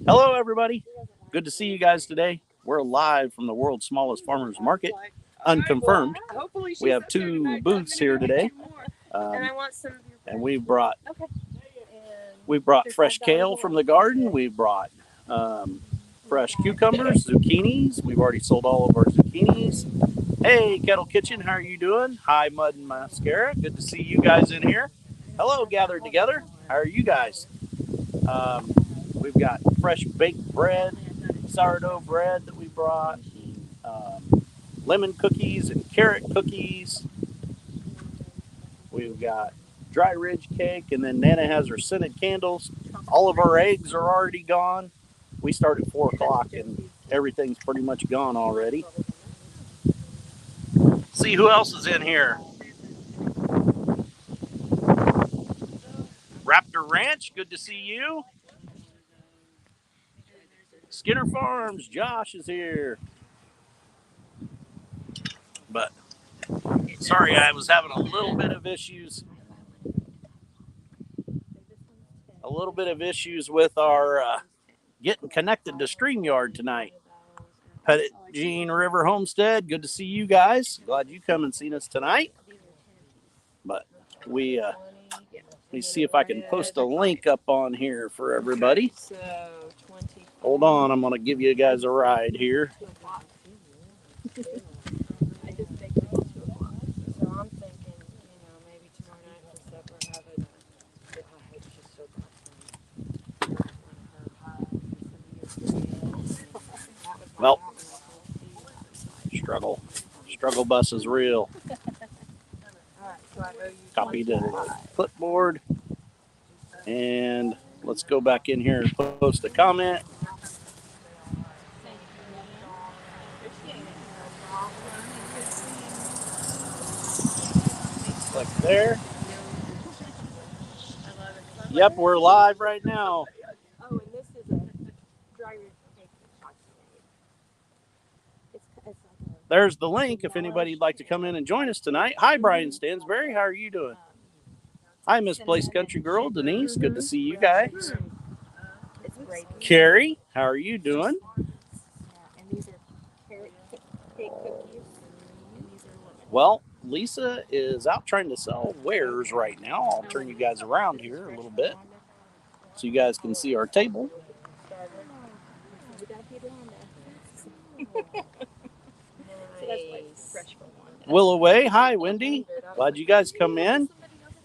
Hello, everybody. Good to see you guys today. We're live from the world's smallest farmers market, Unconfirmed. We have two booths here today, and we've brought fresh kale from the garden. We've brought fresh cucumbers, zucchinis. We've already sold all of our zucchinis. Hey, Kettle Kitchen, how are you doing? Hi, Mud and Mascara. Good to see you guys in here. Hello, gathered together. How are you guys? We've got fresh baked bread, sourdough bread that we brought, lemon cookies and carrot cookies. We've got dry ridge cake, and then Nana has her scented candles. All of our eggs are already gone. We start at 4 o'clock, and everything's pretty much gone already. See who else is in here. Raptor Ranch, good to see you. Skinner Farms, Josh is here. But sorry, I was having a little bit of issues. With our getting connected to StreamYard tonight. Pettit Jean River Homestead, good to see you guys. Glad you come and seen us tonight. But let me see if I can post a link up on here for everybody. Hold on, I'm going to give you guys a ride here. Well, struggle bus is real. Copy the clipboard, and let's go back in here and post a comment. Click there. Yep, we're live right now. Oh, and this is a dry ridge cake. There's the link if anybody'd like to come in and join us tonight. Hi, Brian Stansberry. How are you doing? Hi, Misplaced Country Girl. Denise, good to see you guys. Carrie, how are you doing? And these are carrot cake cookies. Well, Lisa is out trying to sell wares right now. I'll turn you guys around here a little bit so you guys can see our table. Willow Way, hi, Wendy. Glad you guys come in.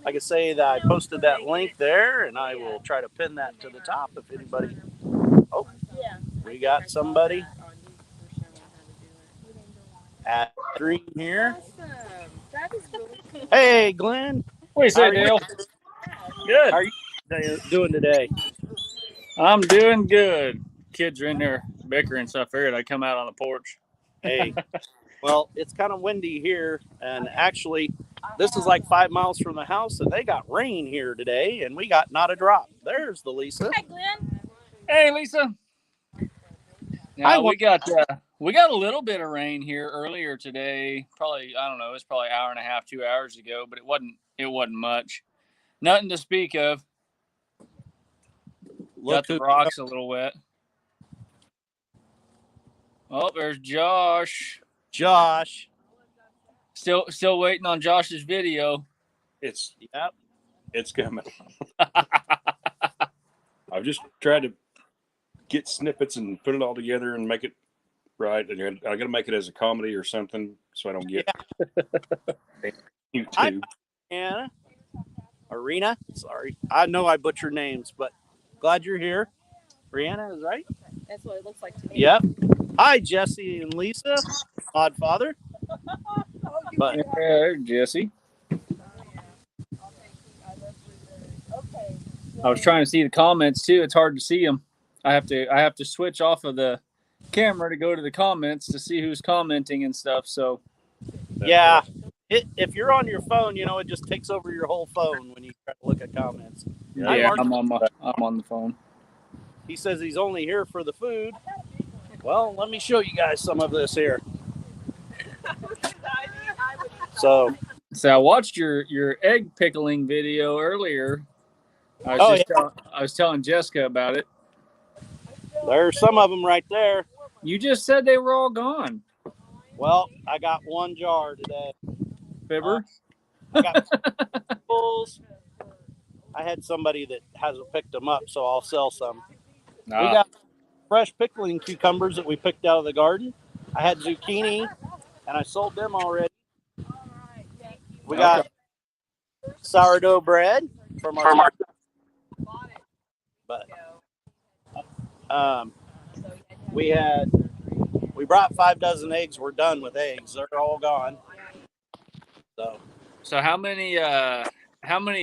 Like I say, that I posted that link there, and I will try to pin that to the top if anybody. Oh, we got somebody at 3 here. Hey, Glenn. What do you say, Dale? Good. How are you doing today? I'm doing good. Kids are in there bickering, so I figured I'd come out on the porch. Hey, well, it's kind of windy here, and actually, this is like 5 miles from the house, and they got rain here today, and we got not a drop. There's the Lisa. Hi, Glenn. Hey, Lisa. Now, we got a little bit of rain here earlier today. Probably, I don't know, it's probably an hour and a half, 2 hours ago, but it wasn't much. Nothing to speak of. Got the rocks a little wet. Oh, there's Josh. Still waiting on Josh's video. It's coming. I've just tried to get snippets and put it all together and make it right. And I got to make it as a comedy or something so I don't get YouTube. Anna, Arena. Sorry, I know I butchered names, but glad you're here. Brianna is right. That's what it looks like to me. Yep. Hi, Jesse and Lisa. Odd father. But Jesse. I was trying to see the comments too. It's hard to see them. I have to switch off of the camera to go to the comments to see who's commenting and stuff. So yeah, if you're on your phone, it just takes over your whole phone when you try to look at comments. Yeah, I'm on the phone. He says he's only here for the food. Well, let me show you guys some of this here. So I watched your egg pickling video earlier. I was telling Jessica about it. There's some of them right there. You just said they were all gone. Well, I got one jar today. Fibber. I got pickles. I had somebody that hasn't picked them up, so I'll sell some. We got fresh pickling cucumbers that we picked out of the garden. I had zucchini, and I sold them already. We got sourdough bread from our but we brought 5 dozen eggs. We're done with eggs. They're all gone. So how many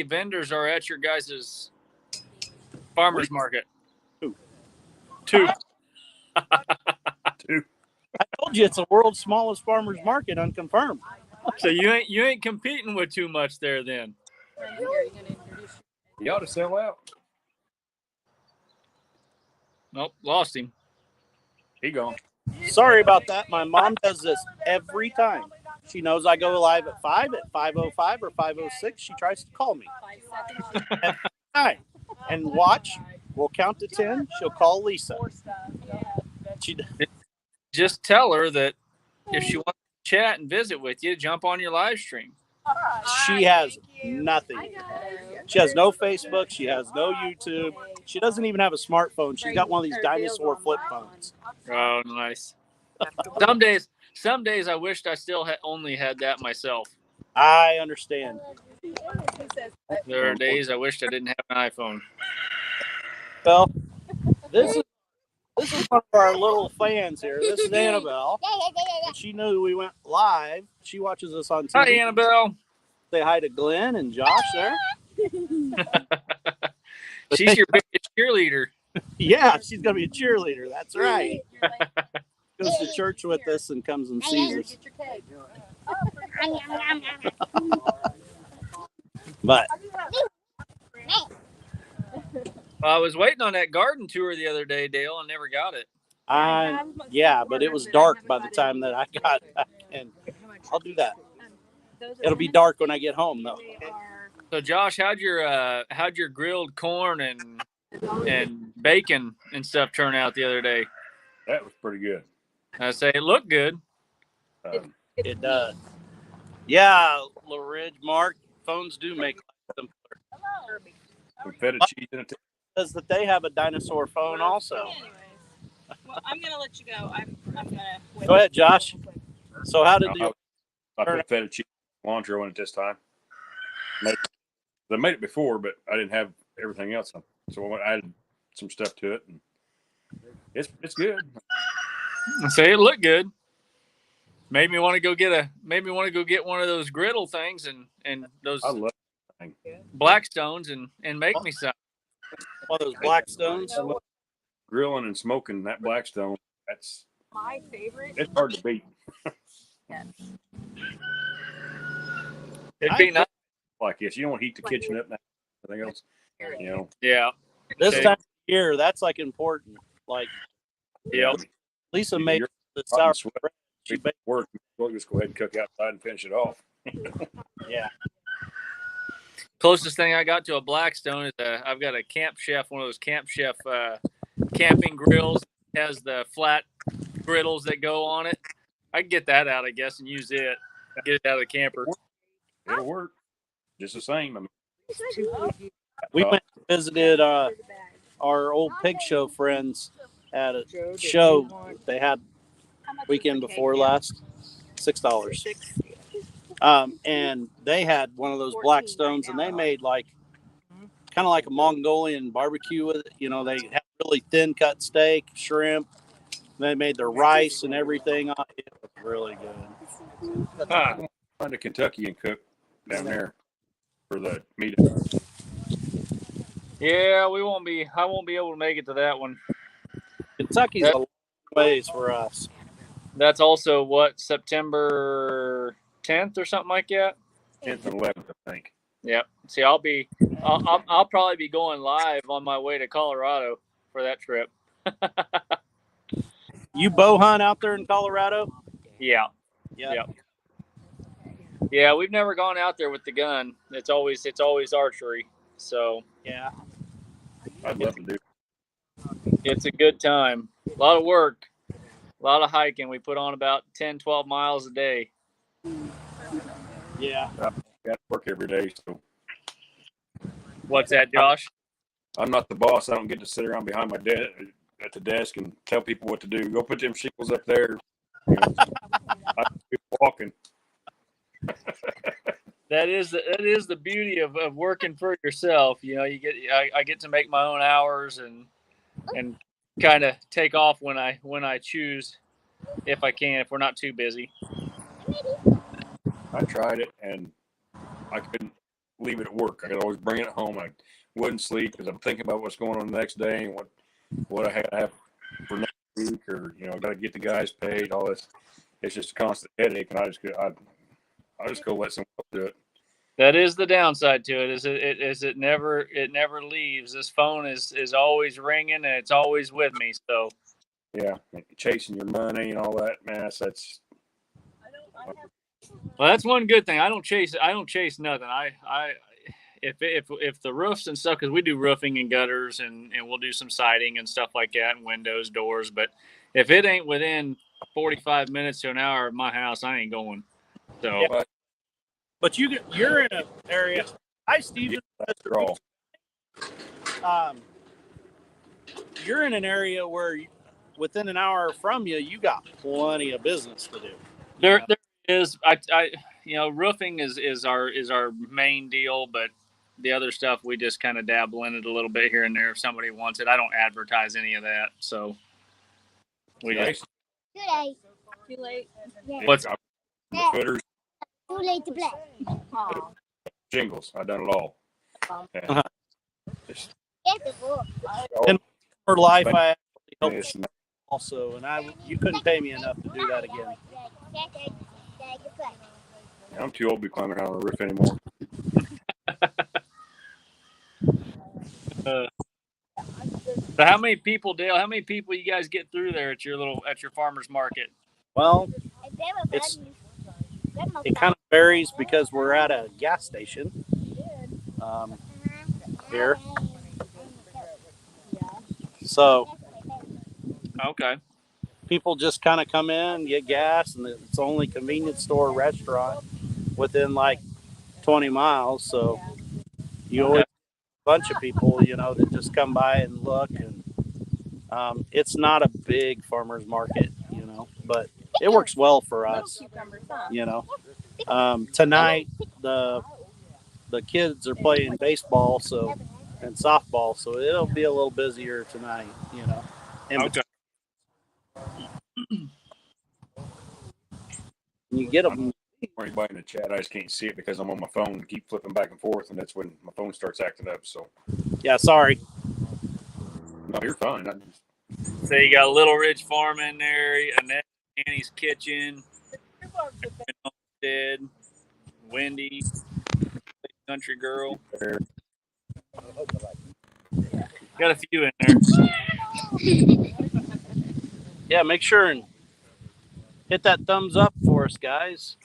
vendors are at your guys' farmers market? 2. 2. 2. I told you it's the world's smallest farmers market, unconfirmed. So you ain't competing with too much there then. You ought to sell out. Nope, lost him. He gone. Sorry about that. My mom does this every time. She knows I go live at 5, at 5:05 or 5:06. She tries to call me. Every time. And watch, we'll count to 10. She'll call Lisa. Just tell her that if she wants to chat and visit with you, jump on your live stream. She has nothing. She has no Facebook. She has no YouTube. She doesn't even have a smartphone. She's got one of these dinosaur flip phones. Oh, nice. Some days I wished I still only had that myself. I understand. There are days I wished I didn't have an iPhone. Well, this is one of our little fans here. This is Annabelle. And she knew we went live. She watches us on TV. Hi, Annabelle. Say hi to Glenn and Josh there. She's your biggest cheerleader. Yeah, she's going to be a cheerleader. That's right. Goes to church with us and comes and sees us. But I was waiting on that garden tour the other day, Dale, and never got it. yeah, but it was dark by the time that I got back, and I'll do that. It'll be dark when I get home, though. So, Josh, how'd your grilled corn and bacon and stuff turn out the other day? That was pretty good. I say it looked good. It does. Yeah, Ridge, Mark, phones do make life simpler. Some feta cheese in it. Says that they have a dinosaur phone also. Well, I'm gonna let you go. I'm gonna wait. Go ahead, Josh. So how did you? I put feta cheese cilantro in it this time. I made it before, but I didn't have everything else. So I added some stuff to it, and it's good. I say it looked good. Made me want to go get one of those griddle things and those Blackstones and make me some. One of those Blackstones. Grilling and smoking that Blackstone. That's my favorite. It's hard to beat. It'd be nice. Like this, you don't want to heat the kitchen up and everything else. You know. Yeah. This time of year, that's like important. Like, yeah. Lisa made the sour bread. She baked work. We'll just go ahead and cook outside and finish it off. Yeah. Closest thing I got to a Blackstone is I've got a Camp Chef, one of those Camp Chef camping grills. It has the flat griddles that go on it. I can get that out, I guess, and use it. Get it out of the camper. It'll work. Just the same. I mean, we went and visited our old pig show friends at a show they had weekend before last. $6. And they had one of those Blackstones, and they made like kind of like a Mongolian barbecue with it. You know, they had really thin cut steak, shrimp. They made their rice and everything on it. It was really good. Going to Kentucky and cook down there for the meeting. Yeah, I won't be able to make it to that one. Kentucky's a long ways for us. That's also what, September 10th or something like that? 10th and 11th, I think. Yep. See, I'll probably be going live on my way to Colorado for that trip. You bow hunt out there in Colorado? Yeah. Yep. Yeah, we've never gone out there with the gun. It's always archery. So yeah, I'd love to do. It's a good time. A lot of work, a lot of hiking. We put on about 10, 12 miles a day. Yeah. I got to work every day, so. What's that, Josh? I'm not the boss. I don't get to sit around behind my desk at the desk and tell people what to do. Go put them shingles up there. You know, I'm walking. That is the beauty of working for yourself. You know, I get to make my own hours and kind of take off when I choose, if I can, if we're not too busy. I tried it and I couldn't leave it at work. I could always bring it home. I wouldn't sleep because I'm thinking about what's going on the next day and what I have for next week, or got to get the guys paid. All this, it's just a constant headache, and I just go let someone else do it. That is the downside to it. It never leaves. This phone is always ringing and it's always with me. So yeah, chasing your money and all that mess. That's well, that's one good thing. I don't chase nothing. If the roofs and stuff, because we do roofing and gutters and we'll do some siding and stuff like that, and windows, doors. But if it ain't within 45 minutes to an hour of my house, I ain't going. So, yeah. But you're in an area. Hi, Steve. You're in an area where within an hour from you got plenty of business to do. There is. Roofing is our main deal, but the other stuff we just kind of dabble in it a little bit here and there if somebody wants it. I don't advertise any of that, so we just. Too late. Yeah. What's the footers? Too late to play. Jingles. I've done it all. Uh-huh. In for life, I helped also, and you couldn't pay me enough to do that again. I'm too old to be climbing out on the roof anymore. So how many people, Dale? How many people you guys get through there at your farmers market? Well, it kind of varies because we're at a gas station here. So okay, people just kind of come in, get gas, and it's only convenience store, restaurant within like 20 miles. So you always have a bunch of people, that just come by and look. And it's not a big farmer's market, but it works well for us. Tonight the kids are playing baseball, and softball, so it'll be a little busier tonight. Okay. You get them. Anybody in the chat, I just can't see it because I'm on my phone and keep flipping back and forth, and that's when my phone starts acting up. So yeah, sorry. No, you're fine. So you got Little Ridge Farm in there, Annette, Annie's Kitchen, Dead, Wendy, Country Girl. Got a few in there. Yeah, make sure and hit that thumbs up for us, guys.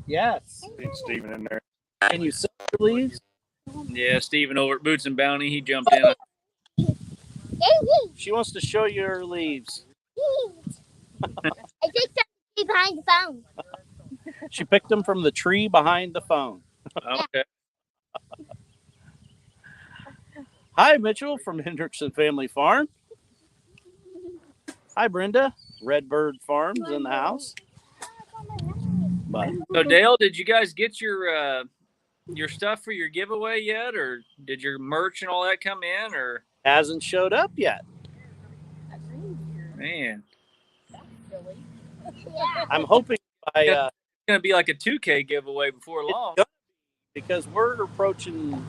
Yes. It's Steven in there. Can you sell your leaves? Yeah, Steven over at Boots and Bounty, he jumped in. She wants to show you her leaves. I picked up the tree behind the phone. She picked them from the tree behind the phone. Okay. Hi, Mitchell from Hendrickson Family Farm. Hi, Brenda. Redbird Farms in the house. But so, Dale, did you guys get your stuff for your giveaway yet, or did your merch and all that come in, or hasn't showed up yet? Man, I'm hoping by it's gonna be like a 2K giveaway before long, because we're approaching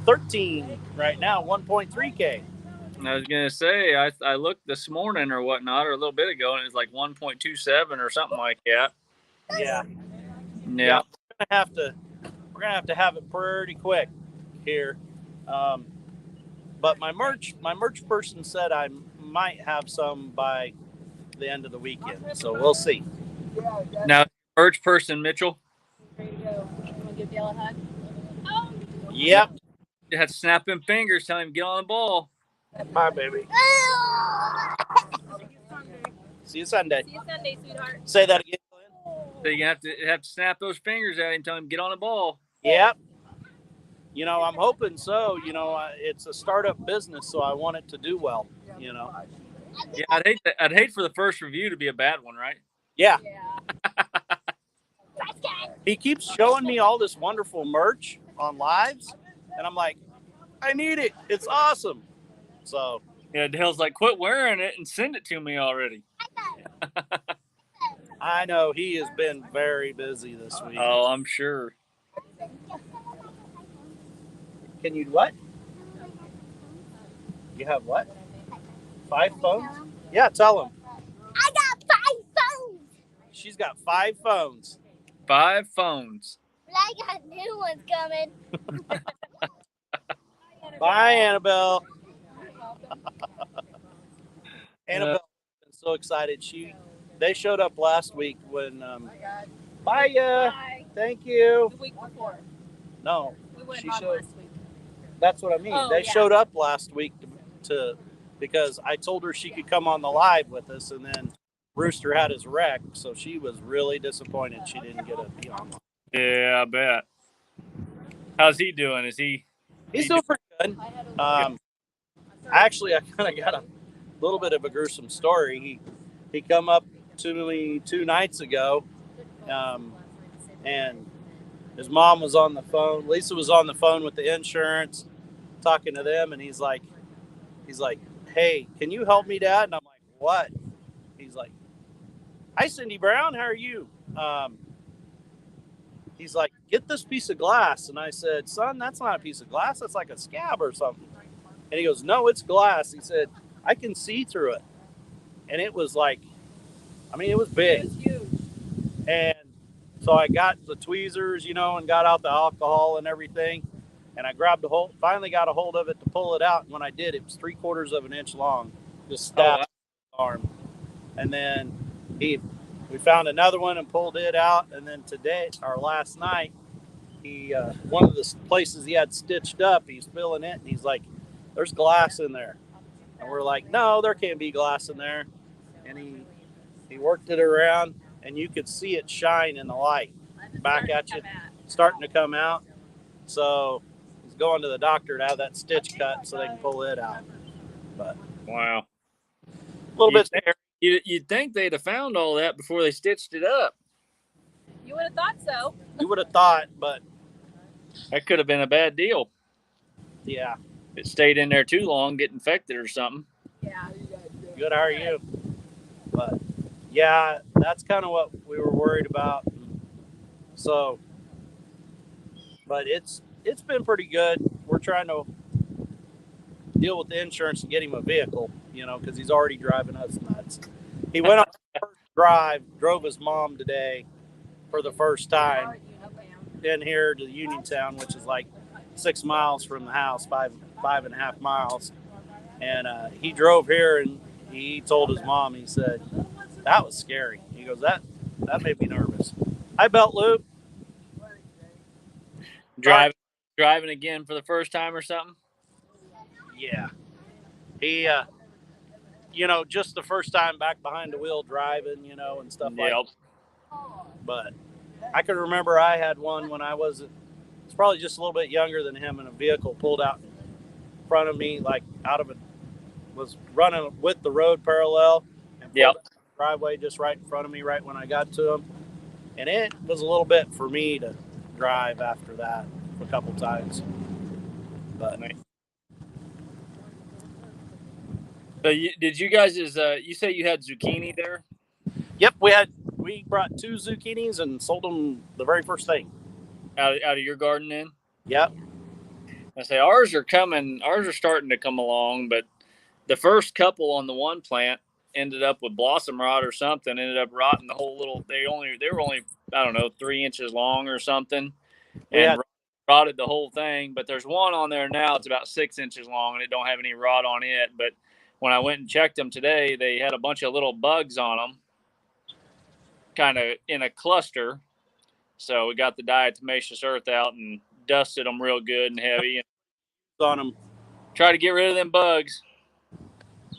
13 right now, 1.3K. I was gonna say I looked this morning or whatnot, or a little bit ago, and it was like 1.27 or something like that. Yeah. Yeah. We're gonna have to have it pretty quick here. But my merch person said I might have some by the end of the weekend, so we'll see. Now, merch person Mitchell. Ready to go? You want to give Dale a hug? Yep. have to snap them fingers, tell him get on the ball. Bye, baby. See you Sunday. See you Sunday, sweetheart. Say that again, Glenn. So you have to snap those fingers at him, tell him get on the ball. Yep. You know, I'm hoping so. You know, it's a startup business, so I want it to do well. You know. Yeah, I'd hate for the first review to be a bad one, right? Yeah. He keeps showing me all this wonderful merch on lives, and I'm like, I need it. It's awesome. So yeah, Dale's like, quit wearing it and send it to me already. I know he has been very busy this week. Oh, I'm sure. Can you what? You have what? 5 phones? Yeah, tell him. I got 5 phones. She's got 5 phones. 5 phones. But I got new ones coming. Bye, Annabelle. Annabelle been so excited. They showed up last week when. Bye. Bye. Thank you. The week before. No, We went she on showed. last week. That's what I mean. Oh, They yeah. showed up last week to because I told her she could come on the live with us, and then Rooster had his wreck, so she was really disappointed she didn't get to be on. Yeah, I bet. How's he doing? He's doing pretty good. Actually, I kind of got a little bit of a gruesome story. He come up to me 2 nights ago, and his mom was on the phone. Lisa was on the phone with the insurance, talking to them, and he's like, "Hey, can you help me, Dad?" And I'm like, "What?" He's like, "Hi, Cindy Brown. How are you?" He's like, "Get this piece of glass." And I said, "Son, that's not a piece of glass. That's like a scab or something." And he goes, "No, it's glass." He said, "I can see through it." And it was like, it was big. It was huge. And so I got the tweezers, and got out the alcohol and everything. And I finally got a hold of it to pull it out. And when I did, it was 3/4 of an inch long, just stabbed the arm. And then we found another one and pulled it out. And then last night, one of the places he had stitched up, he's filling it, and he's like, "There's glass in there." And we're like, "No, there can't be glass in there." And he worked it around, and you could see it shine in the light back at you, starting to come out. So he's going to the doctor to have that stitch cut so they can pull it out. But wow, a little bit scary. You'd think they'd have found all that before they stitched it up. You would have thought so. You would have thought, but that could have been a bad deal. Yeah. If it stayed in there too long, get infected or something. Yeah. Good, how are you? But yeah, that's kind of what we were worried about. So, but it's been pretty good. We're trying to deal with the insurance and get him a vehicle, because he's already driving us nuts. He went on the first drive, drove his mom today for the first time in here to Uniontown, which is like 6 miles from the house, 5.5 miles. And he drove here, and he told his mom, he said, "That was scary." He goes, that made me nervous. Hi, Belt Loop. Driving again for the first time or something? Yeah. He, just the first time back behind the wheel driving, and stuff like that. But I can remember I had one when it's probably just a little bit younger than him, and a vehicle pulled out in front of me, like was running with the road parallel, and pulled out the driveway just right in front of me right when I got to him. And it was a little bit for me to drive after that a couple times. But so did you guys you say you had zucchini there? Yep, we brought 2 zucchinis and sold them the very first thing. Out of your garden then? Yep. I say ours are starting to come along, but the first couple on the one plant ended up with blossom rot or something, ended up rotting the whole little, they were only, I don't know, 3 inches long or something, and rotted the whole thing. But there's one on there now, it's about 6 inches long, and it don't have any rot on it. But when I went and checked them today, they had a bunch of little bugs on them, kind of in a cluster. So we got the diatomaceous earth out and dusted them real good and heavy, and on them. Try to get rid of them bugs.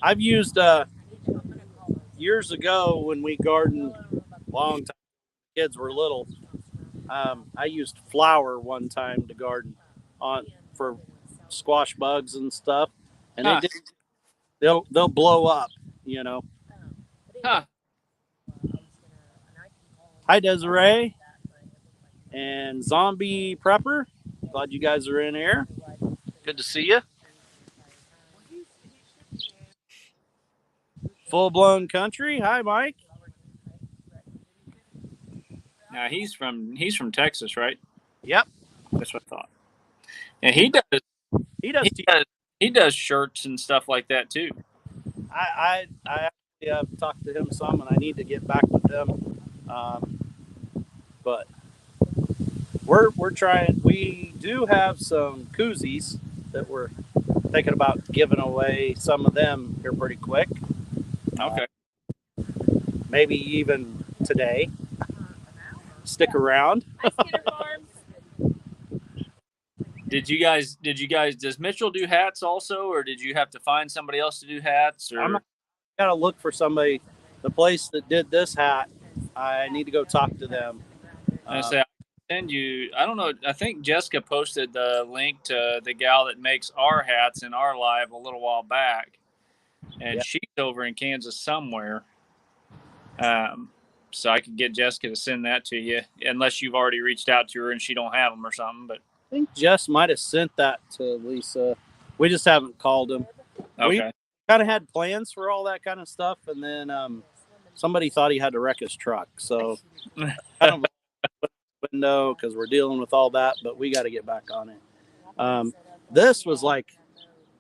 I've used years ago when we gardened, long time kids were little. I used flour one time to garden on for squash bugs and stuff, and Huh. they'll blow up, you know. Huh. Hi Desiree and Zombie Prepper. Glad you guys are in here. Good to see you. Full blown country. Hi Mike. Now he's from Texas, right? Yep. That's what I thought. And he does he does shirts and stuff like that too. I actually have talked to him some, and I need to get back with him. But we're trying. We do have some koozies that we're thinking about giving away. Some of them here pretty quick. Okay. Maybe even today. Stick around. Did you guys does Mitchell do hats also, or did you have to find somebody else to do hats? Or I gotta look for somebody. The place that did this hat, I need to go talk to them. I say I send you. I don't know. I think Jessica posted the link to the gal that makes our hats in our live a little while back, and she's over in Kansas somewhere. So I could get Jessica to send that to you, unless you've already reached out to her and she don't have them or something. But I think Jess might have sent that to Lisa. We just haven't called him. okay. We kind of had plans for all that kind of stuff, and then somebody thought he had to wreck his truck. So kind of window because we're dealing with all that, but we got to get back on it. This was like,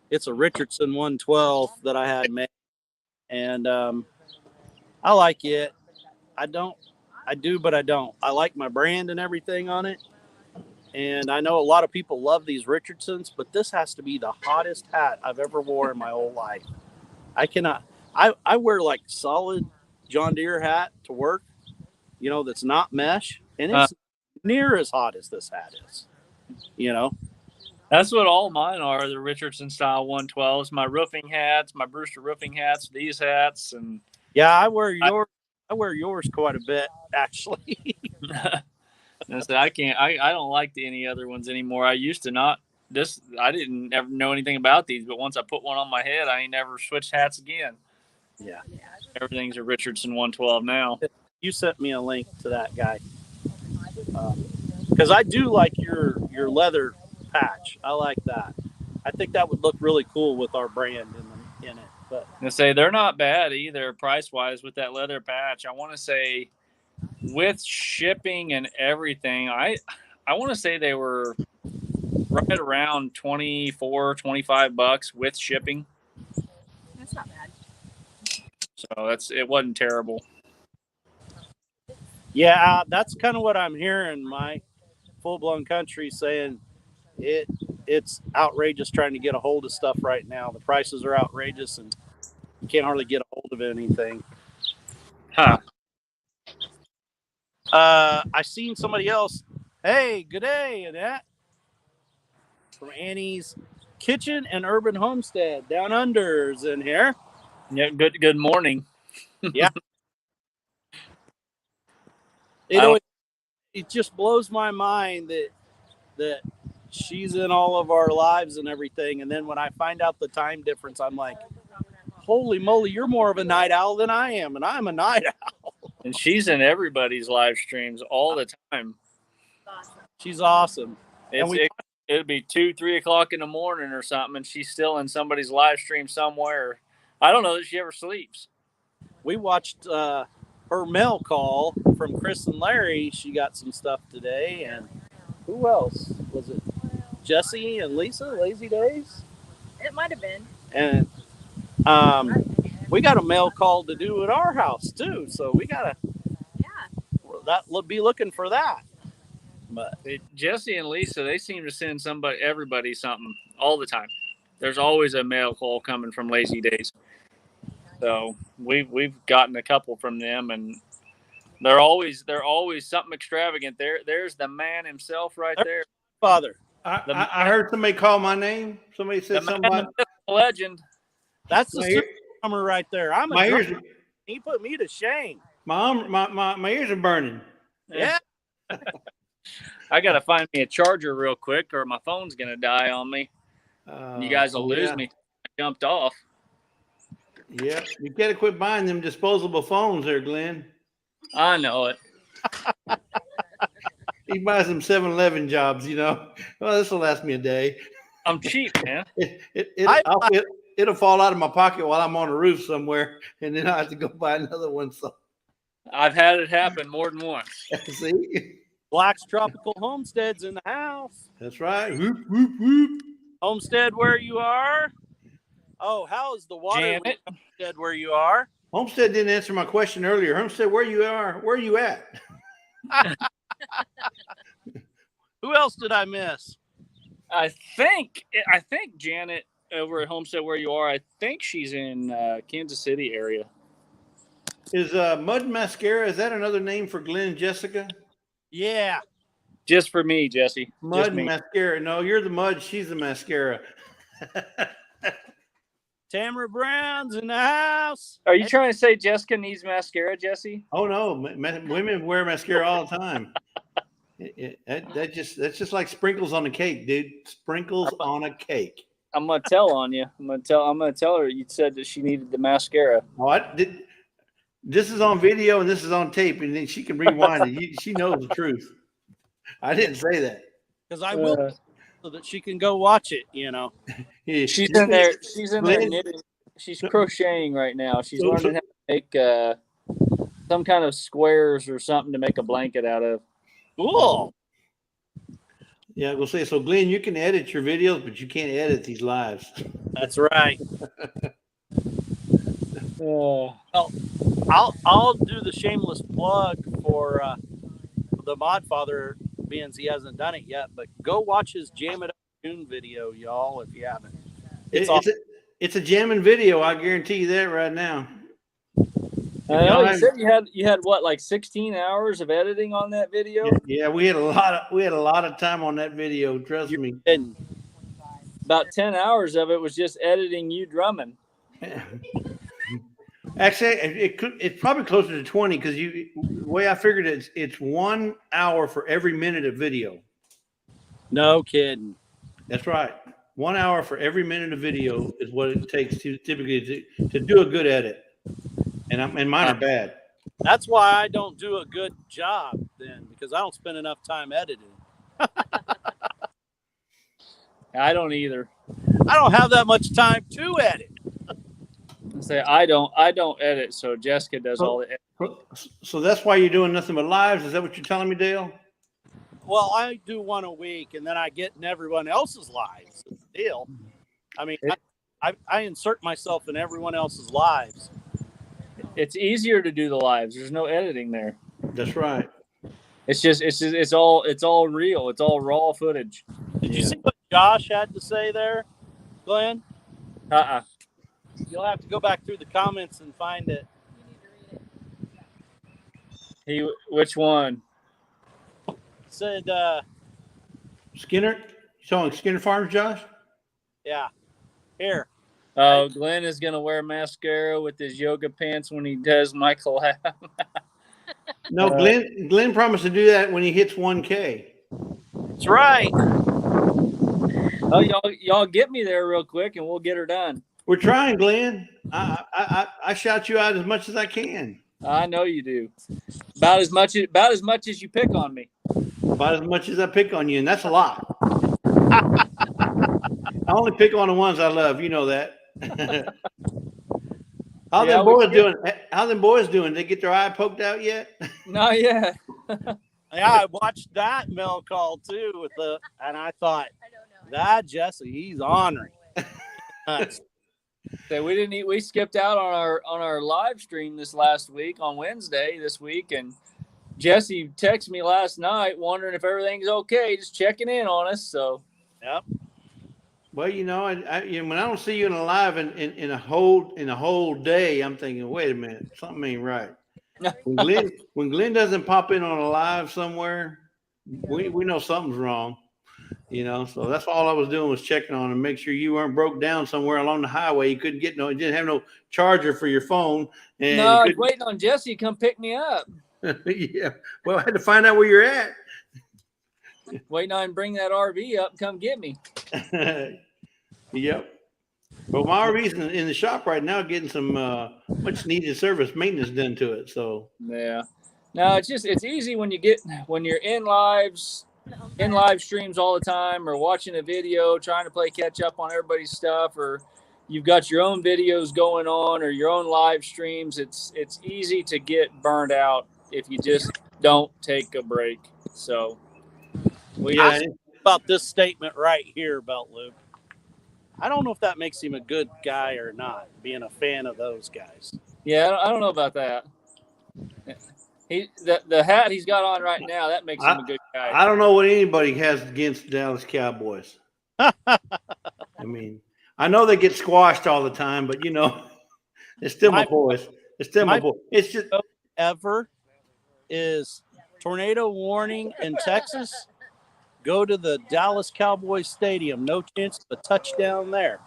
it's a Richardson 112 that I had made, and I like it. I do, but I don't. I like my brand and everything on it. And I know a lot of people love these Richardsons, but this has to be the hottest hat I've ever worn in my whole life. I cannot. I wear like solid John Deere hat to work, you know, that's not mesh, and it's near as hot as this hat is. You know, that's what all mine are, the Richardson style 112s. My roofing hats, my Brewster roofing hats, these hats, and yeah, I wear yours quite a bit actually. I can't. I don't like any other ones anymore. I used to not. I didn't ever know anything about these, but once I put one on my head, I ain't never switched hats again. Yeah, everything's a Richardson 112 now. You sent me a link to that guy because I do like your leather patch. I like that. I think that would look really cool with our brand in it. But I say they're not bad either, price wise, with that leather patch. I want to say, with shipping and everything, I want to say they were right around $24-$25 with shipping. That's not bad. So it wasn't terrible. Yeah, that's kind of what I'm hearing. My full blown country saying it's outrageous trying to get a hold of stuff right now. The prices are outrageous, and you can't hardly get a hold of anything. Huh. I seen somebody else. Hey, good day, Annette. From Annie's Kitchen and Urban Homestead down under's in here. Yeah, good morning. Yeah. It just blows my mind that she's in all of our lives and everything. And then when I find out the time difference, I'm like, holy moly, you're more of a night owl than I am, and I'm a night owl. And she's in everybody's live streams all the time. She's awesome. It'd be 2-3 o'clock in the morning or something, and she's still in somebody's live stream somewhere. I don't know that she ever sleeps. We watched her mail call from Chris and Larry. She got some stuff today, and who else was it? Jesse and Lisa, Lazy Days. It might have been. And we got a mail call to do at our house too, so we gotta be looking for that. But Jesse and Lisa, they seem to send everybody something all the time. There's always a mail call coming from Lazy Days. So we've gotten a couple from them, and they're always something extravagant. There's the man himself right there. Father. I heard somebody call my name. Somebody said something about the legend. That's the super drummer right there. I'm a drummer. He put me to shame. My ears are burning. Yeah. I got to find me a charger real quick or my phone's going to die on me. You guys will lose me. I jumped off. Yeah. You got to quit buying them disposable phones there, Glenn. I know it. He buys them 7-Eleven jobs, you know. Well, this will last me a day. I'm cheap, man. It'll fall out of my pocket while I'm on a roof somewhere, and then I have to go buy another one. So I've had it happen more than once. See? Black's Tropical Homestead's in the house. That's right. Whoop, whoop, whoop. Homestead where you are? Oh, how is the water Homestead where you are? Homestead didn't answer my question earlier. Homestead, where you are? Where are you at? Who else did I miss? I think Janet over at Homestead where you are. I think she's in Kansas City area. Is Mud Mascara? Is that another name for Glenn and Jessica? Yeah. Just for me, Jesse. Mud and Mascara. No, you're the mud. She's the mascara. Tamara Brown's in the house. Are you trying to say Jessica needs mascara, Jesse? Oh no, women wear mascara all the time. That's just like sprinkles on a cake, dude. Sprinkles on a cake. I'm gonna tell on you. I'm gonna tell her you said that she needed the mascara. Oh, this is on video and this is on tape, and then she can rewind it. She knows the truth. I didn't say that because I will, so that she can go watch it. You know, she's in there. She's in there knitting. She's crocheting right now. She's learning how to make some kind of squares or something to make a blanket out of. Cool. Yeah, I will say so. Glenn, you can edit your videos, but you can't edit these lives. That's right. I'll do the shameless plug for the Modfather, being he hasn't done it yet. But go watch his Jam It Up June video, y'all, if you haven't. It's a jamming video. I guarantee you that right now. You said you had what, like 16 hours of editing on that video? Yeah, we had a lot of time on that video. Trust me. About 10 hours of it was just editing you drumming. Actually, it's probably closer to 20 because the way I figured it, it's 1 hour for every minute of video. No kidding. That's right. 1 hour for every minute of video is what it takes typically to do a good edit. And mine are bad. That's why I don't do a good job then, because I don't spend enough time editing. I don't either. I don't have that much time to edit. I don't edit, so Jessica does all the editing. So that's why you're doing nothing but lives? Is that what you're telling me, Dale? Well, I do one a week, and then I get in everyone else's lives. Deal. I mean, I insert myself in everyone else's lives. It's easier to do the lives. There's no editing there. That's right. It's all real. It's all raw footage. Did you see what Josh had to say there, Glenn? You'll have to go back through the comments and find it. Which one? Said Skinner. You talking Skinner Farms, Josh? Yeah. Here. Oh, Glenn is gonna wear mascara with his yoga pants when he does my collab. No, Glenn promised to do that when he hits 1K. That's right. Oh, y'all get me there real quick, and we'll get her done. We're trying, Glenn. I shout you out as much as I can. I know you do. About as much as you pick on me. About as much as I pick on you, and that's a lot. I only pick on the ones I love. You know that. How them boys doing? How them boys doing? They get their eye poked out yet? Not yet. Yeah, I watched that mail call too and I thought, that Jesse, he's ornery. So we skipped out on our live stream this last week on Wednesday this week, and Jesse texted me last night wondering if everything's okay, just checking in on us. So, yep. Well, when I don't see you in a live in a whole day, I'm thinking, wait a minute, something ain't right. When Glenn doesn't pop in on a live somewhere, we know something's wrong. So that's all I was doing was checking on and make sure you weren't broke down somewhere along the highway. You couldn't get you didn't have no charger for your phone. And no, I was waiting on Jesse to come pick me up. Yeah. Well, I had to find out where you're at. Waiting on him to bring that RV up and come get me. Yep. Well, my RV's in the shop right now, getting some much needed service maintenance done to it. So yeah, no, it's easy when you're in live streams all the time, or watching a video, trying to play catch up on everybody's stuff, or you've got your own videos going on or your own live streams. It's easy to get burned out if you just don't take a break. So, about this statement right here about Luke. I don't know if that makes him a good guy or not, being a fan of those guys. Yeah, I don't know about that. The hat he's got on right now, that makes him a good guy. I don't know what anybody has against Dallas Cowboys. I mean, I know they get squashed all the time, but it's still my boys. It's still my boy. It's just ever is tornado warning in Texas. Go to the Dallas Cowboys Stadium. No chance of a touchdown there.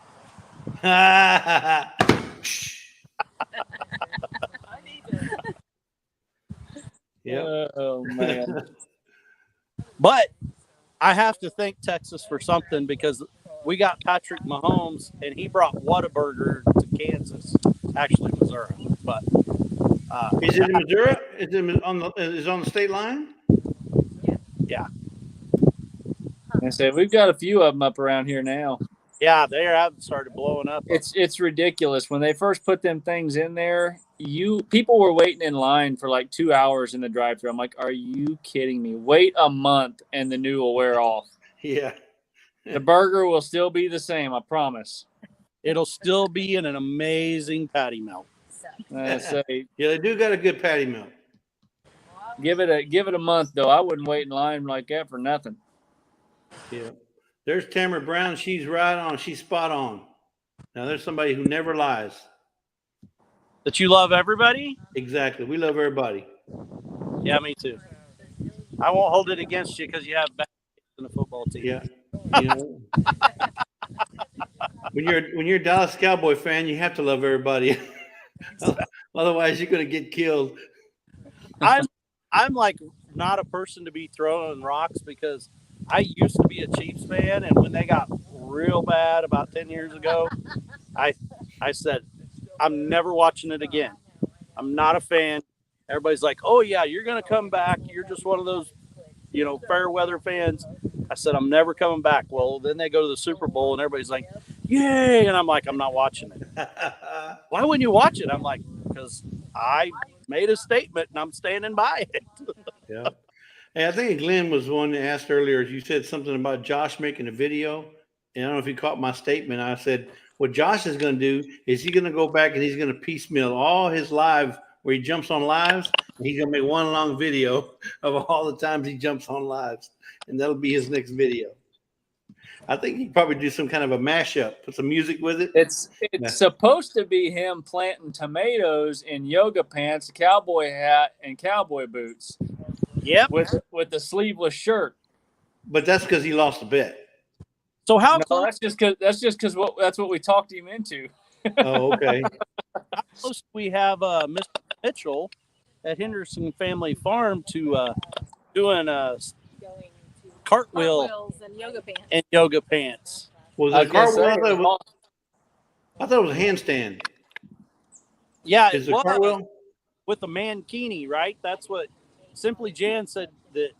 Yeah. Oh man. But I have to thank Texas for something, because we got Patrick Mahomes and he brought Whataburger to Kansas, actually Missouri. But is it in Missouri? Is it on the state line? Yeah. I said we've got a few of them up around here now. Yeah, they have started blowing up. It's ridiculous. When they first put them things in there, people were waiting in line for like 2 hours in the drive-thru. I'm like, are you kidding me? Wait a month and the new will wear off. Yeah. The burger will still be the same, I promise. It'll still be in an amazing patty melt. Yeah, they do got a good patty melt. Give it a month though. I wouldn't wait in line like that for nothing. Yeah. There's Tamara Brown. She's right on. She's spot on. Now, there's somebody who never lies. That you love everybody? Exactly. We love everybody. Yeah, me too. I won't hold it against you because you have bad in the football team. Yeah. When you're a Dallas Cowboy fan, you have to love everybody. Otherwise, you're going to get killed. I'm like not a person to be throwing rocks, because I used to be a Chiefs fan, and when they got real bad about 10 years ago, I said, I'm never watching it again. I'm not a fan. Everybody's like, oh, yeah, you're going to come back. You're just one of those, fair weather fans. I said, I'm never coming back. Well, then they go to the Super Bowl, and everybody's like, yay. And I'm like, I'm not watching it. Why wouldn't you watch it? I'm like, because I made a statement, and I'm standing by it. Yeah. Hey, I think Glenn was the one that asked earlier. You said something about Josh making a video. And I don't know if you caught my statement. I said, what Josh is going to do is he's going to go back and he's going to piecemeal all his live where he jumps on lives. And he's going to make one long video of all the times he jumps on lives. And that'll be his next video. I think he'd probably do some kind of a mashup, put some music with it. It's supposed to be him planting tomatoes in yoga pants, a cowboy hat, and cowboy boots. Yep. With the sleeveless shirt. But that's because he lost a bet. So how close? That's just because that's what we talked him into. Oh, okay. How close do we have Mr. Mitchell at Henderson Family Farm to doing cartwheels and yoga pants? Was it a cartwheel? I thought it was a handstand. Yeah, is it a cartwheel? With a mankini, right? That's what Simply Jan said. That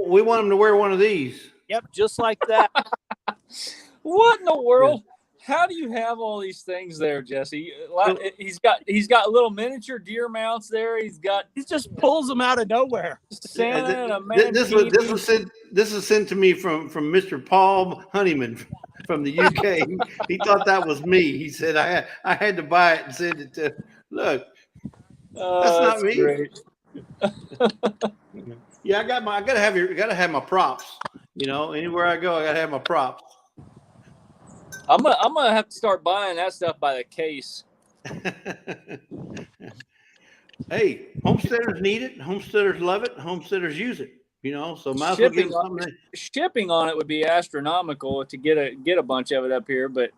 we want him to wear one of these. Yep, just like that. What in the world? How do you have all these things there, Jesse? He's got little miniature deer mounts there. He just pulls them out of nowhere. Santa and a man. This was sent to me from Mr. Paul Honeyman from the UK. He thought that was me. He said I had to buy it and send it to. Look, that's not me. Great. Yeah, I gotta have my props. Anywhere I go, I gotta have my props. I'm gonna have to start buying that stuff by the case. Hey, homesteaders need it. Homesteaders love it. Homesteaders use it. You know, so might as well give them something. Shipping on it would be astronomical to get a bunch of it up here, but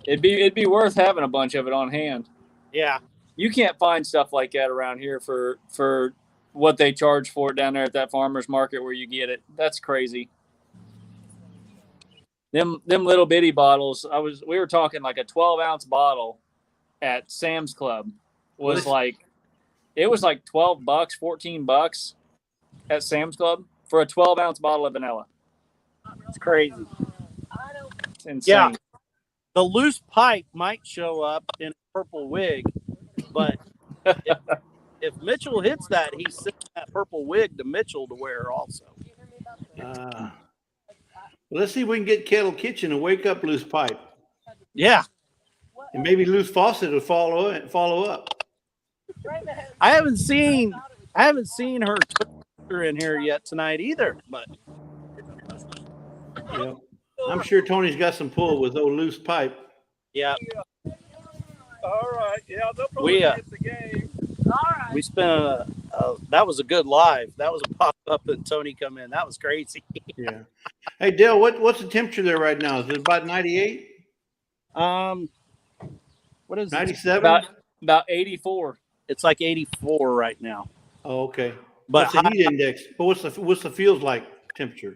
it'd be worth having a bunch of it on hand. Yeah. You can't find stuff like that around here for what they charge for it down there at that farmer's market where you get it. That's crazy. Them little bitty bottles. We were talking like a 12-ounce bottle at Sam's Club was like $12, $14 at Sam's Club for a 12-ounce bottle of vanilla. It's crazy. It's insane. Yeah. The loose pipe might show up in a purple wig, but if Mitchell hits that, he's sending that purple wig to Mitchell to wear also. Let's see if we can get Kettle Kitchen to wake up Loose Pipe. Yeah. And maybe Loose Faucet will follow up. I haven't seen her Twitter in here yet tonight either, but yeah. I'm sure Tony's got some pull with old Loose Pipe. Yeah. All right. Yeah, they'll probably get the game. All right. We spent that was a good live. That was a pop up and Tony come in. That was crazy. Yeah. Hey Dale, what's the temperature there right now? Is it about 98? What is 97? About 84. It's like 84 right now. Oh, okay. But what's the heat index? But what's the feels like temperature?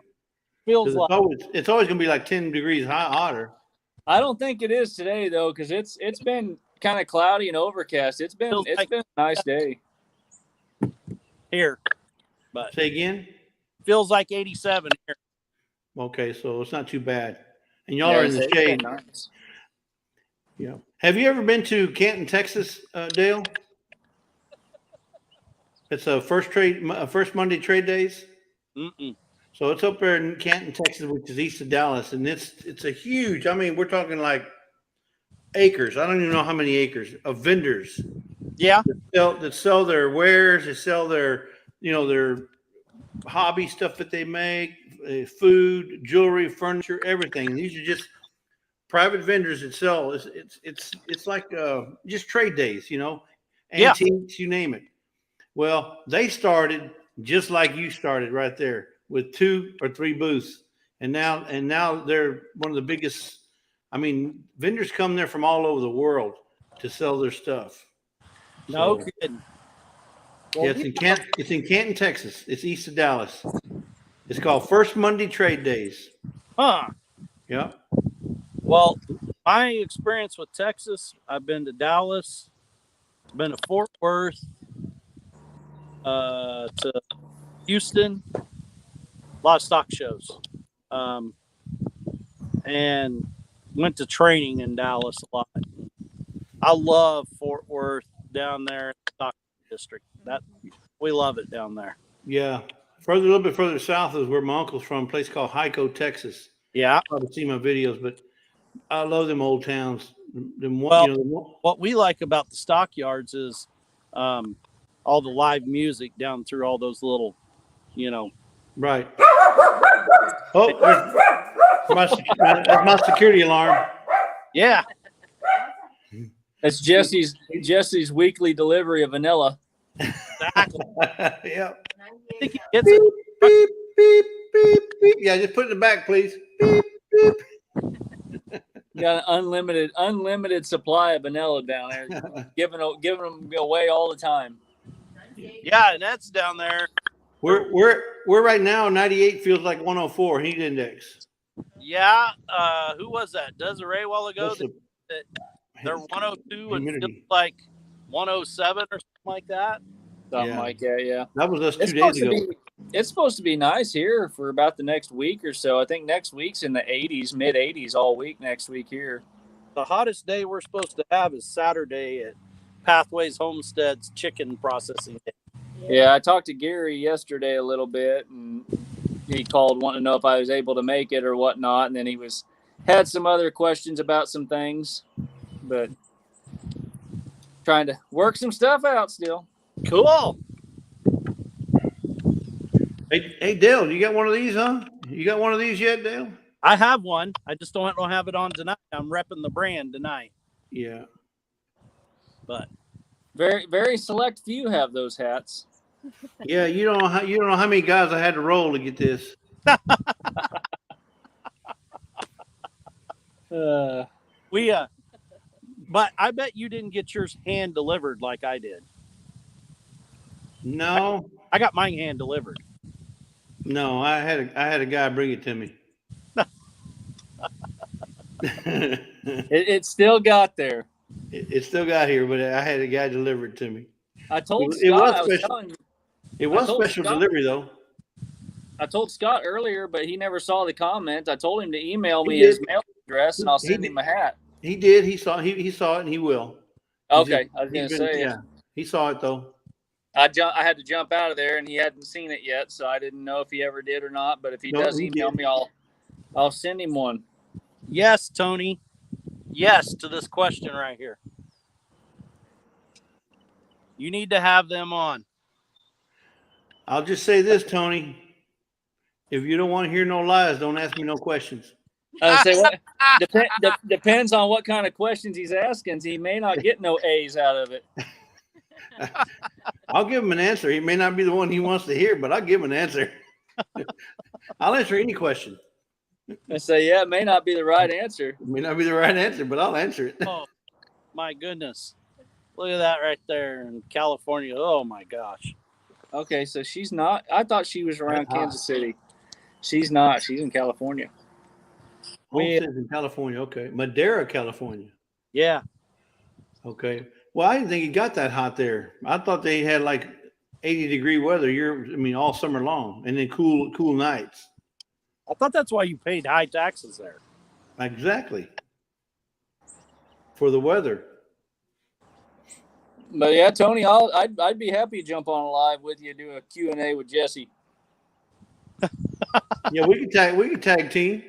Feels like it's always gonna be like 10 degrees hotter. I don't think it is today though, because it's been kind of cloudy and overcast. It's been a nice day here. But say again? Feels like 87 here. Okay, so it's not too bad. And y'all are in the shade. Nice. Yeah. Have you ever been to Canton, Texas, Dale? It's a first Monday trade days. Mm-mm. So it's up there in Canton, Texas, which is east of Dallas, and it's a huge. I mean, we're talking like acres. I don't even know how many acres of vendors. Yeah. That sell their wares. They sell their their hobby stuff that they make, food, jewelry, furniture, everything. These are just private vendors that sell. It's like just trade days, antiques, you name it. Well, they started just like you started right there with 2 or 3 booths, and now they're one of the biggest. I mean, vendors come there from all over the world to sell their stuff. No kidding. Well, yeah, it's in Canton, Texas. It's east of Dallas. It's called First Monday Trade Days. Huh. Yeah. Well, my experience with Texas, I've been to Dallas, been to Fort Worth, to Houston, a lot of stock shows, and went to training in Dallas a lot. I love Fort Worth down there in the stock district. We love it down there. Yeah. A little bit further south is where my uncle's from, a place called Hyco, Texas. Yeah. I've probably seen my videos, but I love them old towns. What we like about the stockyards is all the live music down through all those little, Right. Oh, that's my security alarm. Yeah. That's Jesse's weekly delivery of vanilla. Exactly. Yeah. I think he gets it. Beep, beep, beep, beep. Yeah, just put it in the back, please. Beep, beep. You got an unlimited supply of vanilla down there, giving them away all the time. Yeah, and that's down there. We're right now. 98 feels like 104 heat index. Yeah. Who was that? Desiree a while ago. They're 102 and feels like 107 or something like that. Something like that, yeah. That was us 2 days ago. It's supposed to be nice here for about the next week or so. I think next week's in the 80s, mid 80s all week next week here. The hottest day we're supposed to have is Saturday at Pathways Homestead's chicken processing day. Yeah, I talked to Gary yesterday a little bit, and he called wanting to know if I was able to make it or whatnot, and then he had some other questions about some things, but trying to work some stuff out still. Cool. Hey, Dale, you got one of these, huh? You got one of these yet, Dale? I have one. I just don't have it on tonight. I'm repping the brand tonight. Yeah. But very, very select few have those hats. Yeah, you don't know how many guys I had to roll to get this. But I bet you didn't get yours hand delivered like I did. No, I got mine hand delivered. no, I had a guy bring it to me. It still got there. It still got here, but I had a guy deliver it to me. I told It was Scott. I was special. telling you. It was told special Scott- delivery though. I told Scott earlier, but he never saw the comment. I told him to email me He his did. mail address, and I'll send He him a hat. He did. He saw it, and he will. Okay, I was gonna He's say. yeah, he saw it though. I had to jump out of there, and he hadn't seen it yet, so I didn't know if he ever did or not. But if he does email me, I'll send him one. Yes, Tony. Yes to this question right here. You need to have them on. I'll just say this, Tony. If you don't want to hear no lies, don't ask me no questions. I say what depends on what kind of questions he's asking. He may not get no A's out of it. I'll give him an answer. He may not be the one he wants to hear, but I'll give him an answer. I'll answer any question. I say, yeah, it may not be the right answer. It may not be the right answer, but I'll answer it. Oh, my goodness. Look at that right there in California. Oh, my gosh. Okay, so she's not. I thought she was around Kansas City. She's not. She's in California. Homestead's in California. Okay. Madera, California. Yeah. Okay. Well, I didn't think it got that hot there. I thought they had like 80-degree weather. All summer long, and then cool nights. I thought that's why you paid high taxes there. Exactly. For the weather. But yeah, Tony, I'd be happy to jump on live with you, do a Q&A with Jesse. Yeah, we can tag team.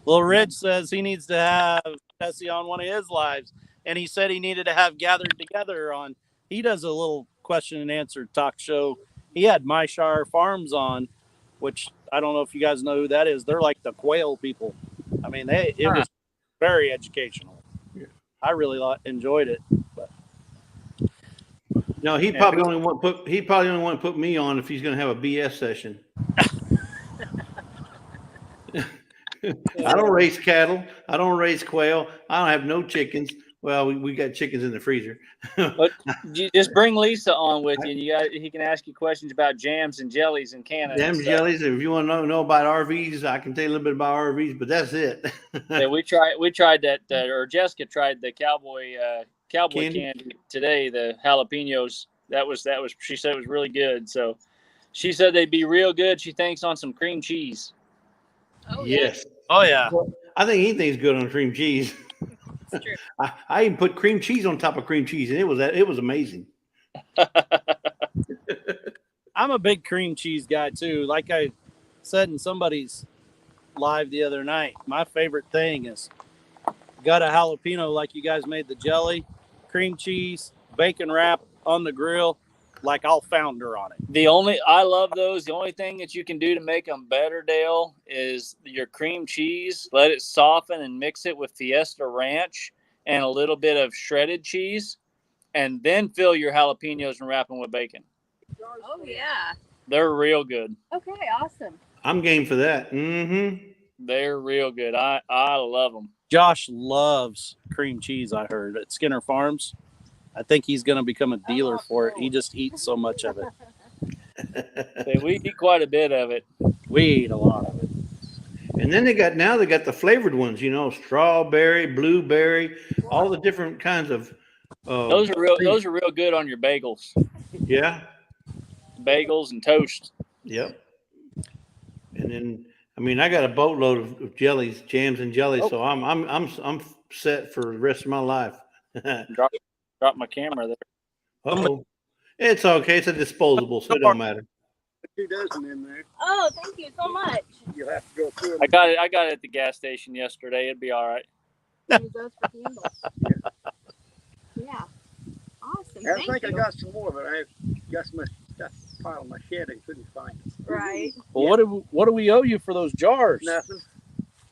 Little Rich says he needs to have Jesse on one of his lives, and he said he needed to have Gathered Together on. He does a little question and answer talk show. He had My Shire Farms on, which I don't know if you guys know who that is. They're like the quail people. I mean, it was very educational. Yeah. I really enjoyed it. But. No, he probably only want to put me on if he's going to have a BS session. I don't raise cattle. I don't raise quail. I don't have no chickens. Well, we got chickens in the freezer. But you just bring Lisa on with you. He can ask you questions about jams and jellies in Canada. Jams, jellies. If you want to know about RVs, I can tell you a little bit about RVs, but that's it. Yeah, we tried that, or Jessica tried the cowboy candy today. The jalapenos. That was. She said it was really good. So she said they'd be real good. She thinks on some cream cheese. Oh, yes. Oh yeah. Well, I think anything's good on cream cheese. It's true. I even put cream cheese on top of cream cheese, and it was amazing. I'm a big cream cheese guy too. Like I said in somebody's live the other night, my favorite thing is got a jalapeno like you guys made the jelly, cream cheese, bacon wrap on the grill, like I'll founder on it. I love those. The only thing that you can do to make them better, Dale, is your cream cheese. Let it soften and mix it with Fiesta Ranch and a little bit of shredded cheese, and then fill your jalapenos and wrap them with bacon. Oh yeah. They're real good. Okay, awesome. I'm game for that. Mm-hmm. They're real good. I love them. Josh loves cream cheese, I heard, at Skinner Farms. I think he's going to become a dealer for it. He just eats so much of it. We eat quite a bit of it. We eat a lot of it. And then they got the flavored ones, strawberry, blueberry, all the different kinds of. Those are real good on your bagels. Yeah. Bagels and toast. Yep. And then I got a boatload of jellies, jams and jellies, so I'm set for the rest of my life. Drop my camera there. Uh-oh. It's okay. It's a disposable, so it don't matter. 2 dozen in there. Oh, thank you so much. You'll have to go through I got it at the gas station yesterday. It'd be all right. Use those for candles. Yeah. Awesome. I Thank think you. I got some more, but I got a pile in my shed and couldn't find it. Right. Well, what do we owe you for those jars? Nothing.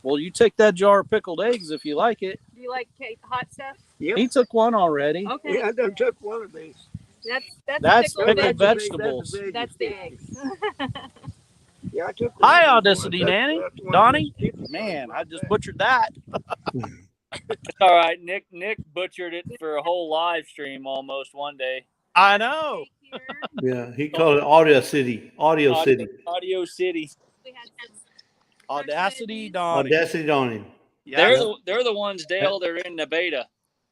Well, you take that jar of pickled eggs if you like it. Do you like hot stuff? Yep. He took one already. Okay. Yeah, I done took one of these. That's pickled vegetables. vegetables. That's the eggs. Yeah, I took Hi, one. Audacity Nanny. That's one of Donnie? the cheapest Man, ones. I just butchered that. It's all right. Nick butchered it for a whole live stream almost one day. I know. Yeah, he called it Audio City. Audio City. Audio City. Audacity Donnie. Audacity Donnie. Yeah, They're the ones, Dale. They're in Nevada.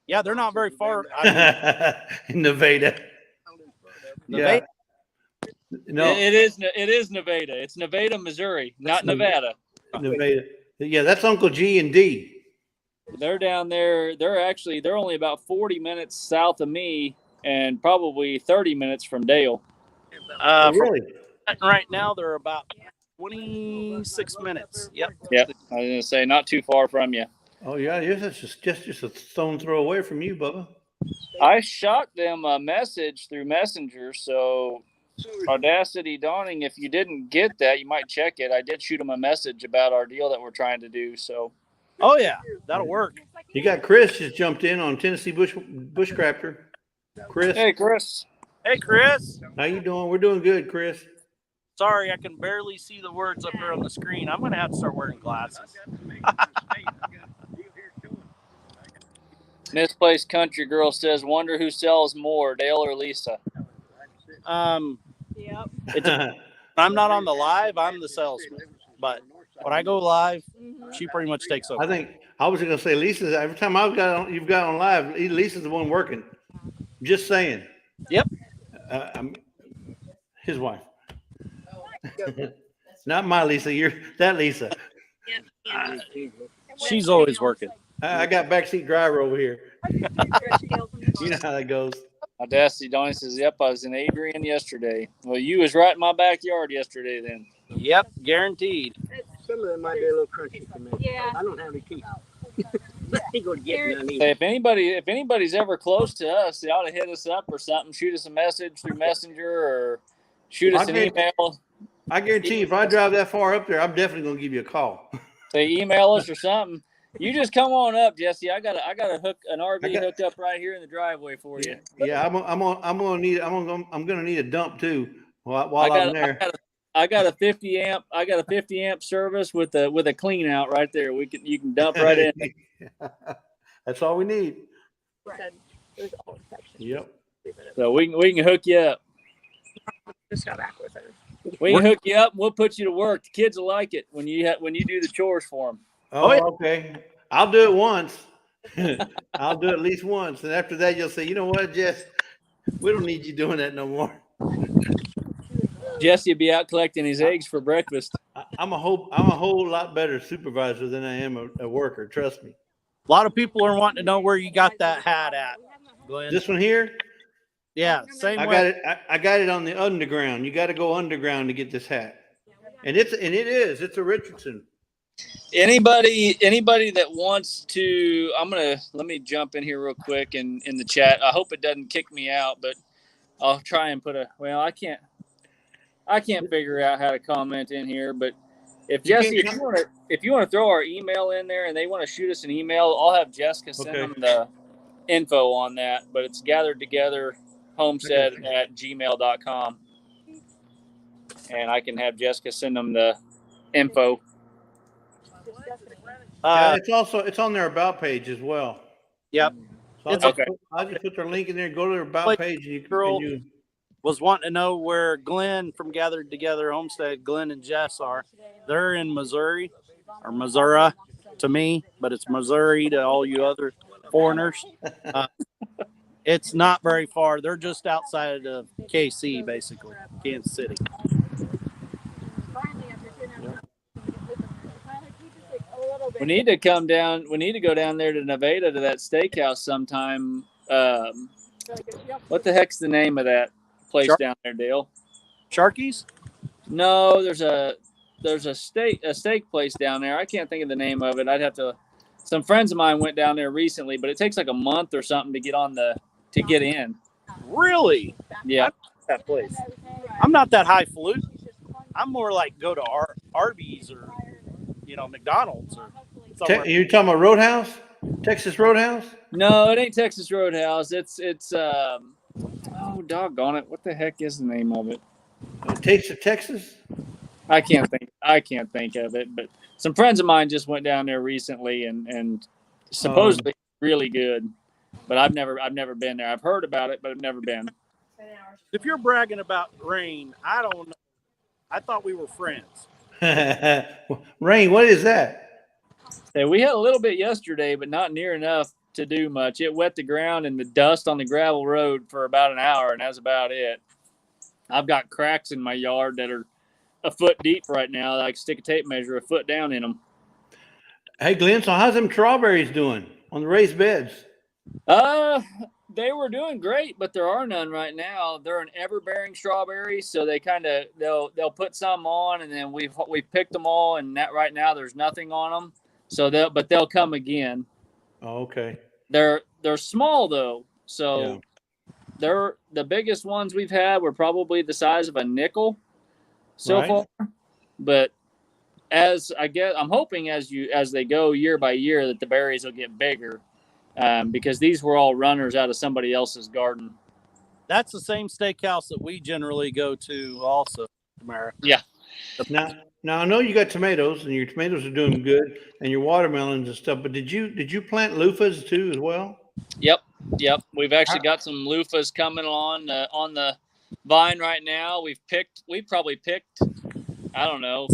yeah, they're not very far. I In Nevada. mean, Yeah. No, It is Nevada. It's Nevada, Missouri, not Nevada. Nevada. Yeah, that's Uncle G and D. They're down there. They're only about 40 minutes south of me, and probably 30 minutes from Dale. Really? Right now, they're about 26 minutes. Yep. Yep. I was gonna say not too far from you. Oh yeah, it's just a stone throw away from you, Bubba. I shot them a message through Messenger, so Audacity Dawning, if you didn't get that, you might check it. I did shoot them a message about our deal that we're trying to do. So, Oh yeah, that'll work. You got Chris just jumped in on Tennessee Bushcrafter. Chris, hey, Chris. Hey, Chris. how you doing? We're doing good, Chris. Sorry, I can barely see the words up here on the screen. I'm gonna have to start wearing glasses. Misplaced Country Girl says, "Wonder who sells more, Dale or Lisa." Yep. I'm not on the live. I'm the salesman. But when I go live, she pretty much takes over. I think I was going to say Lisa. Every time you've got on live, Lisa's the one working. Just saying. Yep. His wife. Not my Lisa. You're that Lisa. She's always working. I got backseat driver over here. You know how that goes. Audacity Donnie says, "Yep, I was in Adrian yesterday." Well, you was right in my backyard yesterday then. Yep, guaranteed. Some of them might be a little crunchy to me. Yeah. I don't have any teeth. Ain't gonna get none Say, either. if anybody's ever close to us, they ought to hit us up or something. Shoot us a message through Messenger or shoot us an email. I guarantee you, if I drive that far up there, I'm definitely going to give you a call. Say email us or something. You just come on up, Jesse. I got a hook an RV hooked up right here in the driveway for you. Yeah, I'm gonna need a dump too while I'm there. I got a 50 amp service with a clean out right there. You can dump right in. That's all we need. Right. There's all section. Yep. So we can hook you up. Just got back with her. We can hook you up and we'll put you to work. The kids will like it when you do the chores for them. Oh, yeah. Okay. I'll do it once. I'll do it at least once, and after that, you'll say, "You know what, Jess? We don't need you doing that no more." Jesse will be out collecting his eggs for breakfast. I'm a whole lot better supervisor than I am a worker. Trust me. A lot of people are wanting to know where you got that hat at, Glenn. This one here, Yeah, same I way. got it. I got it on the underground. You got to go underground to get this hat, and it's a Richardson. Anybody that wants to, let me jump in here real quick in the chat. I hope it doesn't kick me out, but I'll try and I can't figure out how to comment in here, but if Jesse, if you want to throw our email in there and they want to shoot us an email, I'll have Jessica send them the info on that, but it's gatheredtogetherhomestead@gmail.com. And I can have Jessica send them the info. It's on their about page as well. Yep. So I'll just put their link in there. Go to their about page, and you was wanting to know where Glenn from Gathered Together Homestead, Glenn and Jess are. They're in Missouri, or Missouri to me, but it's Missouri to all you other foreigners. It's not very far. They're just outside of KC, basically, Kansas City. We need to go down there to Nevada to that steakhouse sometime. What the heck's the name of that place down there, Dale? Sharky's? No, there's a steak place down there. I can't think of the name of it. Some friends of mine went down there recently, but it takes like a month or something to get in. Really? Yeah. That place. I'm not that highfalutin. I'm more like go to Arby's or McDonald's or something. You're talking about Roadhouse? Texas Roadhouse? No, it ain't Texas Roadhouse. It's Oh, doggone it! What the heck is the name of it? Taste of Texas. I can't think of it. But some friends of mine just went down there recently, and supposedly really good. But I've never been there. I've heard about it, but I've never been. If you're bragging about rain, I don't know. I thought we were friends. Rain, what is that? Hey, we had a little bit yesterday, but not near enough to do much. It wet the ground and the dust on the gravel road for about an hour, and that's about it. I've got cracks in my yard that are a foot deep right now. I can stick a tape measure a foot down in them. Hey, Glenn, so how's them strawberries doing on the raised beds? They were doing great, but there are none right now. They're an ever-bearing strawberry, so they they'll put some on, and then we've picked them all, and right now there's nothing on them. So they'll come again. Oh, okay. They're small though, so they're the biggest ones we've had were probably the size of a nickel so far. But I'm hoping as they go year by year that the berries will get bigger, because these were all runners out of somebody else's garden. That's the same steakhouse that we generally go to, also, Tamara. Yeah. Now I know you got tomatoes, and your tomatoes are doing good, and your watermelons and stuff. But did you plant loofahs too as well? Yep. We've actually got some loofahs coming on the vine right now. We've probably picked, I don't know,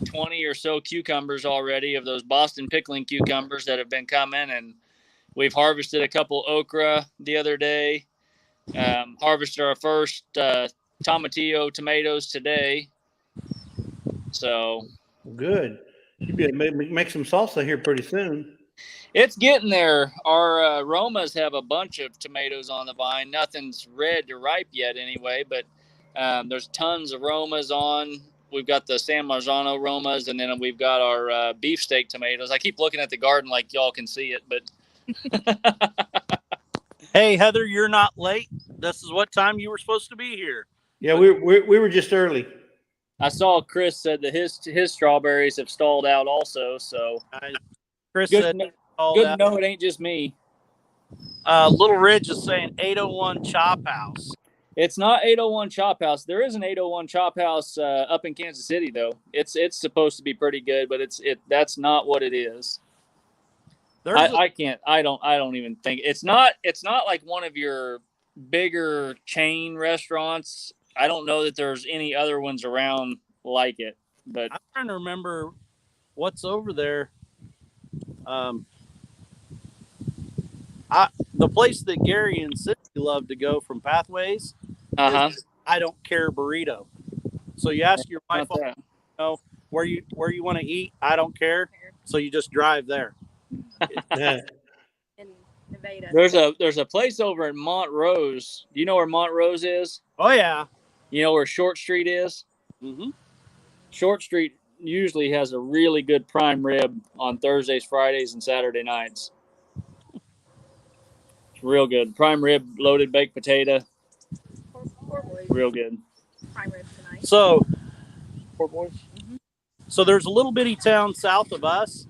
20 or so cucumbers already, of those Boston pickling cucumbers that have been coming, and we've harvested a couple okra the other day. Harvested our first tomatillo tomatoes today. So good. You'll be able to make some salsa here pretty soon. It's getting there. Our Romas have a bunch of tomatoes on the vine. Nothing's red or ripe yet anyway, but there's tons of Romas on. We've got the San Marzano Romas, and then we've got our beefsteak tomatoes. I keep looking at the garden like y'all can see it, but... Hey, Heather, you're not late. This is what time you were supposed to be here. Yeah, we were just early. I saw Chris said that his strawberries have stalled out also, so... Chris said... Good to know it ain't just me. Little Ridge is saying 801 Chop House. It's not 801 Chop House. There is an 801 Chop House up in Kansas City, though. It's supposed to be pretty good, but that's not what it is. I don't even think it's not like one of your bigger chain restaurants. I don't know that there's any other ones around like it, but I'm trying to remember what's over there. The place that Gary and Cindy love to go from Pathways, is I Don't Care Burrito. So you ask your wife, where you want to eat, I don't care. So you just drive there. In Nevada. There's a place over in Montrose. Do you know where Montrose is? Oh yeah. You know where Short Street is? Mm-hmm. Short Street usually has a really good prime rib on Thursdays, Fridays, and Saturday nights. Real good. Prime rib, loaded baked potato. Poor boys. Real good. Prime rib tonight. So, Poor boys. Mm-hmm. So there's a little bitty town south of us,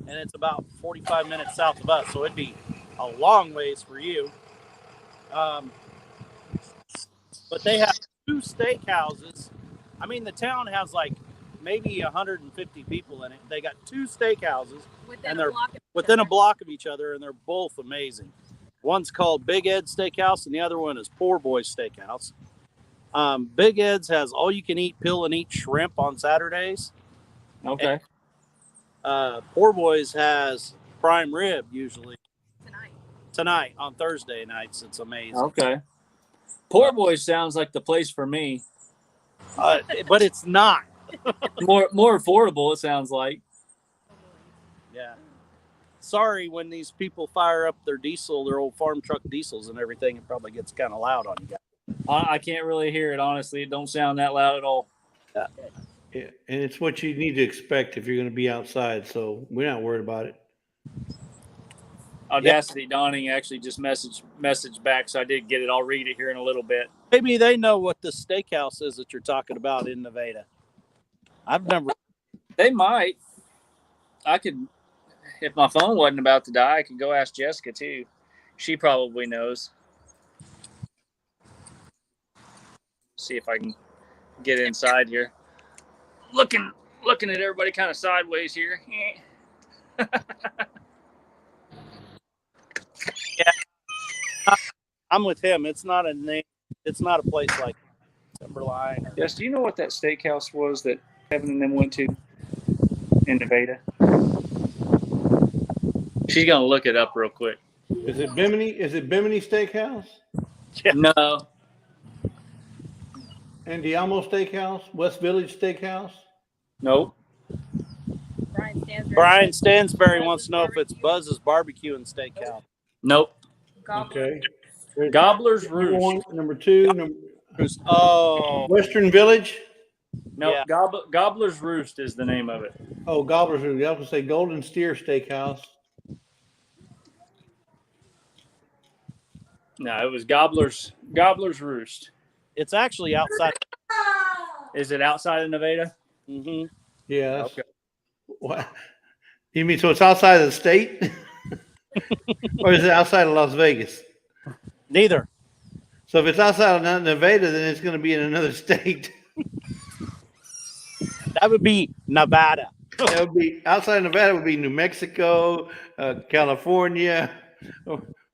and it's about 45 minutes south of us. So it'd be a long ways for you. But they have 2 steakhouses. I mean, the town has like maybe 150 people in it. They got 2 steakhouses, and they're within a block of each other, and they're both amazing. One's called Big Ed's Steakhouse, and the other one is Poor Boy's Steakhouse. Big Ed's has all-you-can-eat peel-and-eat shrimp on Saturdays. Okay. And, Poor Boy's has prime rib usually. Tonight on Thursday nights. It's amazing. Okay. Poor Boy's sounds like the place for me. But it's not. more affordable, it sounds like. Yeah. Sorry, when these people fire up their old farm truck diesels and everything, it probably gets kind of loud on you guys. I can't really hear it, honestly. It don't sound that loud at all. Yeah, and it's what you need to expect if you're going to be outside, so we're not worried about it. Audacity Dawning actually just messaged back, so I did get it. I'll read it here in a little bit. Maybe they know what the steakhouse is that you're talking about in Nevada. I've never. They might. I could... If my phone wasn't about to die, I could go ask Jessica too. She probably knows. See if I can get inside here. Looking at everybody kind of sideways here. Yeah, I'm with him. It's not a name. It's not a place like Timberline. Yes, do you know what that steakhouse was that Kevin and them went to in Nevada? She's gonna look it up real quick. Is it Bimini? Is it Bimini Steakhouse? Yeah. No. Andiamo Steakhouse? West Village Steakhouse? Nope. Brian Stansberry wants to know if it's Buzz's Barbecue and Steakhouse. Nope. Okay. Gobbler's Number Roost. one, number two, Oh, Western Village. No, Yeah. Gobbler's Roost is the name of it. Oh, Gobbler's Roost. I was gonna say Golden Steer Steakhouse. No, it was Gobbler's Roost. it's actually outside. Is it outside of Nevada? Mm-hmm. Yeah. That's, Okay. what? You mean so it's outside of the state, or is it outside of Las Vegas? Neither. So if it's outside of Nevada, then it's going to be in another state. That would be Nevada. That would be outside of Nevada. Would be New Mexico, California.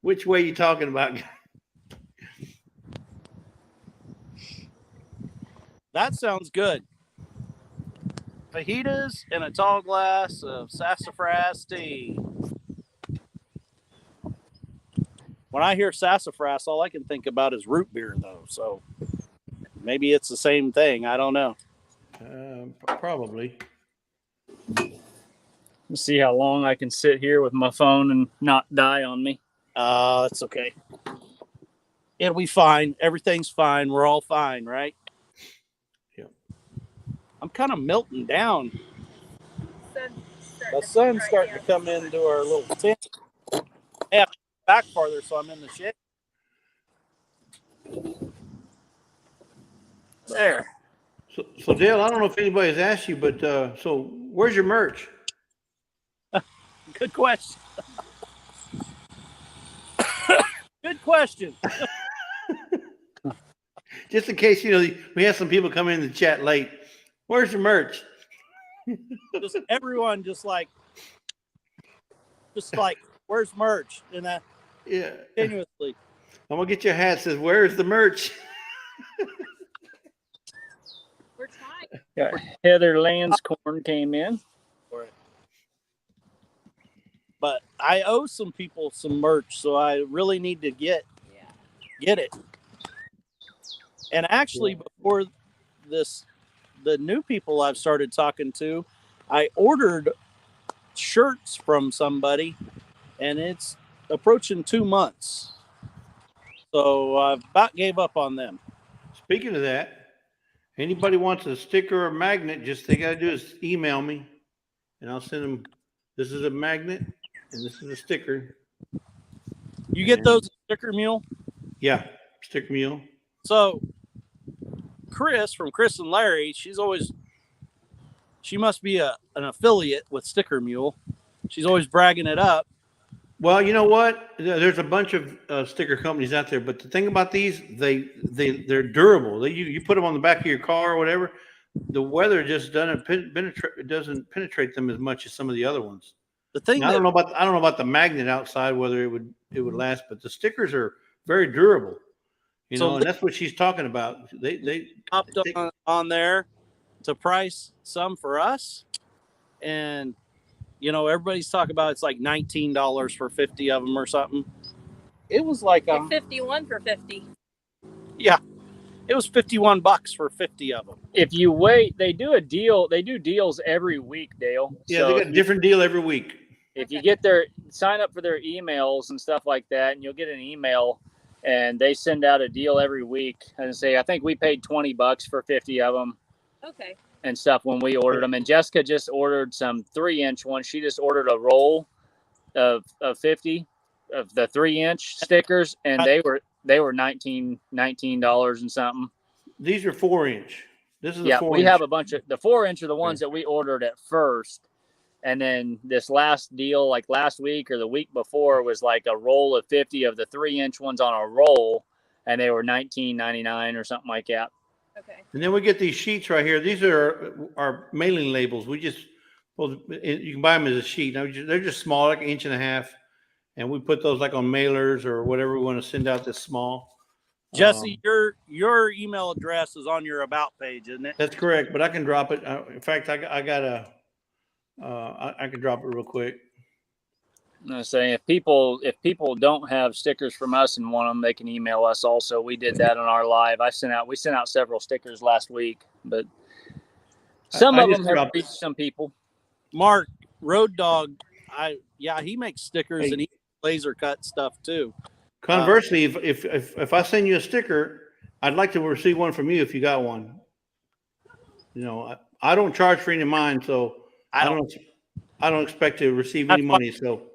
Which way are you talking about? That sounds good. Fajitas and a tall glass of sassafras tea. When I hear sassafras, all I can think about is root beer, though. So maybe it's the same thing. I don't know. Probably. Let's see how long I can sit here with my phone and not die on me. It's okay. It'll be fine. Everything's fine. We're all fine, right? Yep. I'm kind of melting down. The sun's starting to come into our little tent. Yeah, back farther, so I'm in the shade. There. So Dale, I don't know if anybody's asked you, but so where's your merch? Good question. Good question. Just in case, we have some people come in the chat late. Where's your merch? Just everyone just like, where's merch? And that Yeah. continuously. I'm gonna get your hat that says, "Where's the merch?" We're trying. Yeah, Heather Lanscorn came in. But I owe some people some merch, so I really need to get it. And actually, before this, the new people I've started talking to, I ordered shirts from somebody, and it's approaching 2 months. So I about gave up on them. Speaking of that, anybody wants a sticker or magnet, just they gotta do is email me, and I'll send them. This is a magnet, and this is a sticker. You get those at Sticker Mule? Yeah, sticker mule. So Chris from Chris and Larry, she must be an affiliate with Sticker Mule. She's always bragging it up. Well, you know what? There's a bunch of sticker companies out there, but the thing about these, they're durable. You put them on the back of your car or whatever. The weather just doesn't penetrate them as much as some of the other ones. The thing I don't know about the magnet outside whether it would last, but the stickers are very durable. And that's what she's talking about. They popped on there to price some for us, and everybody's talking about it's like $19 for 50 of them or something. It was like 51 for 50. Yeah, it was $51 for 50 of them. If you wait, they do a deal. They do deals every week, Dale. Yeah, so they got a different deal every week. If you sign up for their emails and stuff like that, and you'll get an email, and they send out a deal every week and say, I think we paid $20 for 50 of them. Okay. And stuff when we ordered them. And Jessica just ordered some 3-inch ones. She just ordered a roll of 50 of the 3-inch stickers, and they were $19 and something. These are 4-inch. This is yeah. 4-inch. We have a bunch of the 4-inch are the ones that we ordered at first, and then this last deal, like last week or the week before, was like a roll of 50 of the 3-inch ones on a roll, and they were $19.99 or something like that. Okay. And then we get these sheets right here. These are our mailing labels. We just, well, you can buy them as a sheet. Now, they're just small, like 1.5 inches. And we put those like on mailers or whatever we want to send out this small. Jesse, your email address is on your about page, isn't it? That's correct, but I can drop it. In fact, I got I can drop it real quick. I'm gonna say if people don't have stickers from us and want them, they can email us. Also, we did that on our live. We sent out several stickers last week, but some of them have reached some people. Mark Road Dog, he makes stickers and he laser cut stuff too. Conversely, if I send you a sticker, I'd like to receive one from you if you got one. You know, I don't charge for any of mine, so I don't expect to receive any money. So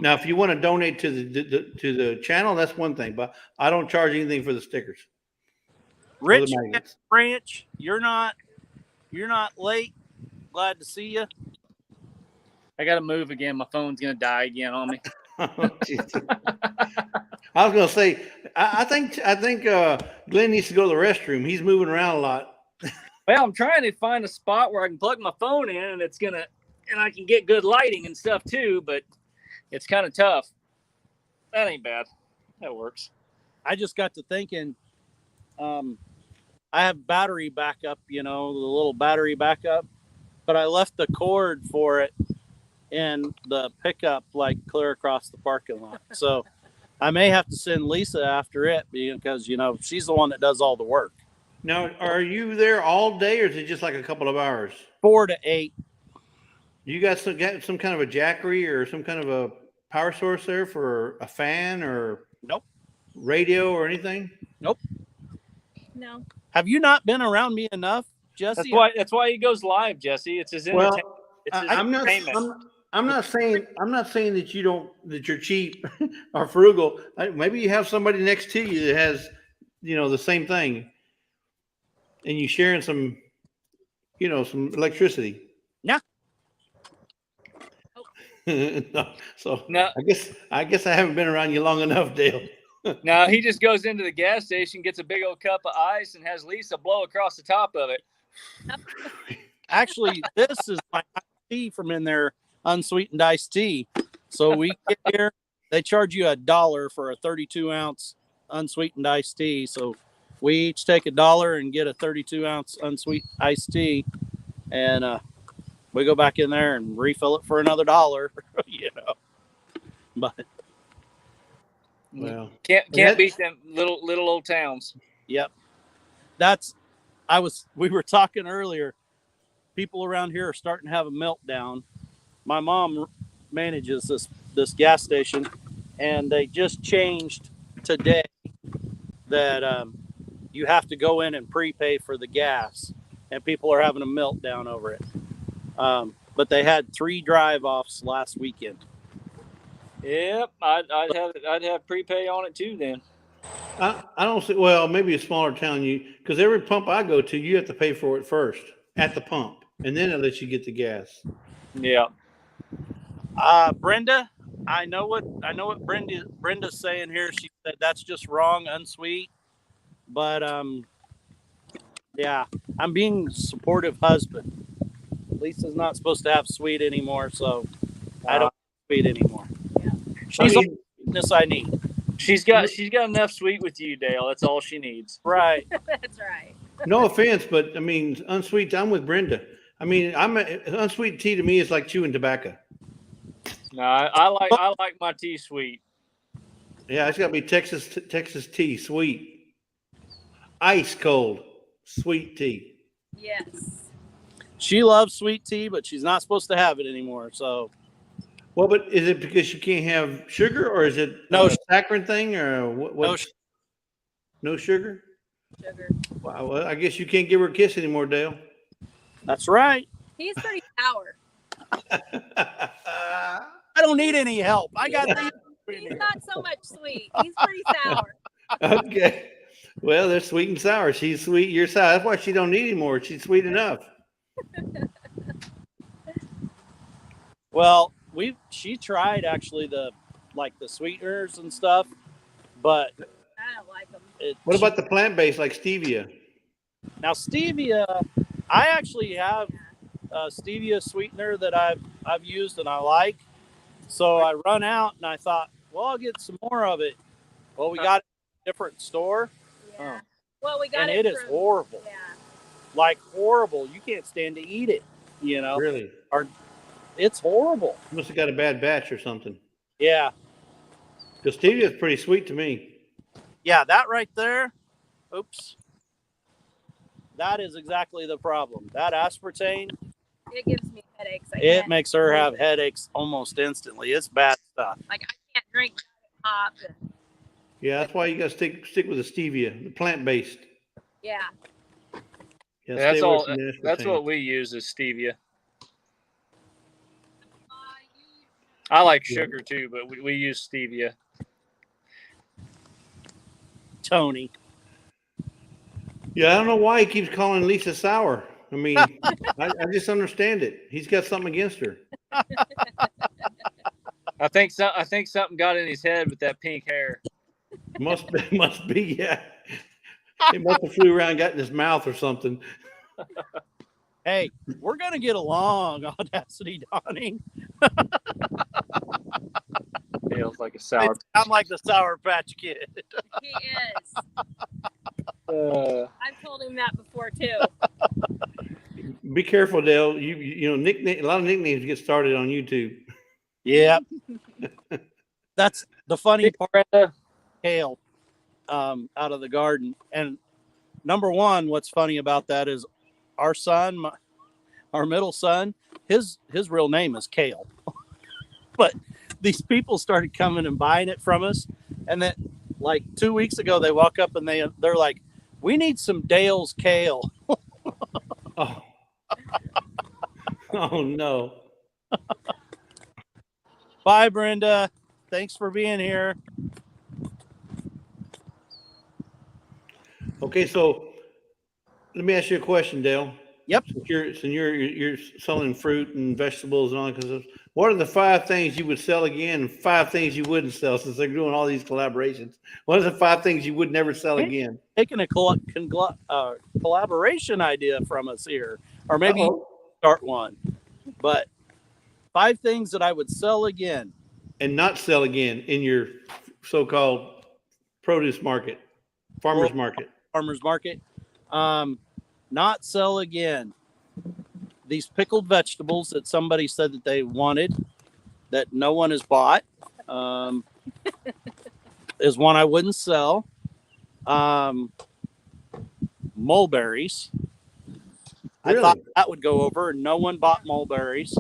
now, if you want to donate to the channel, that's one thing, but I don't charge anything for the stickers. Rich Branch, you're not late. Glad to see you. I got to move again. My phone's gonna die again on me. I was gonna say, I think Glenn needs to go to the restroom. He's moving around a lot. Well, I'm trying to find a spot where I can plug my phone in, and I can get good lighting and stuff too. But it's kind of tough. That ain't bad. That works. I just got to thinking. I have battery backup, the little battery backup, but I left the cord for it in the pickup, like clear across the parking lot. So I may have to send Lisa after it because, she's the one that does all the work. Now, are you there all day or is it just like a couple of hours? 4 to 8. You got some kind of a jackery or some kind of a power source there for a fan or nope radio or anything? Nope. No. Have you not been around me enough, Jesse? That's why he goes live, Jesse. It's his entertainment. I'm not saying that you're cheap or frugal. Maybe you have somebody next to you that has, the same thing, and you sharing some electricity. Yeah. No. I guess I haven't been around you long enough, Dale. No, he just goes into the gas station, gets a big old cup of ice, and has Lisa blow across the top of it. Actually, this is my tea from in there, unsweetened iced tea. So we get here, they charge you $1 for a 32-ounce unsweetened iced tea. So we each take $1 and get a 32-ounce unsweetened iced tea, and we go back in there and refill it for another $1. But well, can't beat them little old towns. Yep. We were talking earlier. People around here are starting to have a meltdown. My mom manages this gas station, and they just changed today that you have to go in and prepay for the gas, and people are having a meltdown over it. But they had 3 drive-offs last weekend. Yep, I'd have prepay on it too then. I don't see. Well, maybe a smaller town, because every pump I go to, you have to pay for it first at the pump, and then it lets you get the gas. Yeah. Brenda, I know what Brenda's saying here. She said that's just wrong, unsweet. But yeah, I'm being a supportive husband. Lisa's not supposed to have sweet anymore, so I don't have sweet anymore. Yeah. She's the sweetness I need. She's got enough sweet with you, Dale. That's all she needs. Right. That's right. No offense, but I mean, unsweet. I'm with Brenda. I mean, unsweet tea to me is like chewing tobacco. No, I like my tea sweet. Yeah, it's got to be Texas tea, sweet, ice cold, sweet tea. Yes. She loves sweet tea, but she's not supposed to have it anymore. So. Well, but is it because she can't have sugar, or is it a saccharin thing, or what? No sugar. Sugar. Wow, well, I guess you can't give her a kiss anymore, Dale. That's right. He's pretty sour. I don't need any help. I got these. He's not so much sweet. He's pretty sour. Okay. Well, they're sweet and sour. She's sweet. You're sour. That's why she don't need anymore. She's sweet enough. Well, she tried actually the sweeteners and stuff, but I don't like them. What about the plant-based like stevia? Now stevia, I actually have a stevia sweetener that I've used and I like. So I run out and I thought, well, I'll get some more of it. Well, we got it at a different store. Yeah. Well, we got and it it is from, horrible. Yeah. Like horrible. You can't stand to eat it. You know. Really? It's horrible. You must have got a bad batch or something. Yeah. Because stevia is pretty sweet to me. Yeah, that right there. Oops. That is exactly the problem. That aspartame, It gives me headaches. it makes her have headaches almost instantly. It's bad stuff. Like I can't drink pop. Yeah, that's why you got to stick with the stevia, the plant-based. Yeah. Yeah, That's stay away all. from the That's aspartame. what we use is stevia. I like sugar too, but we use stevia. Tony. Yeah, I don't know why he keeps calling Lisa sour. I mean, I just understand it. He's got something against her. I think something got in his head with that pink hair. Must be, yeah. It must have flew around and got in his mouth or something. Hey, we're gonna get along, Audacity Dawning. Feels like a sour. I'm like the Sour Patch Kid. He is. I've told him that before too. Be careful, Dale. You know, a lot of nicknames get started on YouTube. Yeah. That's the funny part. Brenda. Kale, out of the garden. And number one, what's funny about that is our son, our middle son, his real name is Kale. But these people started coming and buying it from us. And then like 2 weeks ago, they walk up and they're like, we need some Dale's kale. Oh. Oh no. Bye, Brenda. Thanks for being here. Okay, so let me ask you a question, Dale. Yep. Since you're selling fruit and vegetables and all that kind of stuff, what are the 5 things you would sell again and 5 things you wouldn't sell since they're doing all these collaborations? What are the 5 things you would never sell again? Taking a collaboration idea from us here, or maybe start one. But 5 things that I would sell again. And not sell again in your so-called produce market, farmer's market. Farmer's market. Not sell again. These pickled vegetables that somebody said that they wanted that no one has bought is one I wouldn't sell. Mulberries. Really? I thought that would go over. No one bought mulberries.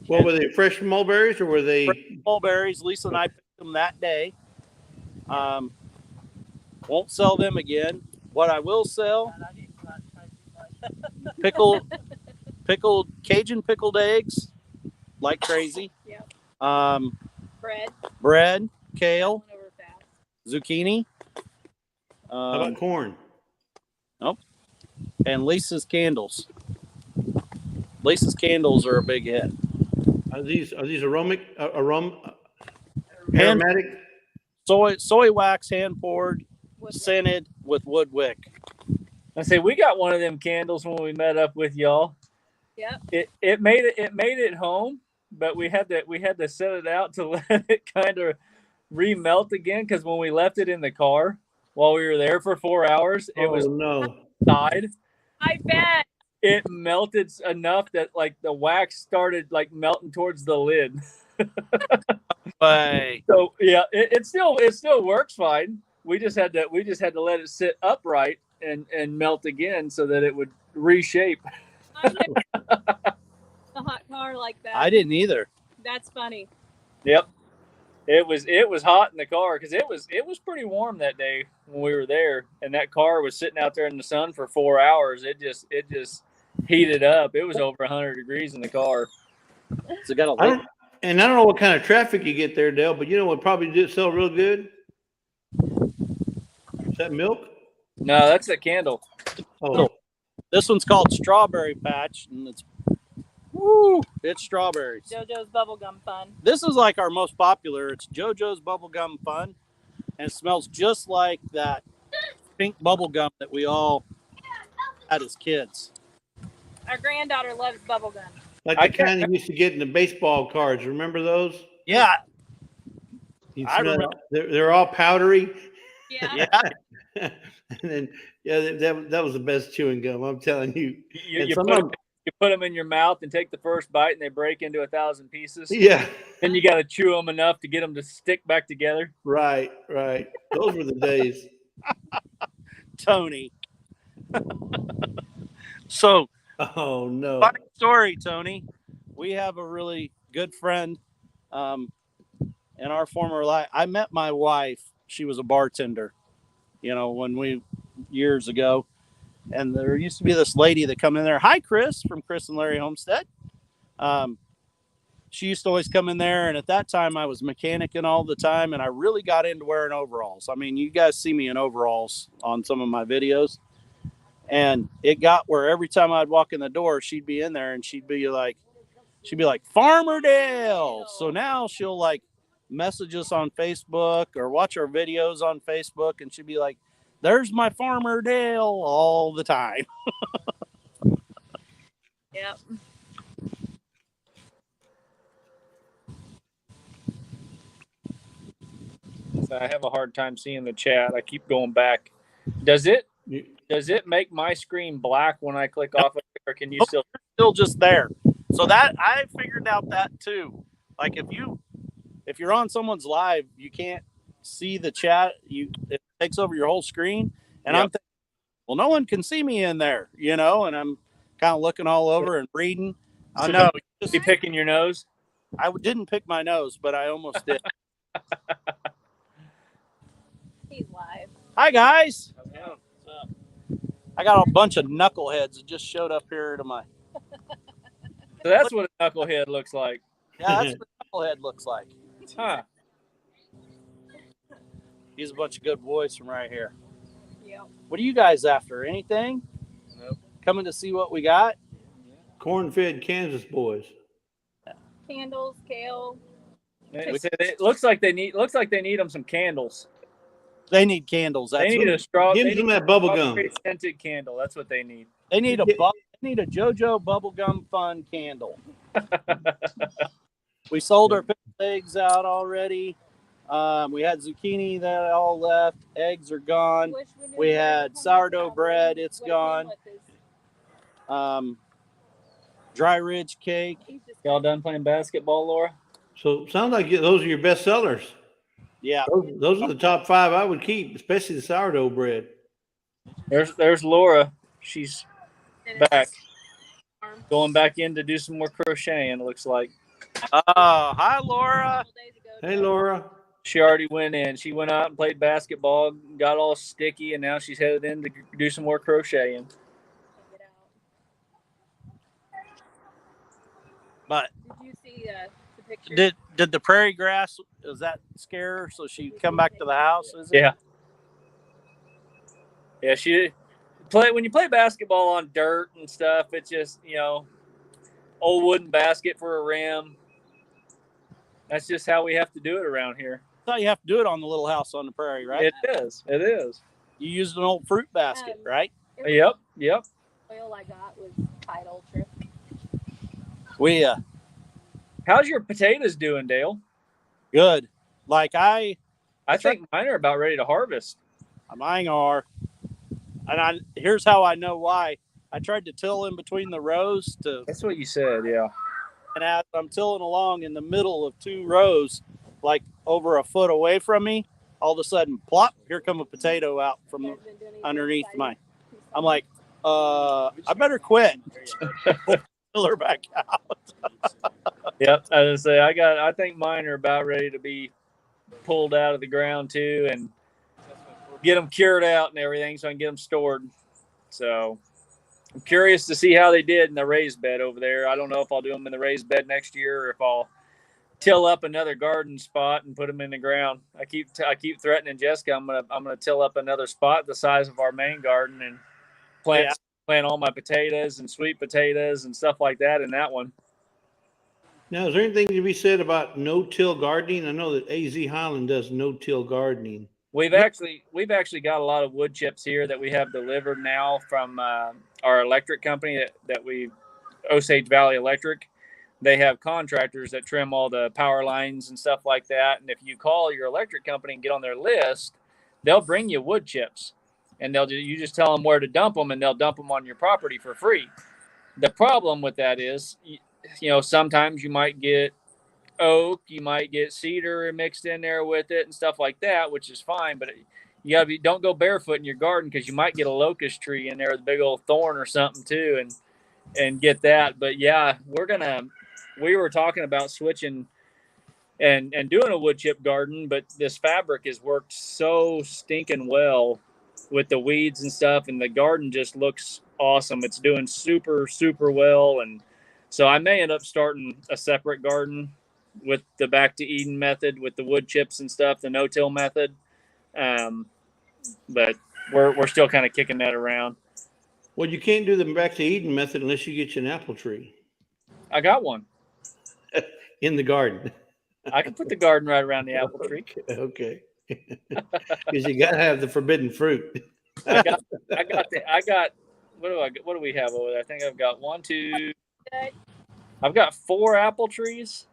Well, were they fresh mulberries or were they? Fresh mulberries. Lisa and I picked them that day. Won't sell them again. What I will sell, pickled Cajun pickled eggs, like crazy. Yep. Bread, kale, zucchini. How about corn? Nope. And Lisa's candles. Lisa's candles are a big hit. Are these aromatic? Soy wax, hand poured, scented with wood wick. I say we got one of them candles when we met up with y'all. Yep. It made it home, but we had to set it out to let it kind of remelt again because when we left it in the car while we were there for 4 hours, it was died. I bet. It melted enough that like the wax started like melting towards the lid. But so yeah, it still works fine. We just had to let it sit upright and melt again so that it would reshape. I never a hot car like that. I didn't either. That's funny. Yep. It was hot in the car because it was pretty warm that day when we were there, and that car was sitting out there in the sun for 4 hours. It just heated up. It was over 100 degrees in the car. So got I don't know what kind of traffic you get there, Dale, but you know what probably did sell real good? Is that milk? No, that's a candle. Oh. This one's called Strawberry Patch, and it's strawberries. JoJo's Bubblegum Fun. This is like our most popular. It's JoJo's Bubblegum Fun, and it smells just like that pink bubblegum that we all that as kids. Our granddaughter loves bubble gum. Like the kind you used to get in the baseball cards. Remember those? Yeah, You I smell remember. they're all powdery. Yeah. Yeah, And then that was the best chewing gum. I'm telling you. And You some put of them, you put them in your mouth and take the first bite, and they break into 1,000 pieces. yeah, Then you got to chew them enough to get them to stick back together. right. Those were the days. Tony. So Oh no. funny story, Tony. We have a really good friend in our former life. I met my wife. She was a bartender, years ago. And there used to be this lady that come in there. Hi, Chris, from Chris and Larry Homestead. She used to always come in there. And at that time, I was mechanicing all the time. And I really got into wearing overalls. I mean, you guys see me in overalls on some of my videos. And it got where every time I'd walk in the door, she'd be in there and she'd be like, Farmer Dale. So now she'll like message us on Facebook or watch our videos on Facebook. And she'd be like, there's my Farmer Dale all the time. Yep. So I have a hard time seeing the chat. I keep going back. Does it make my screen black when I click off of it, or can you still just there? So that I figured out that too. Like if you're on someone's live, you can't see the chat. It takes over your whole screen. And I'm thinking, well, no one can see me in there, and I'm kind of looking all over and reading. I know. You picking your nose? I didn't pick my nose, but I almost did. He's live. Hi, guys. I got a bunch of knuckleheads that just showed up here to my. So that's what a knucklehead looks like. Yeah, that's what a knucklehead looks like. Huh. He's a bunch of good boys from right here. Yep. What are you guys after? Anything? Nope. Coming to see what we got? Corn-fed Kansas boys. Candles, kale. It looks like they need them some candles. They need candles. They need a straw. Give them that bubble gum. Scented candle. That's what they need. They need a JoJo bubblegum fun candle. We sold our eggs out already. We had zucchini that all left. Eggs are gone. We had sourdough bread. It's gone. Dry ridge cake. Y'all done playing basketball, Laura? So sounds like those are your best sellers. Yeah. Those are the top 5 I would keep, especially the sourdough bread. There's Laura. She's back. Going back in to do some more crocheting, it looks like. Hi, Laura. Hey, Laura. She already went in. She went out and played basketball, got all sticky, and now she's headed in to do some more crocheting. But did you see the picture? Did the prairie grass, does that scare her so she come back to the house? Is it? Yeah. Yeah, when you play basketball on dirt and stuff, it's just, old wooden basket for a rim. That's just how we have to do it around here. I thought you have to do it on the little house on the prairie, right? It is. You used an old fruit basket, right? Yep. Oil I got was Tide Ultra. How's your potatoes doing, Dale? Good. Like I think mine are about ready to harvest. Mine are. And here's how I know why. I tried to till in between the rows That's what you said, yeah. And as I'm tilling along in the middle of 2 rows, like over a foot away from me, all of a sudden, plop, here come a potato out from underneath mine. I'm like, I better quit. Fill her back out. Yep, I was gonna say I think mine are about ready to be pulled out of the ground too, and get them cured out and everything, so I can get them stored. So I'm curious to see how they did in the raised bed over there. I don't know if I'll do them in the raised bed next year or if I'll till up another garden spot and put them in the ground. I keep threatening Jessica I'm gonna till up another spot the size of our main garden and plant all my potatoes and sweet potatoes and stuff like that in that one. Now, is there anything to be said about no-till gardening? I know that AZ Highland does no-till gardening. We've actually got a lot of wood chips here that we have delivered now from our electric company that we, Osage Valley Electric, they have contractors that trim all the power lines and stuff like that. And if you call your electric company and get on their list, they'll bring you wood chips, and you just tell them where to dump them, and they'll dump them on your property for free. The problem with that is, sometimes you might get oak, you might get cedar mixed in there with it and stuff like that, which is fine. But don't go barefoot in your garden, because you might get a locust tree in there with a big old thorn or something too, and get that. But yeah, we were talking about switching and doing a wood chip garden, but this fabric has worked so stinking well with the weeds and stuff, and the garden just looks awesome. It's doing super, super well. And so I may end up starting a separate garden with the back to Eden method, with the wood chips and stuff, the no-till method. But we're still kind of kicking that around. Well, you can't do the back to Eden method unless you get you an apple tree I got one. in the garden. I can put the garden right around the apple tree. Okay. Because you got to have the forbidden fruit. I got what do we have over there? I think I've got I've got 4 apple trees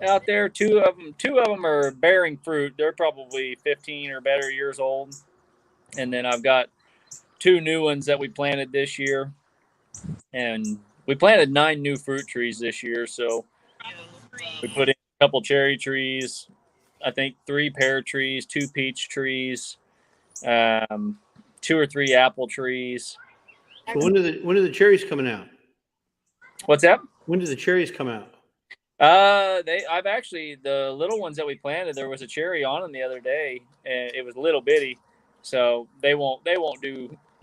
out there. Two of them are bearing fruit. They're probably 15 or better years old. And then I've got 2 new ones that we planted this year. And we planted 9 new fruit trees this year. So we put in a couple cherry trees, I think 3 pear trees, 2 peach trees, 2 or 3 apple trees. So when are the cherries coming out? What's that? When do the cherries come out? I've actually, the little ones that we planted, there was a cherry on them the other day, and it was little bitty, so they won't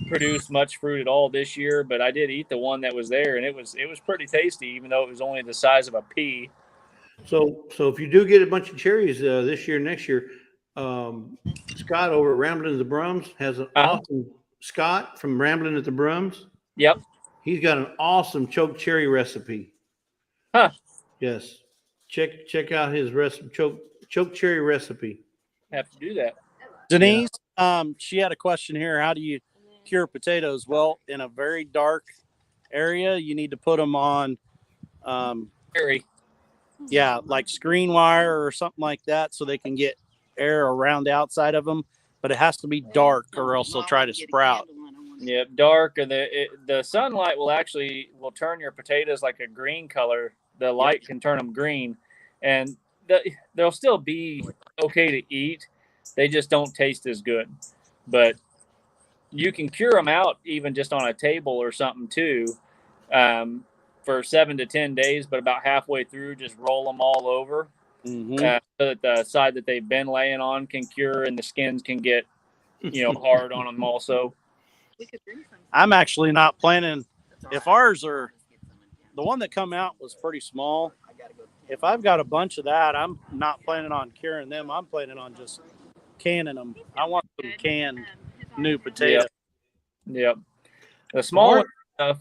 produce much fruit at all this year. But I did eat the one that was there, and it was pretty tasty, even though it was only the size of a pea. So if you do get a bunch of cherries this year, next year, Scott over at Rambling at the Brums has an awesome, Scott from Rambling at the Brums. Yep. He's got an awesome choke cherry recipe. Huh. Yes. Check out his recipe, choke cherry recipe. Have to do that. Denise, she had a question here. How do you cure potatoes? Well, in a very dark area, you need to put them on, like screen wire or something like that, so they can get air around the outside of them. But it has to be dark, or else they'll try to sprout. Yep, dark, and the sunlight will turn your potatoes like a green color. The light can turn them green, and they'll still be okay to eat. They just don't taste as good. But you can cure them out even just on a table or something too, for 7 to 10 days. But about halfway through, just roll them all over, so that the side that they've been laying on can cure, and the skins can get hard on them also. I'm actually not planning. If ours are, the one that come out was pretty small. If I've got a bunch of that, I'm not planning on curing them. I'm planning on just canning them. I want some canned new potatoes. Yep. The smaller stuff.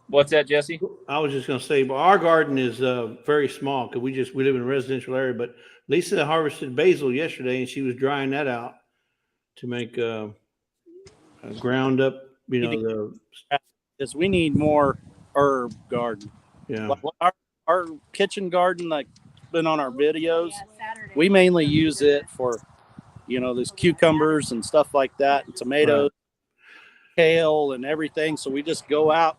What's that, Jesse? I was just going to say, well, our garden is very small because we live in a residential area. But Lisa harvested basil yesterday, and she was drying that out to make a ground up. Is we need more herb garden. Yeah. Like our kitchen garden, like been on our videos, we mainly use it for, there's cucumbers and stuff like that, and tomatoes, kale, and everything. So we just go out,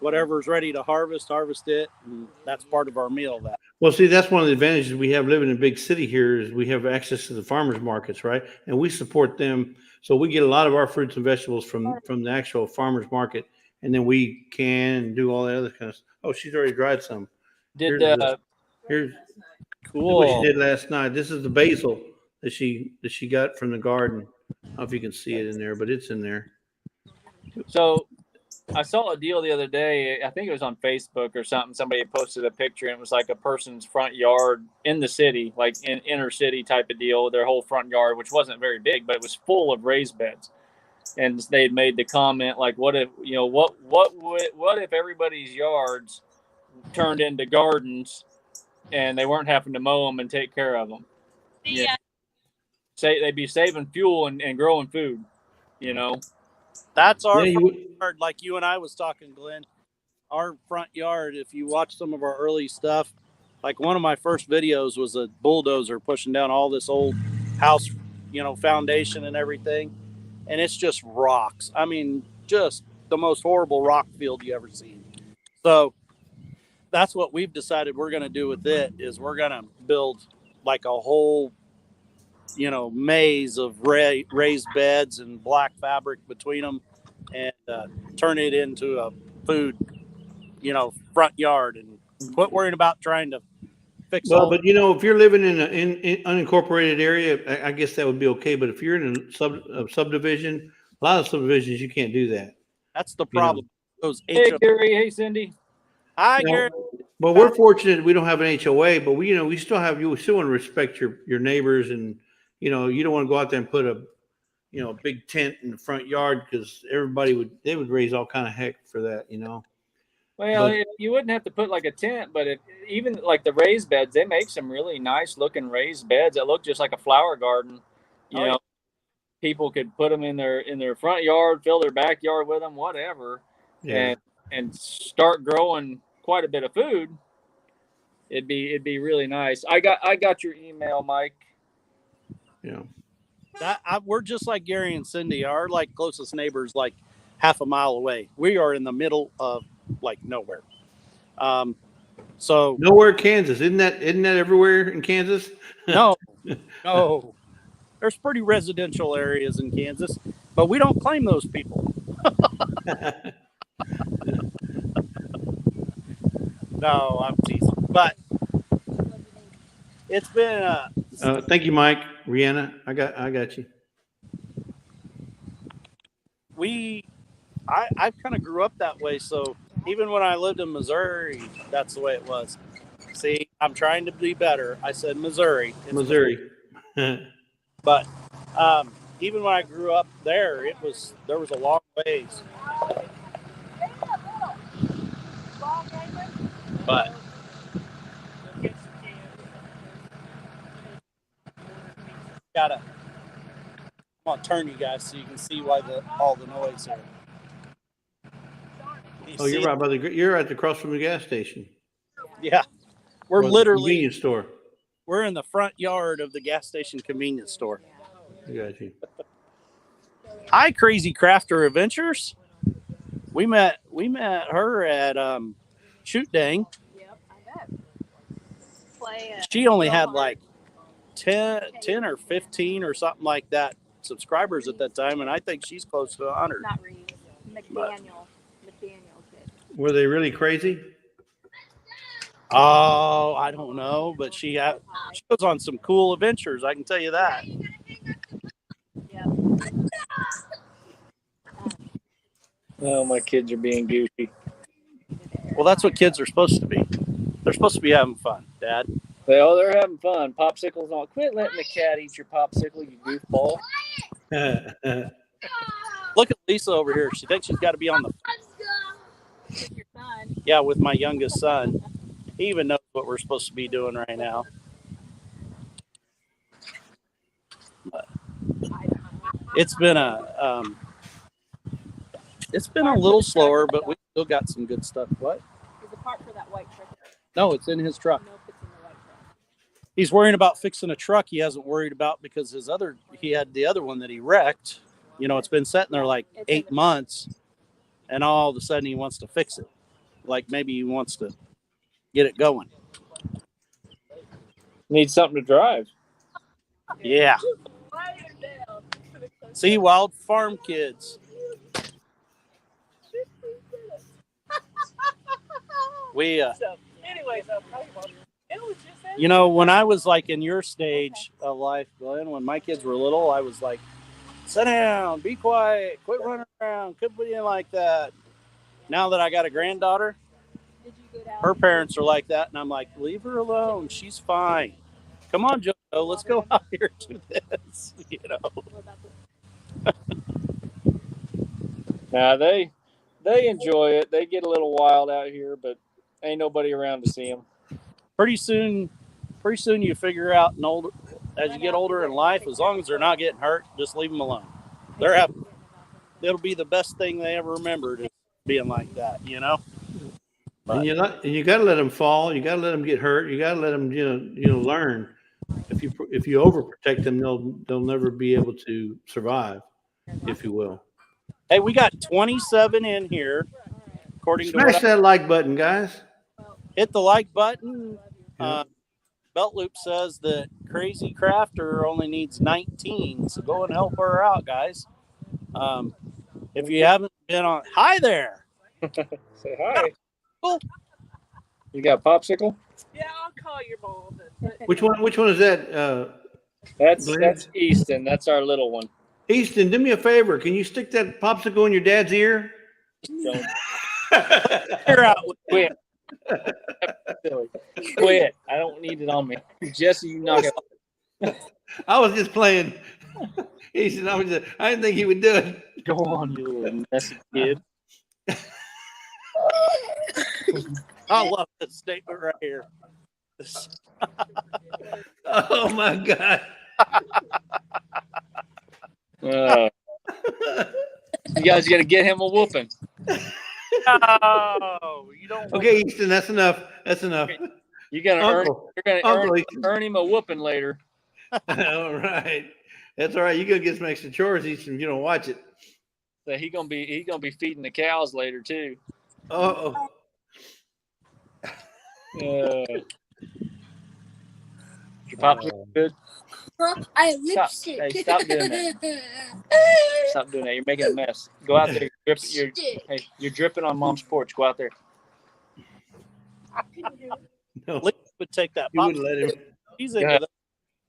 whatever's ready to harvest it, and that's part of our meal. Well, see, that's one of the advantages we have living in a big city here is we have access to the farmers markets, right? And we support them, so we get a lot of our fruits and vegetables from the actual farmers market, and then we can do all that other kind of stuff. Oh, she's already dried some. Here's cool what she did last night. This is the basil that she got from the garden. I don't know if you can see it in there, but it's in there. So I saw a deal the other day. I think it was on Facebook or something. Somebody had posted a picture, and it was like a person's front yard in the city, like in inner city type of deal. Their whole front yard, which wasn't very big, but it was full of raised beds. And they had made the comment, like, what if what if everybody's yards turned into gardens, and they weren't having to mow them and take care of them? Say they'd be saving fuel and growing food, That's our Yeah, front yard, like you and I was talking, Glenn. Our front yard, if you watch some of our early stuff, like one of my first videos was a bulldozer pushing down all this old house, foundation and everything. And it's just rocks. I mean, just the most horrible rock field you ever seen. So that's what we've decided we're going to do with it is we're going to build like a whole, maze of raised beds and black fabric between them and turn it into a food, front yard and quit worrying about trying to fix well, all. but if you're living in in unincorporated area, I guess that would be okay. But if you're in a subdivision, a lot of subdivisions you can't do that. That's the You know. problem. Those Hey, HO. Gary. Hey, Cindy. Hi, Now, Gary. well, we're fortunate we don't have an HOA, but we still have you still want to respect your neighbors, and you don't want to go out there and put a big tent in the front yard because they would raise all kind of heck for that. Well, But- you wouldn't have to put like a tent, but even like the raised beds, they make some really nice looking raised beds that look just like a flower garden. You know, people could put them in their front yard, fill their backyard with them, whatever, Yeah. and start growing quite a bit of food. It'd be really nice. I got your email, Mike. Yeah. We're just like Gary and Cindy. Our closest neighbors like half a mile away. We are in the middle of nowhere. So Nowhere, Kansas. Isn't that everywhere in Kansas? no. There's pretty residential areas in Kansas, but we don't claim those people. No, I'm teasing. But it's been Thank you, Mike. Rihanna, I got you. I kind of grew up that way, so even when I lived in Missouri, that's the way it was. See, I'm trying to be better. I said Missouri. It's Missouri. But even when I grew up there, there was a long ways. But I'm gonna turn you guys so you can see why all the noise here. You're right by you're at the cross from the gas station. Yeah, we're literally convenience store. We're in the front yard of the gas station convenience store. I got you. Hi, Crazy Crafter Adventures. We met her at Shoot Dang. Yep, I bet. She only had like 10 or 15 or something like that subscribers at that time, and I think she's close to 100. Not Reeves. McDaniel kid. Were they really crazy? Oh, I don't know, but she goes on some cool adventures. I can tell you that. Yep. Oh, my kids are being goofy. Well, that's what kids are supposed to be. They're supposed to be having fun, Dad. They're having fun. Popsicles on. Quit letting the cat eat your popsicle, you goofball. Look at Lisa over here. She thinks she's got to be on the. With your son. Yeah, with my youngest son. He even knows what we're supposed to be doing right now. But it's been a little slower, but we still got some good stuff. What? Is the part for that white truck? No, it's in his truck. Nope, it's in the white truck. He's worrying about fixing a truck he hasn't worried about because he had the other one that he wrecked. It's been sitting there like 8 months, and all of a sudden he wants to fix it. Like maybe he wants to get it going. Need something to drive. Yeah. See, wild farm kids. We when I was like in your stage of life, Glenn, when my kids were little, I was like, sit down, be quiet, quit running around, quit being like that. Now that I got a granddaughter, her parents are like that, and I'm like, leave her alone. She's fine. Come on, Joe, let's go out here and do this. Now they enjoy it. They get a little wild out here, but ain't nobody around to see them. Pretty soon you figure out as you get older in life, as long as they're not getting hurt, just leave them alone. They're it'll be the best thing they ever remembered, is being like that, you know. But And you got to let them fall. You got to let them get hurt. You got to let them, learn. If you overprotect them, they'll never be able to survive, if you will. hey, we got 27 in here, according to Smash what that like button, guys. hit the like button. Yeah. Belt Loop says that Crazy Crafter only needs 19, so go and help her out, guys. If you haven't been on, hi there. Say hi. You got a popsicle? Yeah, I'll call your mom. Which one is that? That's Easton. That's our little one. Easton, do me a favor. Can you stick that popsicle in your dad's ear? Don't You're out. quit. Quit. I don't need it on me. Jesse, you knock it off. I was just playing. Easton, I didn't think he would do it. Go on, you little messy kid. I love this statement right here. Oh my God. You guys got to get him a whooping. Oh, you don't. Okay, Easton, that's enough. That's enough. You're gonna earn him a whooping later. All right. That's all right. You're gonna get some extra chores, Easton, if you don't watch it. So he's gonna be feeding the cows later too. Oh. Your popsicle good? I have lipstick. Hey, stop doing that. Stop doing that. You're making a mess. Go out there. You're dripping on Mom's porch. Go out there. No, Lee would take that. you wouldn't let him. He's You're into that.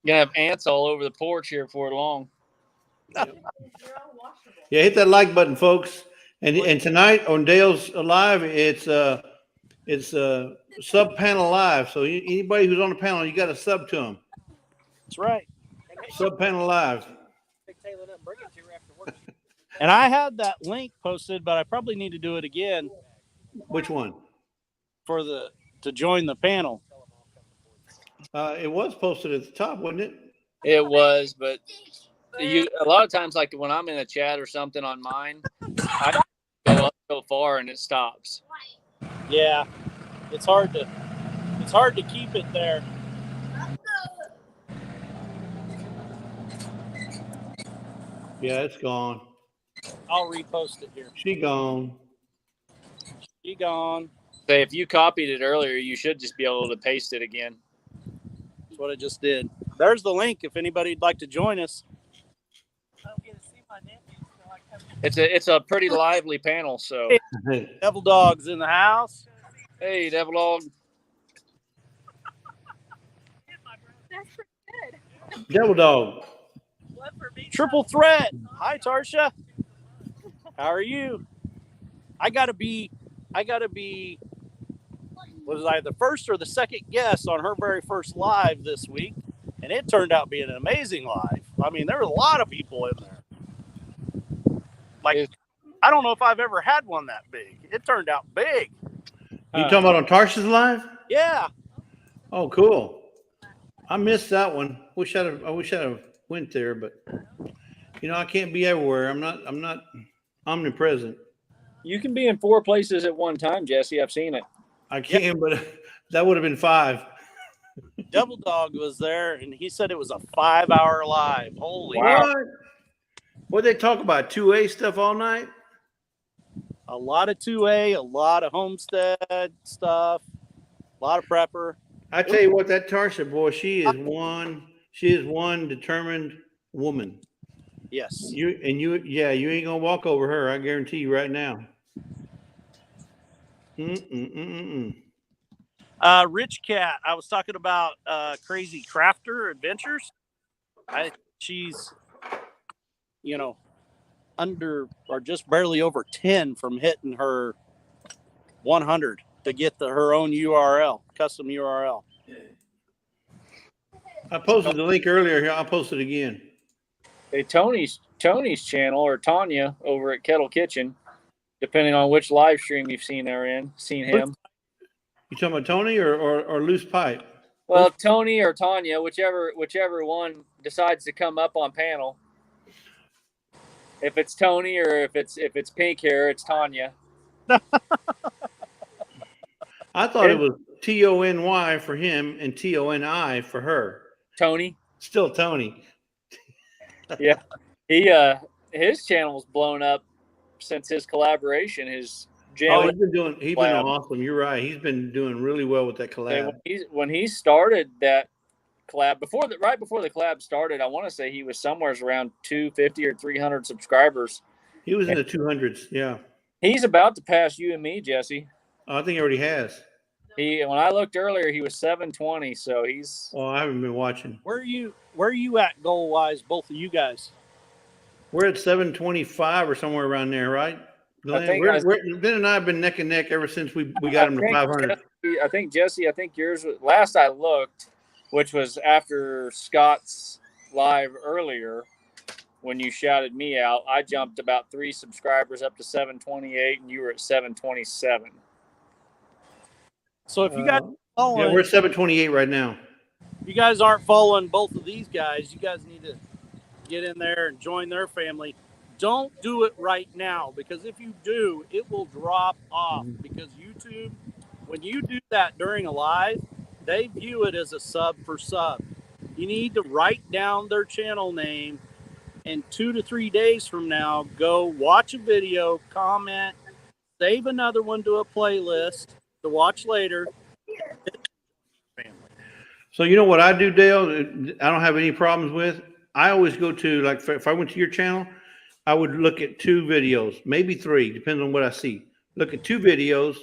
gonna have ants all over the porch here before long. Yeah, hit that like button, folks. And tonight on Dale's Live, it's sub panel live. So anybody who's on the panel, you got to sub to them. That's right. Sub panel live. And I had that link posted, but I probably need to do it again Which one? to join the panel. It was posted at the top, wasn't it? It was, but a lot of times, like when I'm in a chat or something on mine, I go up so far and it stops. Yeah, it's hard to keep it there. Yeah, it's gone. I'll repost it here. She gone. She gone. Say if you copied it earlier, you should just be able to paste it again. That's what I just did. There's the link if anybody'd like to join us. It's a pretty lively panel. So Devil Dog's in the house. hey, Devil Dog. That's pretty good. Devil Dog. Triple threat. Hi, Tarsha. How are you? I gotta be was I the first or the second guest on her very first live this week, and it turned out being an amazing live. I mean, there were a lot of people in there. Like, I don't know if I've ever had one that big. It turned out big. You talking about on Tarsha's Live? Yeah. Oh, cool. I missed that one. I wish I'd have went there, but I can't be everywhere. I'm not omnipresent. You can be in 4 places at one time, Jesse. I've seen it. I can, but that would have been 5. Devil Dog was there, and he said it was a 5-hour live. Holy Wow. What they talk about? 2A stuff all night? A lot of 2A, a lot of homestead stuff, a lot of prepper. I tell you what, that Tarsha boy, she is one determined woman. Yes. You ain't gonna walk over her. I guarantee you right now. Rich Cat, I was talking about Crazy Crafter Adventures. She's, under or just barely over 10 from hitting her 100 to get her own URL, custom URL. I posted the link earlier here. I'll post it again. Hey, Tony's channel, or Tanya over at Kettle Kitchen, depending on which live stream you've seen him. You talking about Tony or Loose Pipe? Well, Tony or Tanya, whichever one decides to come up on panel. If it's Tony or if it's pink hair, it's Tanya. I thought it was Tony for him and Toni for her. Tony. Still Tony. Yeah, his channel's blown up since his collaboration. His Oh, jam. he's been awesome. You're right. He's been doing really well with that collab. When he started that collab right before the collab started, I want to say he was somewhere around 250 or 300 subscribers. He was in the 200s. Yeah. He's about to pass you and me, Jesse. I think he already has. When I looked earlier, he was 720. So he's. Oh, I haven't been watching. Where are you at goal wise, both of you guys? We're at 725 or somewhere around there, right? Ben and I have been neck and neck ever since we got him to 500. I think Jesse. I think yours was last I looked, which was after Scott's live earlier. When you shouted me out, I jumped about 3 subscribers up to 728, and you were at 727. So if you guys following, we're at 728 right now. If you guys aren't following both of these guys, you guys need to get in there and join their family. Don't do it right now, because if you do, it will drop off. Because YouTube, when you do that during a live, they view it as a sub for sub. You need to write down their channel name, and 2 to 3 days from now, go watch a video, comment, save another one to a playlist to watch later. So you know what I do, Dale? I don't have any problems with. I always go to, like, if I went to your channel, I would look at 2 videos, maybe 3, depends on what I see. Look at 2 videos,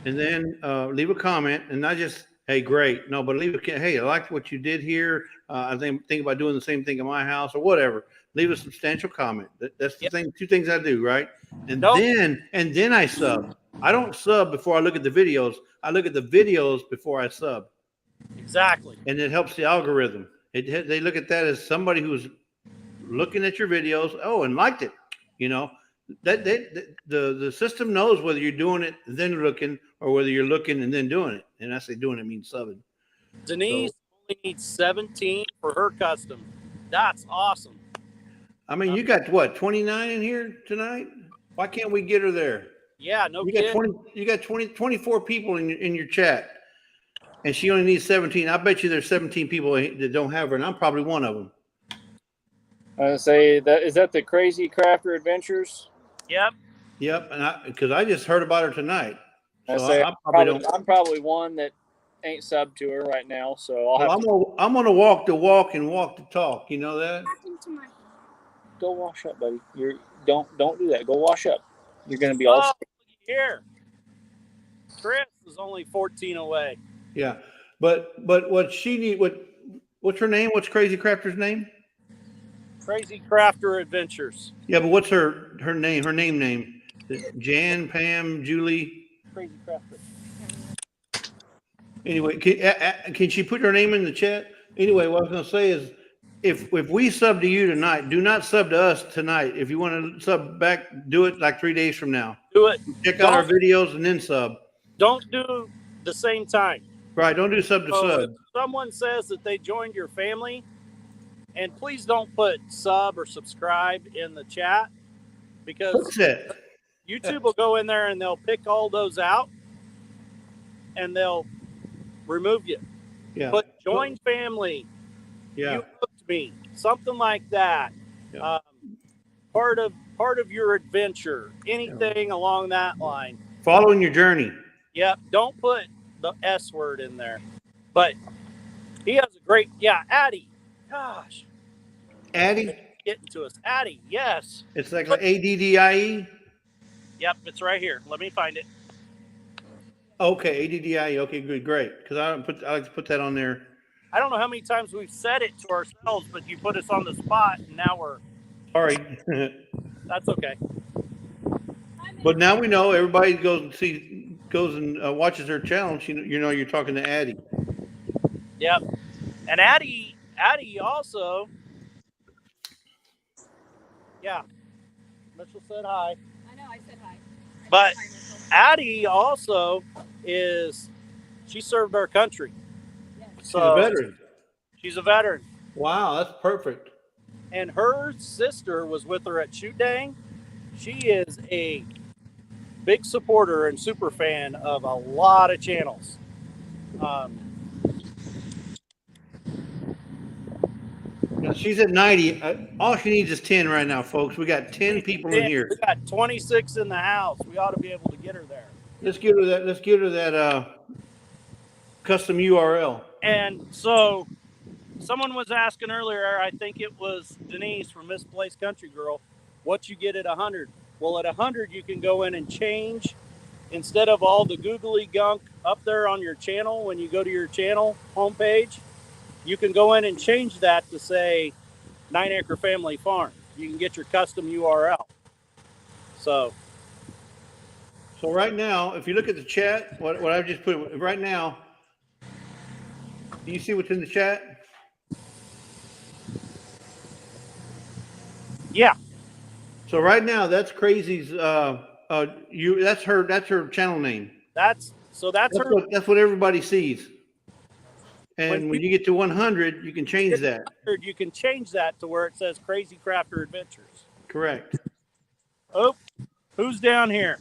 and then leave a comment, and not just, hey, great. No, but leave a, hey, I liked what you did here. I think about doing the same thing in my house or whatever. Leave a substantial comment. That's the thing. 2 things I do, right? And then I sub. I don't sub before I look at the videos. I look at the videos before I sub. Exactly. And it helps the algorithm. They look at that as somebody who's looking at your videos, and liked it. You know, the system knows whether you're doing it and then looking, or whether you're looking and then doing it. And I say doing it means subbing. Denise only needs 17 for her custom. That's awesome. I mean, you got what, 29 in here tonight? Why can't we get her there? Yeah, no. You got 24 people in your chat, and she only needs 17. I bet you there's 17 people that don't have her, and I'm probably one of them. I say that is that the Crazy Crafter Adventures? Yep. And because I just heard about her tonight. So I'm probably one that ain't subbed to her right now. So I'm gonna walk the walk and walk the talk. You know that? Go wash up, buddy. Don't do that. Go wash up. You're gonna be all here. Chris is only 14 away. Yeah, but what she need? What's her name? What's Crazy Crafter's name? Crazy Crafter Adventures. Yeah, but what's her name? Her name? Jan, Pam, Julie. Crazy Crafter. Anyway, can she put her name in the chat? Anyway, what I was going to say is, if we sub to you tonight, do not sub to us tonight. If you want to sub back, do it like 3 days from now. Do it. Check out our videos and then sub. Don't do the same time. Right. Don't do sub to sub. If someone says that they joined your family, and please don't put sub or subscribe in the chat, because YouTube will go in there and they'll pick all those out and they'll remove you. Yeah. Put join family. Yeah. You hooked me. Something like that. Yeah. Part of your adventure. Anything along that line. Following your journey. Yep. Don't put the S word in there. But he has a great, Addie. Gosh. Addie? Getting to us. Addie, yes. It's like ADDIE? Yep, it's right here. Let me find it. Okay, ADDIE. Okay, good, great. Because I like to put that on there. I don't know how many times we've said it to ourselves, but you put us on the spot, and now we're... Sorry. That's okay. But now we know. Everybody goes and watches her channel. You know you're talking to Addie. Yep. And Addie also... Yeah. Mitchell said hi. I know, I said hi. But Addie also she served our country. Yes. She's a veteran. She's a veteran. Wow, that's perfect. and her sister was with her at Shoot Dang. She is a big supporter and super fan of a lot of channels. She's at 90. All she needs is 10 right now, folks. We got 10 people in here. We got 26 in the house. We ought to be able to get her there. Let's get her that. Let's get her that custom URL. And so, someone was asking earlier. I think it was Denise from Misplaced Country Girl. What you get at 100? Well, at 100, you can go in and change instead of all the googly gunk up there on your channel. When you go to your channel homepage, you can go in and change that to say 9 Acre Family Farm. You can get your custom URL. So right now, if you look at the chat, what I just put right now, do you see what's in the chat? Yeah. So right now, that's Crazy's. That's her channel name. That's her. That's what everybody sees. And when you get to 100, you can change that. You can change that to where it says Crazy Crafter Adventures. Correct. Oh, who's down here?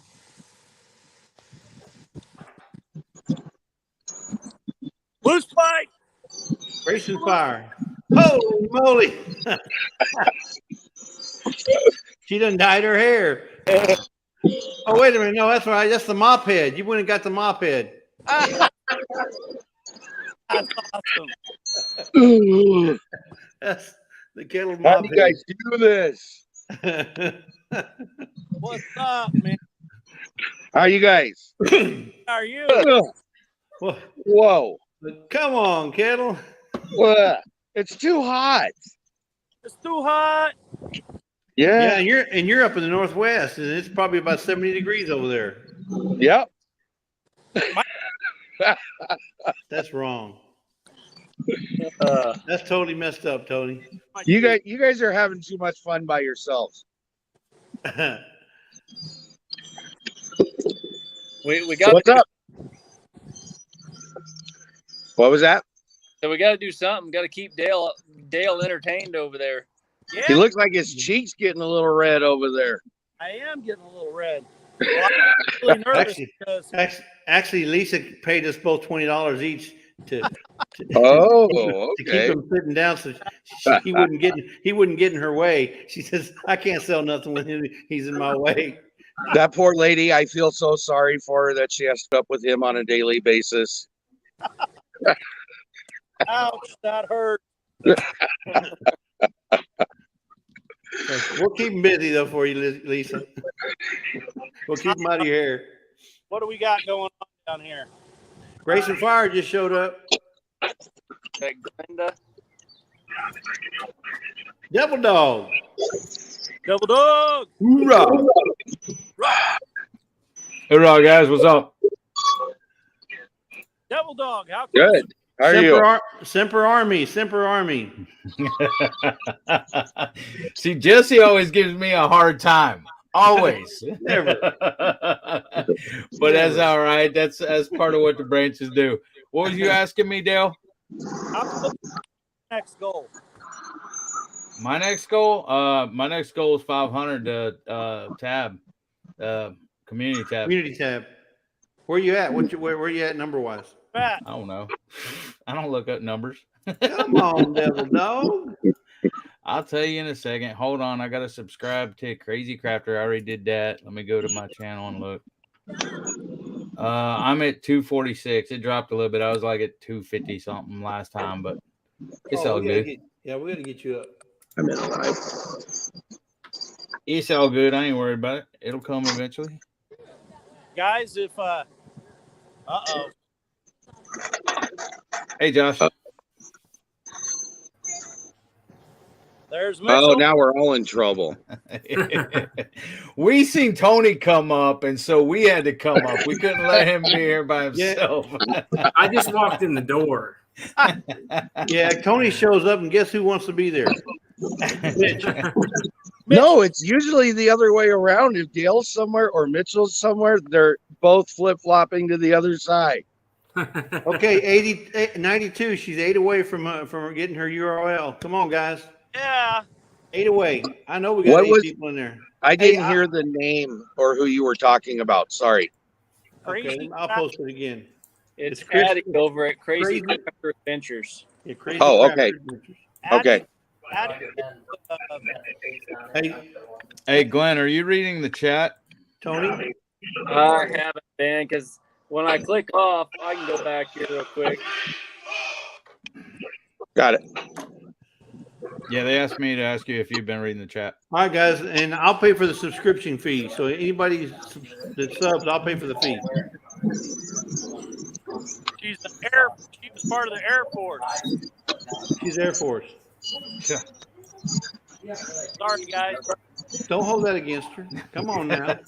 Blue Spike. Race and fire. Holy moly. She done dyed her hair. Oh, wait a minute. No, that's right. That's the mop head. You went and got the mop head. That's awesome. That's the kettle mop How do you guys do this? head. What's up, man? How are you guys? How are you? Whoa. Come on, kettle. What? It's too hot. It's too hot. Yeah, Yeah. and you're up in the Northwest, and it's probably about 70 degrees over there. Yep. That's wrong. That's totally messed up, Tony. You guys are having too much fun by yourselves. We got. What's up? What was that? So we got to do something. Got to keep Dale entertained over there. Yeah, He looks like his cheeks getting a little red over there. I am getting a little red. Well, I'm really nervous because Actually, Lisa paid us both $20 each to Oh, to keep okay. him sitting down, so he wouldn't get in her way. She says, "I can't sell nothing with him. He's in my way." That poor lady, I feel so sorry for her that she has to put up with him on a daily basis. ouch, that hurt. We'll keep him busy though for you, Lisa. We'll keep him out of your hair. What do we got going on down here? Grace and Fire just showed up. Hey, Glenda. Devil Dog. Double Dog. Hoorah! Hoorah, guys. What's up? Devil Dog. How Good. How are you? Semper Army. Semper Army. See, Jesse always gives me a hard time. Always. Never. But that's all right. That's part of what the branches do. What was you asking me, Dale? next goal? My next goal is 500 tab, community tab. Community tab. Where you at? Where you at number wise? Pat. I don't know. I don't look up numbers. Come on, Devil Dog. I'll tell you in a second. Hold on. I got to subscribe to Crazy Crafter. I already did that. Let me go to my channel and look. I'm at 246. It dropped a little bit. I was like at 250 something last time, but it's all good. We got to get you up. I'm in alive. It's all good. I ain't worried about it. It'll come eventually. Guys, if Hey, Josh. there's Mitchell. Oh, now we're all in trouble. We seen Tony come up, and so we had to come up. We couldn't let him be here by himself. I just walked in the door. Yeah, Tony shows up, and guess who wants to be there? Mitch. No, it's usually the other way around. If Dale's somewhere or Mitchell's somewhere, they're both flip-flopping to the other side. Okay, 92. She's 8 away from getting her URL. Come on, guys. Yeah, 8 away. I know we got What 8 was? people in there. I didn't hear the name or who you were talking about. Sorry. Okay, I'll post it again. It's Chris. Addie over at Crazy Crazy- Crafter Adventures. Yeah, Crazy Oh, Crafter okay. Adventures. Okay. Hey, Glenn, are you reading the chat? Tony? I haven't been, because when I click off, I can go back here real quick. Got it. Yeah, they asked me to ask you if you've been reading the chat. All right, guys, and I'll pay for the subscription fee. So anybody that subs, I'll pay for the fee. She was part of the Air Force. She's Air Force. Yeah. Sorry, guys. Don't hold that against her. Come on now.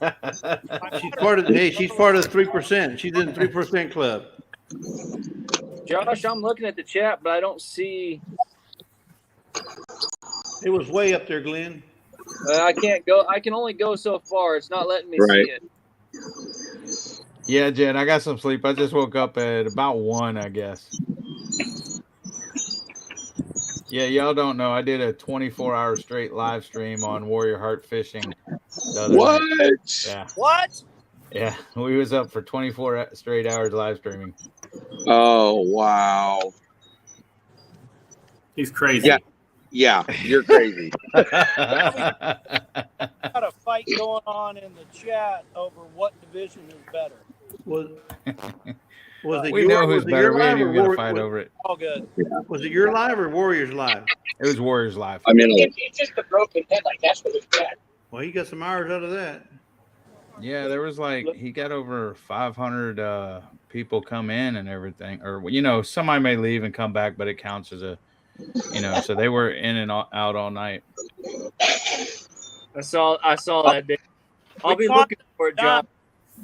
She's part of the 3%. She's in the 3% club. Josh, I'm looking at the chat, but I don't see. It was way up there, Glenn. I can't go. I can only go so far. It's not letting me see it. Yeah, Jen, I got some sleep. I just woke up at about 1, I guess. Yeah, y'all don't know. I did a 24-hour straight live stream on Warrior Heart Fishing. What? Yeah. What? Yeah, we was up for 24 straight hours live streaming. Oh, wow. He's crazy. Yeah. Yeah, you're crazy. Got a fight going on in the chat over what division is better. Was it We your, know who's was it better. your We live ain't or even going to War- fight was- over it. All good. Was it your live or Warriors live? It was Warriors live. I mean, It's just a broken headlight. That's what it's got. Well, you got some hours out of that. Yeah, there was like, he got over 500 people come in and everything. Or, you know, somebody may leave and come back, but it counts as a, you know, so they were in and out all night. I saw that day. I'll be looking for it, John.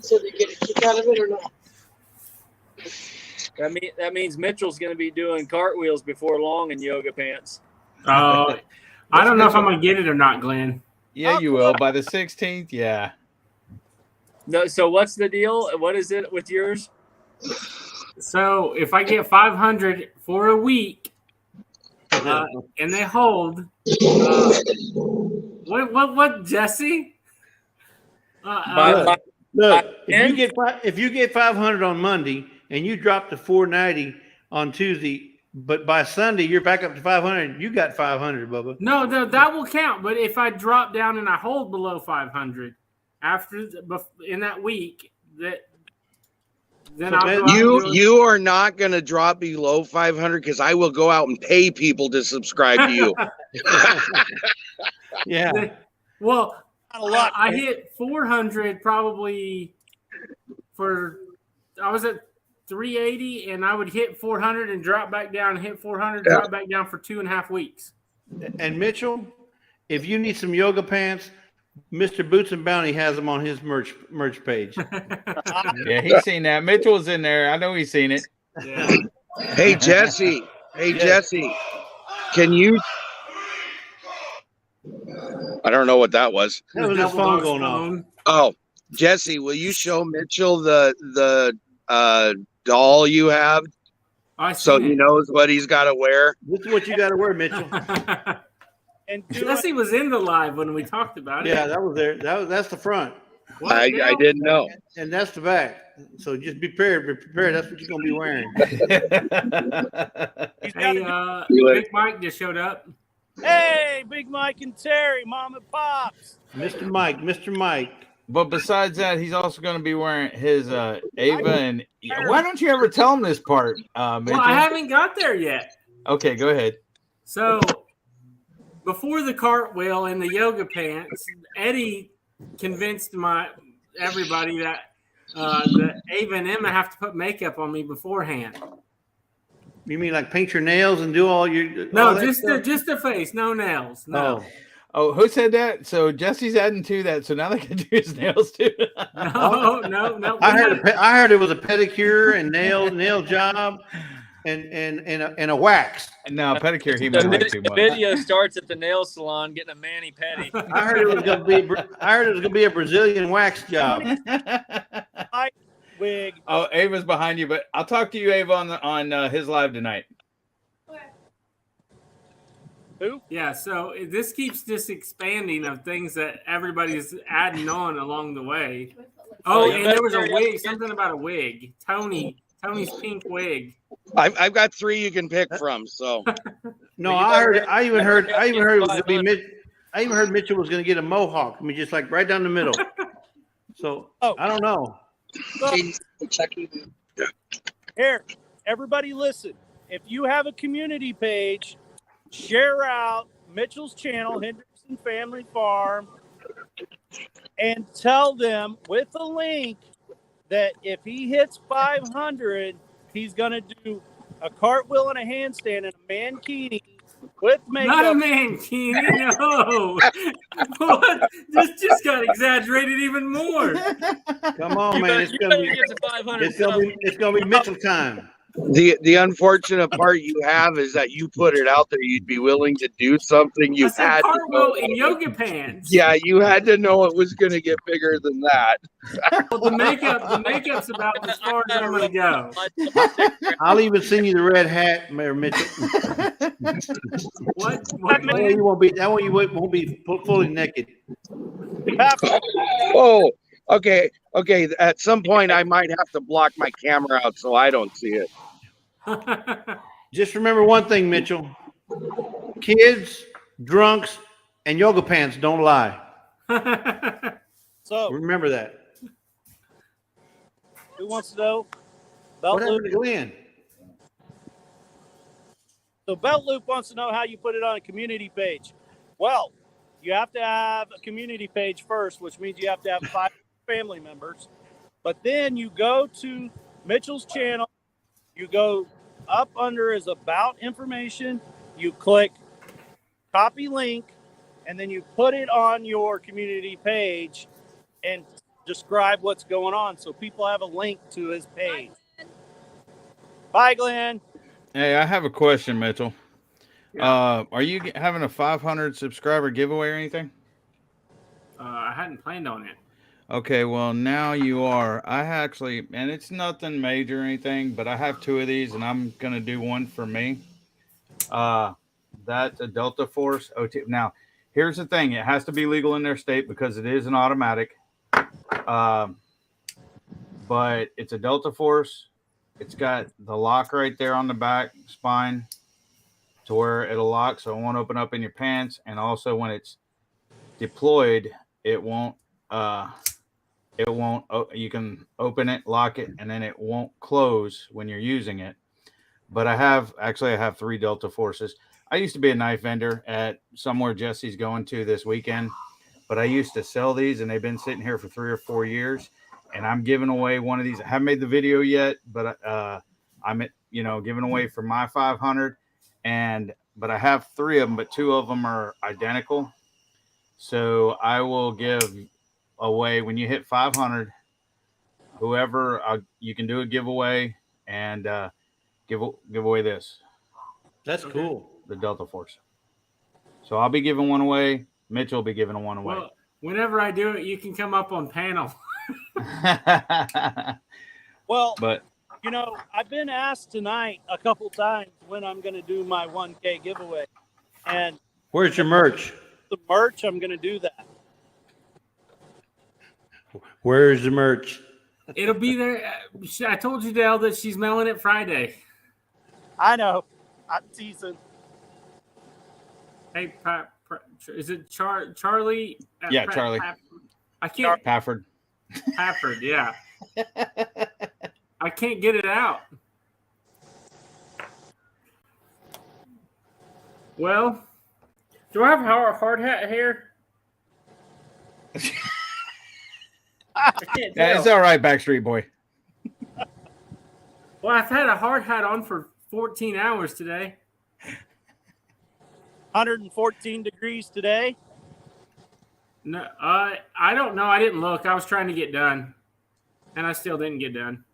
So they get a kick out of it or not? That means Mitchell's going to be doing cartwheels before long in yoga pants. Oh, I don't know if I'm gonna get it or not, Glenn. Yeah, you will. By the 16th, yeah. No, so what's the deal? What is it with yours? So if I get 500 for a week, and they hold, what, Jesse? Look, if you get 500 on Monday and you drop to 490 on Tuesday, but by Sunday you're back up to 500, you got 500, Bubba. No, that will count. But if I drop down and I hold below 500 in that week, then So I'll go out and do it. You are not going to drop below 500 because I will go out and pay people to subscribe to you. Yeah. Well, Not a lot. I hit 400 probably I was at 380 and I would hit 400 and drop back down and hit 400, drop back down for 2.5 weeks. And Mitchell, if you need some yoga pants, Mr. Boots and Bounty has them on his merch page. Yeah, he's seen that. Mitchell was in there. I know he's seen it. Yeah. Hey, Jesse. Jesse. Can you? I don't know what that was. That was his phone going off. Oh, Jesse, will you show Mitchell the doll you have so he knows what he's got to wear? This is what you got to wear, Mitchell. And Jesse was in the live when we talked about it. Yeah, that was there. That's the front. I didn't know. And that's the back. So just be prepared. Be prepared. That's what you're going to be wearing. Hey, Big Mike just showed up. Hey, Big Mike and Terry, Mom and Pops. Mr. Mike. But besides that, he's also going to be wearing his Ava and. Why don't you ever tell him this part, Mitchell? Well, I haven't got there yet. Okay, go ahead. So before the cartwheel and the yoga pants, Eddie convinced everybody that Ava and Emma have to put makeup on me beforehand. You mean like paint your nails and do all your? No, all that just the face, no nails. No. Oh, who said that? So Jesse's adding to that. So now they can do his nails too. No. I heard it was a pedicure and nail job and a wax. No, pedicure. He might like too The much. video starts at the nail salon getting a mani pedi. I heard it was gonna be a Brazilian wax job. Wig. Oh, Ava's behind you, but I'll talk to you, Ava, on his live tonight. Who? Yeah, so this keeps just expanding of things that everybody's adding on along the way. Oh, Well, you and there better was a hurry up. wig, something about a wig. Tony's pink wig. I've got 3 you can pick from. So No, You I better- even heard it was going to be 500. I even heard Mitchell was going to get a mohawk. I mean, just like right down the middle. So I don't know. Here, everybody listen. If you have a community page, share out Mitchell's channel, Hendrickson Family Farm, and tell them with a link that if he hits 500, he's going to do a cartwheel and a handstand and a mankini with makeup. Not a mankini, no. What? This just got exaggerated even more. Come on, You man. better, It's you going to better be get to 500. it's going to be Mitchell time. the unfortunate part you have is that you put it out there. You'd be willing to do something. You I said had to cartwheel know. in yoga pants. Yeah, you had to know it was going to get bigger than that. Well, the makeup's about as far as I'm going to go. I'll even send you the red hat, Mayor Mitchell. What? That way you won't be fully naked. Oh, okay. At some point, I might have to block my camera out so I don't see it. Just remember one thing, Mitchell. Kids, drunks, and yoga pants don't lie. So, Remember that. who wants to know? Belt What happened Loop. to Glenn? So Belt Loop wants to know how you put it on a community page. Well, you have to have a community page first, which means you have to have 5 family members. But then you go to Mitchell's channel, you go up under his about information, you click copy link, and then you put it on your community page and describe what's going on so people have a link to his page. Bye, Glenn. Hey, I have a question, Mitchell. Yeah. Are you having a 500 subscriber giveaway or anything? I hadn't planned on it. Okay, well, now you are. I actually, and it's nothing major or anything, but I have 2 of these, and I'm going to do one for me. That's a Delta Force OT. Now, here's the thing. It has to be legal in their state because it is an automatic. But it's a Delta Force. It's got the lock right there on the back spine to where it'll lock so it won't open up in your pants. And also when it's deployed, it won't you can open it, lock it, and then it won't close when you're using it. But I have 3 Delta Forces. I used to be a knife vendor at somewhere Jesse's going to this weekend, but I used to sell these and they've been sitting here for 3 or 4 years. And I'm giving away one of these. I haven't made the video yet, but I'm giving away for my 500. But I have 3 of them, but 2 of them are identical. So I will give away when you hit 500. Whoever you can do a giveaway and give away this. That's cool. The Delta Force. So I'll be giving one away. Mitchell will be giving one away. Well, whenever I do it, you can come up on panel. Well, but I've been asked tonight a couple times when I'm going to do my 1K giveaway. And Where's your merch? the merch, I'm going to do that. Where's the merch? It'll be there. I told you, Dale, that she's mailing it Friday. I know. I'm teasing. Hey, is it Charlie? Yeah, Charlie. I can't. Pafford. Pafford, yeah. I can't get it out. Well, do I have hard hat hair? I can't tell. Yeah, it's all right, Backstreet Boy. Well, I've had a hard hat on for 14 hours today. 114 degrees today. No, I don't know. I didn't look. I was trying to get done, and I still didn't get done.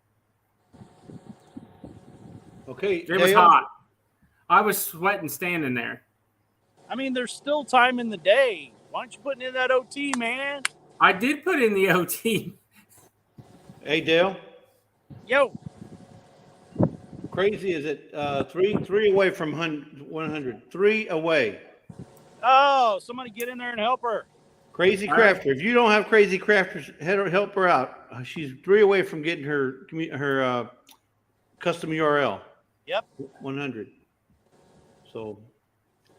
Okay. It was hot. I was sweating standing there. I mean, there's still time in the day. Why aren't you putting in that OT, man? I did put in the OT. Hey, Dale. Yo. Crazy is it? Three away from 100. 3 away. Oh, somebody get in there and help her. Crazy Crafter. If you don't have Crazy Crafters, help her out. She's 3 away from getting her custom URL. Yep. 100. So,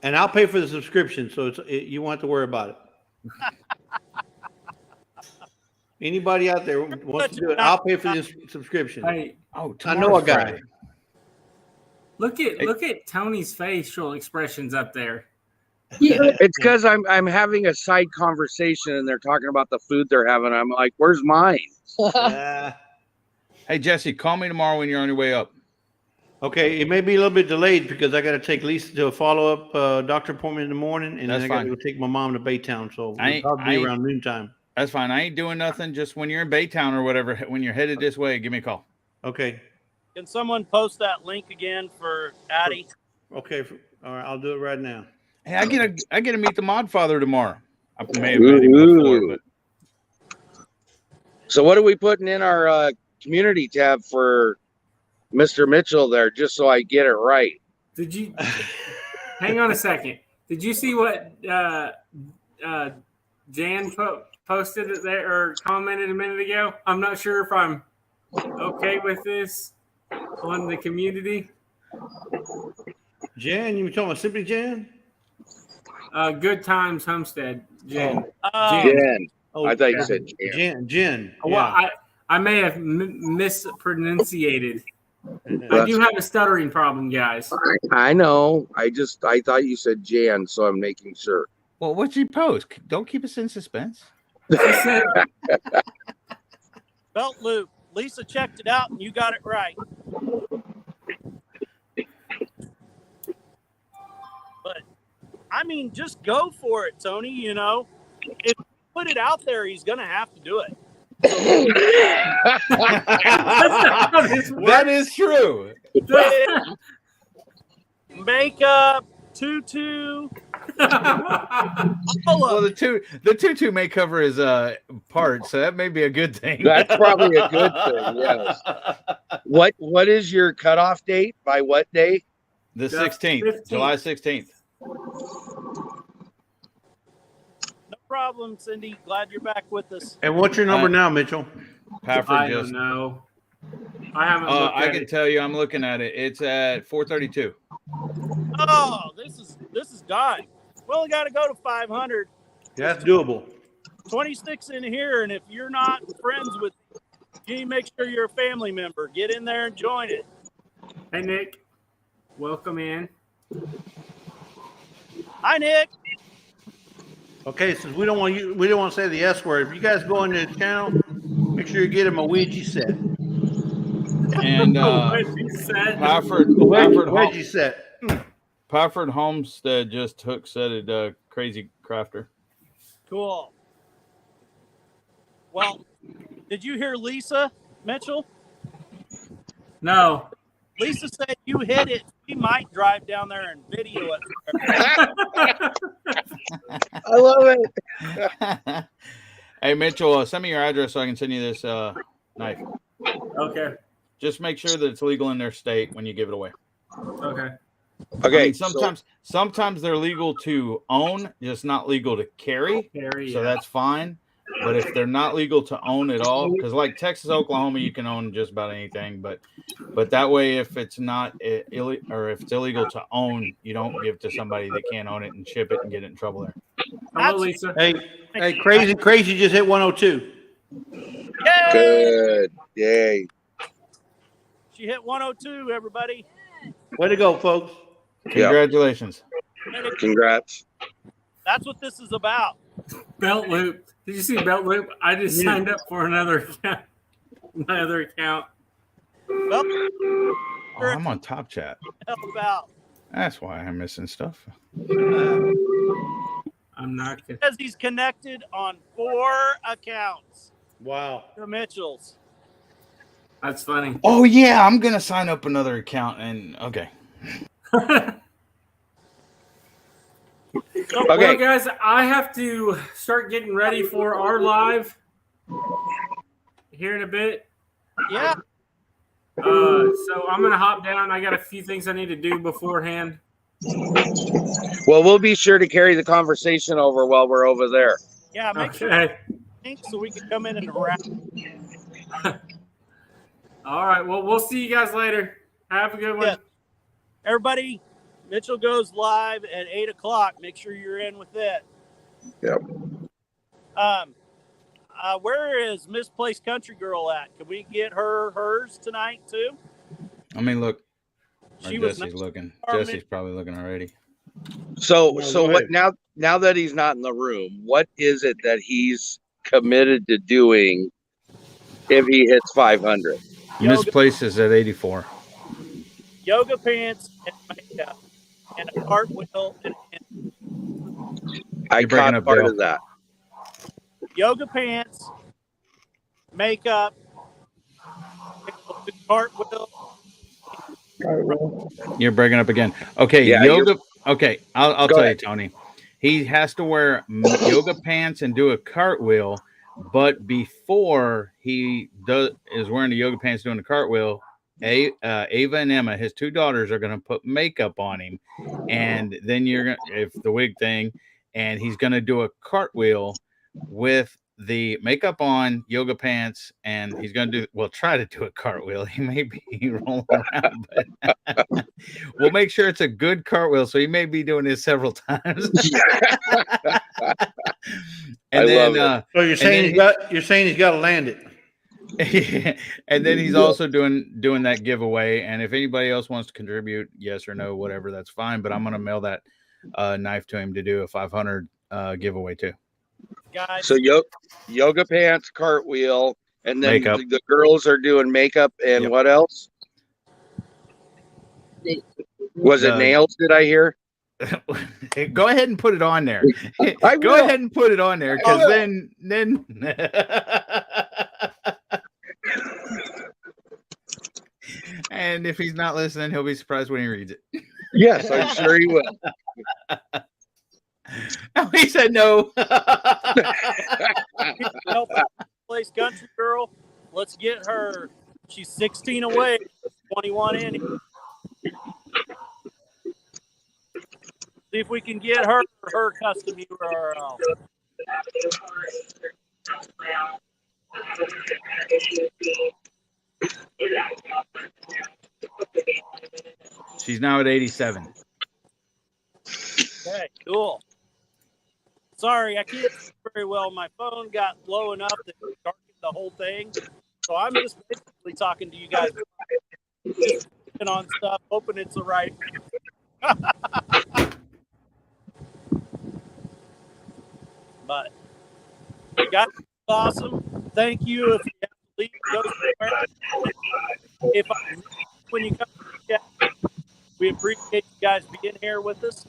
and I'll pay for the subscription, so you won't have to worry about it. Anybody out there wants to do it, I'll pay for this subscription. Hey, I know a guy. Look at Tony's facial expressions up there. It's because I'm having a side conversation and they're talking about the food they're having. I'm like, where's mine? Hey, Jesse, call me tomorrow when you're on your way up. Okay, it may be a little bit delayed because I got to take Lisa to a follow-up doctor appointment in the morning, and then I got to go take my mom to Baytown. So I'll be around noontime. That's fine. I ain't doing nothing. Just when you're in Baytown or whatever, when you're headed this way, give me a call. Okay. Can someone post that link again for Addie? Okay. All right. I'll do it right now. Hey, I get to meet the Mod Father tomorrow. I may have met him before, but. So what are we putting in our community tab for Mr. Mitchell there, just so I get it right? Did you hang on a second? Did you see what Jan posted it there or commented a minute ago? I'm not sure if I'm okay with this on the community. Jan, you were talking about Simply Jan? Good Times Homestead, Jan. Jan. Oh, I thought you said Jan. Jan. Well, I may have mispronunciated. I do have a stuttering problem, guys. I know. I thought you said Jan, so I'm making sure. Well, what'd you post? Don't keep us in suspense. Belt loop. Lisa checked it out, and you got it right. But, I mean, just go for it, Tony. You know, if you put it out there, he's going to have to do it. That is true. Makeup, tutu. Well, the tutu may cover his part, so that may be a good thing. That's probably a good thing. Yes. What is your cutoff date? By what day? The 16th, July 16th. No problem, Cindy. Glad you're back with us. And what's your number now, Mitchell? Pafford I don't know. I haven't. I can tell you. I'm looking at it. It's at 432. Oh, this is done. We only got to go to 500. That's doable. 26 in here, and if you're not friends with, you need to make sure you're a family member. Get in there and join it. Hey, Nick. Welcome in. Hi, Nick. Okay, since we don't want to say the S word. If you guys go into the channel, make sure you get him a Ouija set. And Wedgie set. Pafford Homestead just hook setted Crazy Crafter. Cool. Well, did you hear Lisa Mitchell? No. Lisa said you hit it. We might drive down there and video it. I love it. Hey, Mitchell, send me your address so I can send you this knife. Okay. Just make sure that it's legal in their state when you give it away. Okay. Okay. I mean, sometimes they're legal to own, just not legal to carry. So that's fine. But if they're not legal to own at all, because like Texas, Oklahoma, you can own just about anything. But that way, if it's not or if it's illegal to own, you don't give to somebody that can't own it and ship it and get it in trouble there. Hello, Lisa. Hey, crazy just hit 102. Yay! Good. Yay. She hit 102, everybody. Way to go, folks. Congratulations. Congrats. That's what this is about. Belt Loop. Did you see Belt Loop? I just signed up for another account. My other account. Well, I'm on Top Chat. help out. That's why I'm missing stuff. I'm not. Because he's connected on 4 accounts. Wow. The Mitchells. That's funny. Oh yeah, I'm gonna sign up another account and okay. So, well, guys, I have to start getting ready for our live here in a bit. Yeah. So I'm gonna hop down. I got a few things I need to do beforehand. Well, we'll be sure to carry the conversation over while we're over there. Yeah, make sure Okay. so we can come in and wrap. All right. Well, we'll see you guys later. Have a good one. Yeah. Everybody, Mitchell goes live at 8 o'clock. Make sure you're in with it. Yep. Where is Misplaced Country Girl at? Can we get hers tonight too? I mean, look. Jesse's looking. Jesse's probably looking already. So what now that he's not in the room, what is it that he's committed to doing if he hits 500? Misplaced is at 84. Yoga pants and makeup and a cartwheel and I caught part of that. Yoga pants, makeup, cartwheel. You're breaking up again. Okay, Yeah, yoga. Okay, I'll tell you, Tony. He has to wear yoga pants and do a cartwheel, but before he is wearing the yoga pants doing the cartwheel, Ava and Emma, his two daughters, are going to put makeup on him, and then if the wig thing, and he's going to do a cartwheel with the makeup on, yoga pants, and he's going to try to do a cartwheel. He may be rolling around, but we'll make sure it's a good cartwheel. So he may be doing this several times. And then, so you're saying he's got to land it. And then he's also doing that giveaway. And if anybody else wants to contribute, yes or no, whatever, that's fine. But I'm going to mail that knife to him to do a 500 giveaway too. Guys. So yoga pants, cartwheel, and then makeup. The girls are doing makeup and what else? Was it nails? Did I hear? Go ahead and put it on there. Go ahead and put it on there, because then. And if he's not listening, he'll be surprised when he reads it. Yes, I'm sure he will. He said no. Place Country Girl. Let's get her. She's 16 away, 21 in. See if we can get her custom URL. She's now at 87. Okay, cool. Sorry, I can't see very well. My phone got low enough that it darkened the whole thing. So I'm just basically talking to you guys just on stuff, hoping it's the right. But guys, awesome. Thank you. If you have to leave, go somewhere. When you come to chat, we appreciate you guys being here with us.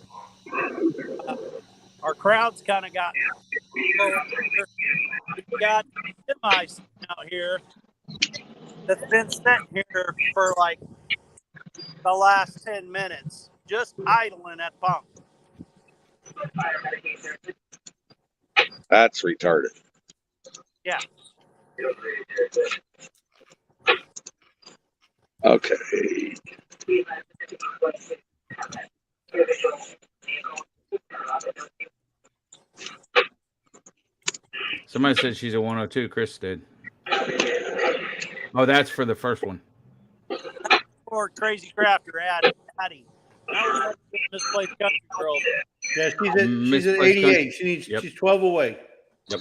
Our crowd's kind of got. We've got semis out here that's been sitting here for like the last 10 minutes, just idling at pump. That's retarded. Yeah. Okay. Somebody said she's a 102. Chris did. Oh, that's for the first one. Or Crazy Crafter, Addie. That was Misplaced Country Girl. Yeah, she's at 88. She's 12 away. Yep.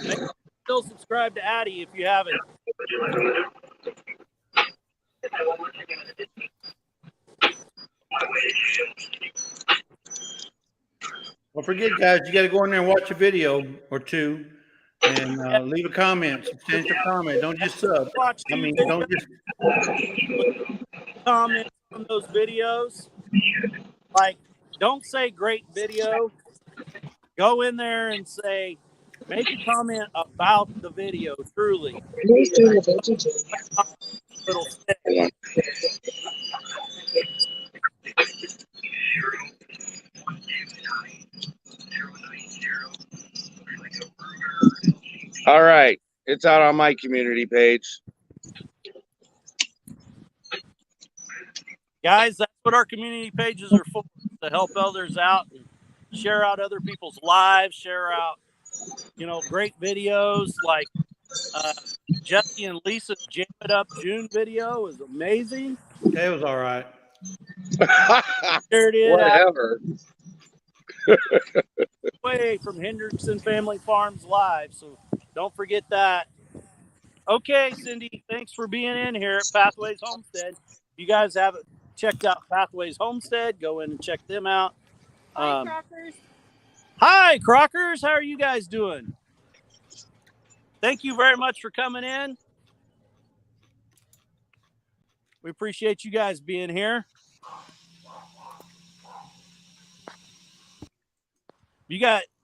Still subscribe to Addie if you haven't. Don't forget, guys, you got to go in there and watch a video or two and leave a comment, substantial comment. Don't just sub. Don't just comment on those videos. Like, don't say great video. Go in there and say, make a comment about the video, truly. All right. It's out on my community page. Guys, that's what our community pages are for. to help others out, and share out other people's lives, share out, great videos like Jesse and Lisa's Jam It Up June video is amazing. It was all right. Shared it Whatever. way from Hendrickson Family Farms Live, so don't forget that. Okay, Cindy, thanks for being in here at Pathways Homestead. If you guys haven't checked out Pathways Homestead, go in and check them out. Hi, Crockers. Hi, Crockers. How are you guys doing? Thank you very much for coming in. We appreciate you guys being here.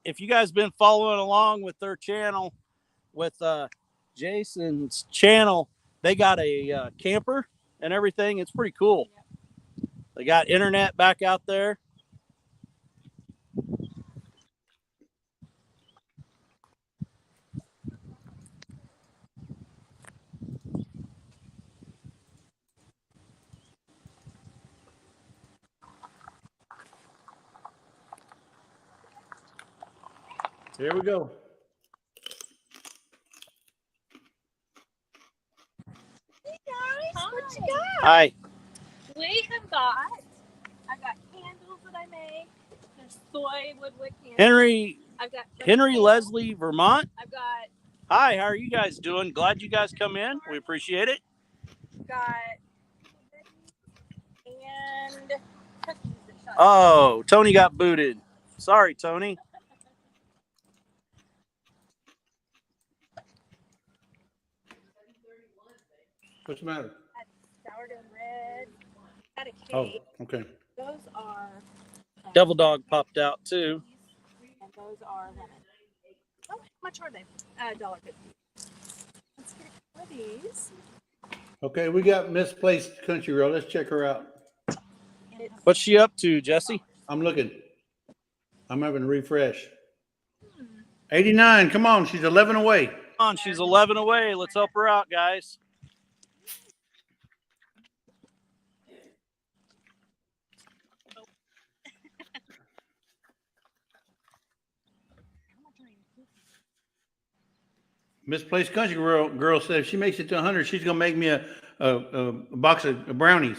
If you guys been following along with their channel, with Jason's channel, they got a camper and everything. It's pretty cool. They got internet back out there. Here we go. Hey guys, what you got? Hi. We have I've got candles that I make. There's soy woodwick candles. Henry Leslie, Vermont. I've got. Hi, how are you guys doing? Glad you guys come in. We appreciate it. Got and cookies that shot. Oh, Tony got booted. Sorry, Tony. What's the matter? Sourdough bread. Got a cake. Oh, okay. Those are. Devil Dog popped out too. And those are lemon. Oh, how much are they? $1.50. Let's get one of these. Okay, we got Misplaced Country Road. Let's check her out. What's she up to, Jesse? I'm looking. I'm having a refresh. 89. Come on, she's 11 away. Come on, she's 11 away. Let's help her out, guys. Misplaced Country Girl said if she makes it to 100, she's gonna make me a box of brownies.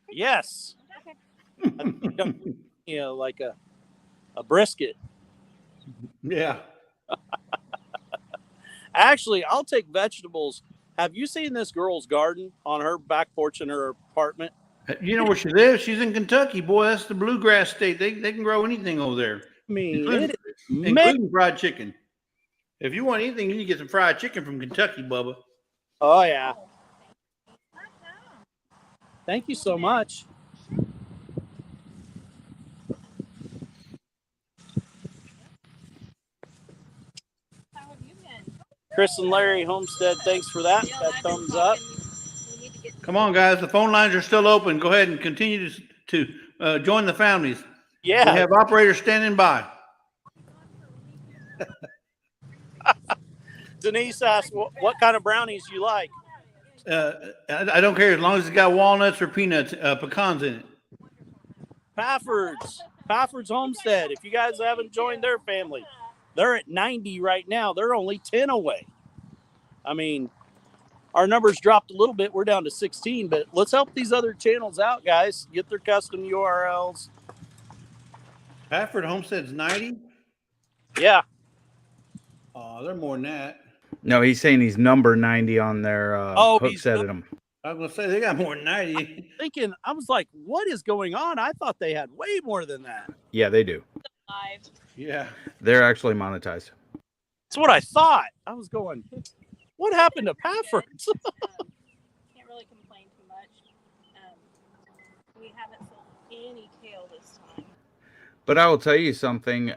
Yes. Like a brisket. Yeah. Actually, I'll take vegetables. Have you seen this girl's garden on her back porch in her apartment? You know where she lives? She's in Kentucky. Boy, that's the bluegrass state. They can grow anything over there. I mean, including fried chicken. If you want anything, you can get some fried chicken from Kentucky, Bubba. Oh, yeah. Thank you so much. How have you been? Chris and Larry Homestead, thanks for that. That thumbs up. Come on, guys. The phone lines are still open. Go ahead and continue to join the families. Yeah. We have operators standing by. Denise asked what kind of brownies you like. I don't care as long as it's got walnuts or peanuts, pecans in it. Pafford's Homestead. If you guys haven't joined their family, they're at 90 right now. They're only 10 away. I mean, our numbers dropped a little bit. We're down to 16, but let's help these other channels out, guys. Get their custom URLs. Pafford Homestead's 90? Yeah. Oh, they're more than that. No, he's saying he's number 90 on their hook set at him. I was going to say, they got more than 90. I was like, what is going on? I thought they had way more than that. Yeah, they do. Yeah. They're actually monetized. That's what I thought. I was going, what happened to Pafford's? Can't really complain too much. We haven't sold any kale this time. But I will tell you something.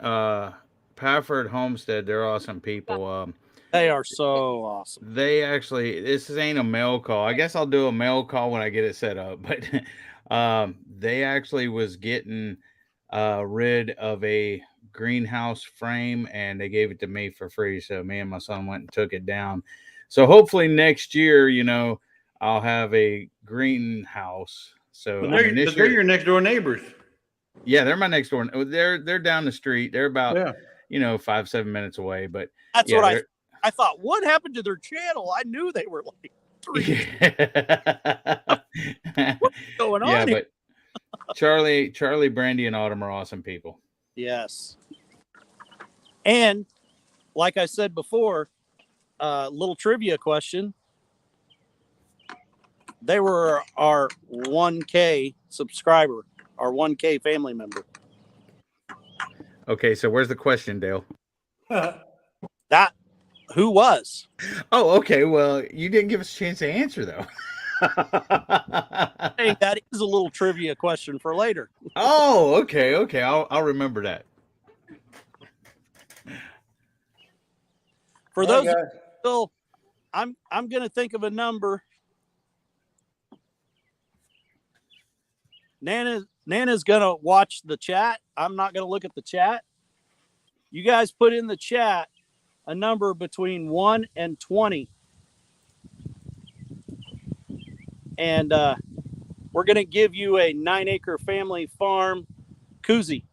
Pafford Homestead, they're awesome people. They are so awesome. They actually, this ain't a mail call. I guess I'll do a mail call when I get it set up. But they actually was getting rid of a greenhouse frame, and they gave it to me for free. So me and my son went and took it down. So hopefully next year, I'll have a greenhouse. So But they're your next door neighbors. Yeah, they're my next door. They're down the street. They're about 5-7 minutes away. But That's what I thought. What happened to their channel? I knew they were like 3. What's going on? Yeah, here? but Charlie, Brandy, and Autumn are awesome people. Yes. And like I said before, little trivia question. They were our 1K subscriber, our 1K family member. Okay, so where's the question, Dale? That who was? Oh, okay. Well, you didn't give us a chance to answer though. Hey, that is a little trivia question for later. Oh, okay. I'll remember that. For those still, I'm gonna think of a number. Nana's gonna watch the chat. I'm not gonna look at the chat. You guys put in the chat a number between 1 and 20. And we're gonna give you a 9-acre family farm koozie.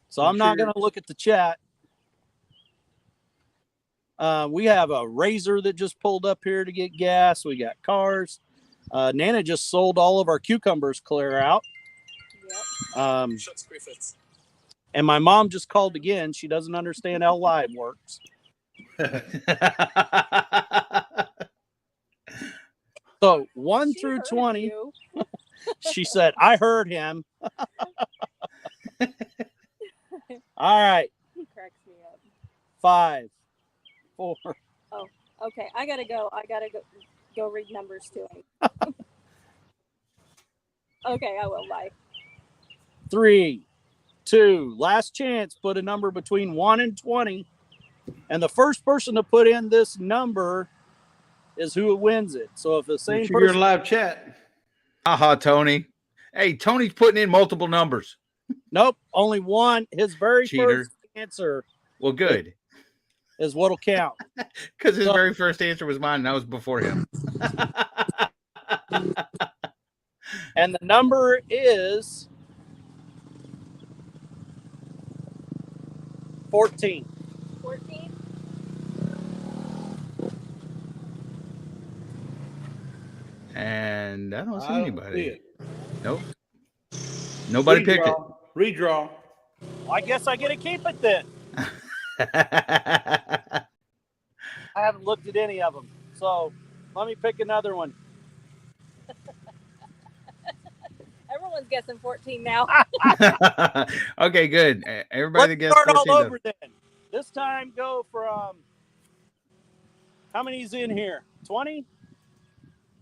So I'm not gonna look at the chat. We have a Razor that just pulled up here to get gas. We got cars. Nana just sold all of our cucumbers clear out. Yep. And my mom just called again. She doesn't understand how live works. So 1 through 20. She said, I heard him. All right. He cracks me up. 5, 4. Oh, okay. I gotta go read numbers to him. Okay, I will. Bye. 3, 2. Last chance. Put a number between 1 and 20. And the first person to put in this number is who wins it. So if the same person. You're in live chat. Haha, Tony. Hey, Tony's putting in multiple numbers. Nope. Only one. His very Cheater. first answer. Well, good. Is what'll count. Because his very first answer was mine, and that was before him. And the number is 14. 14? And I don't see I don't anybody. see it. Nope. Nobody picked it. Redraw. Well, I guess I get to keep it then. I haven't looked at any of them. So let me pick another one. Everyone's guessing 14 now. Okay, good. Everybody Let's gets start 14 all over then. This time go from how many's in here? 20?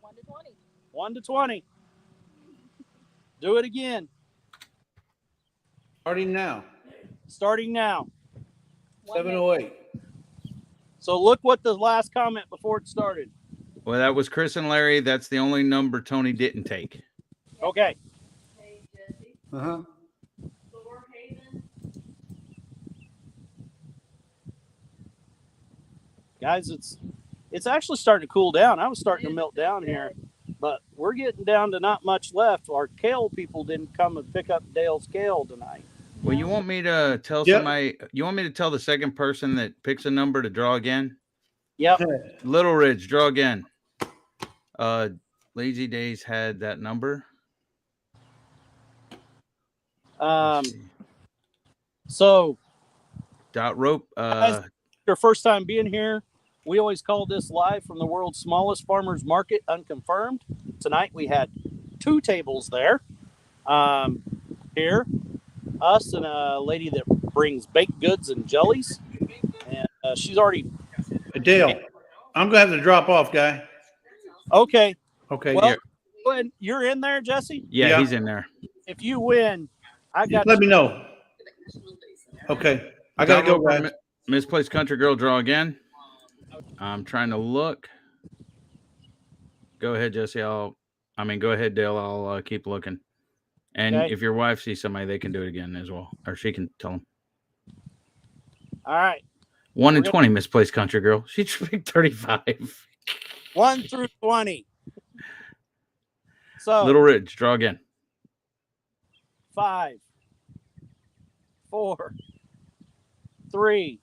1 to 20. 1 to 20. Do it again. Starting now. Starting now. 708. So look what the last comment before it started. Well, that was Chris and Larry. That's the only number Tony didn't take. Okay. Uh-huh. Guys, it's actually starting to cool down. I was starting to melt down here, but we're getting down to not much left. Our kale people didn't come and pick up Dale's kale tonight. Well, you want me to tell somebody? You want me to tell the second person that picks a number to draw again? Yep. Little Ridge, draw again. Lazy Days had that number. So Dot rope. Your first time being here. We always call this live from the world's smallest farmers market, Unconfirmed. Tonight we had 2 tables there. Here, us and a lady that brings baked goods and jellies, and she's already. Dale, I'm gonna have to drop off, guy. Okay. Okay. Well, when you're in there, Jesse. Yeah, he's in there. If you win, I got. Let me know. Okay, I gotta go, guys. Misplaced Country Girl, draw again. I'm trying to look. Go ahead, Jesse. Go ahead, Dale. I'll keep looking. And if your wife sees somebody, they can do it again as well, or she can tell them. All right. 1 and 20, Misplaced Country Girl. She picked 35. 1 through 20. So Little Ridge, draw again. 5, 4, 3,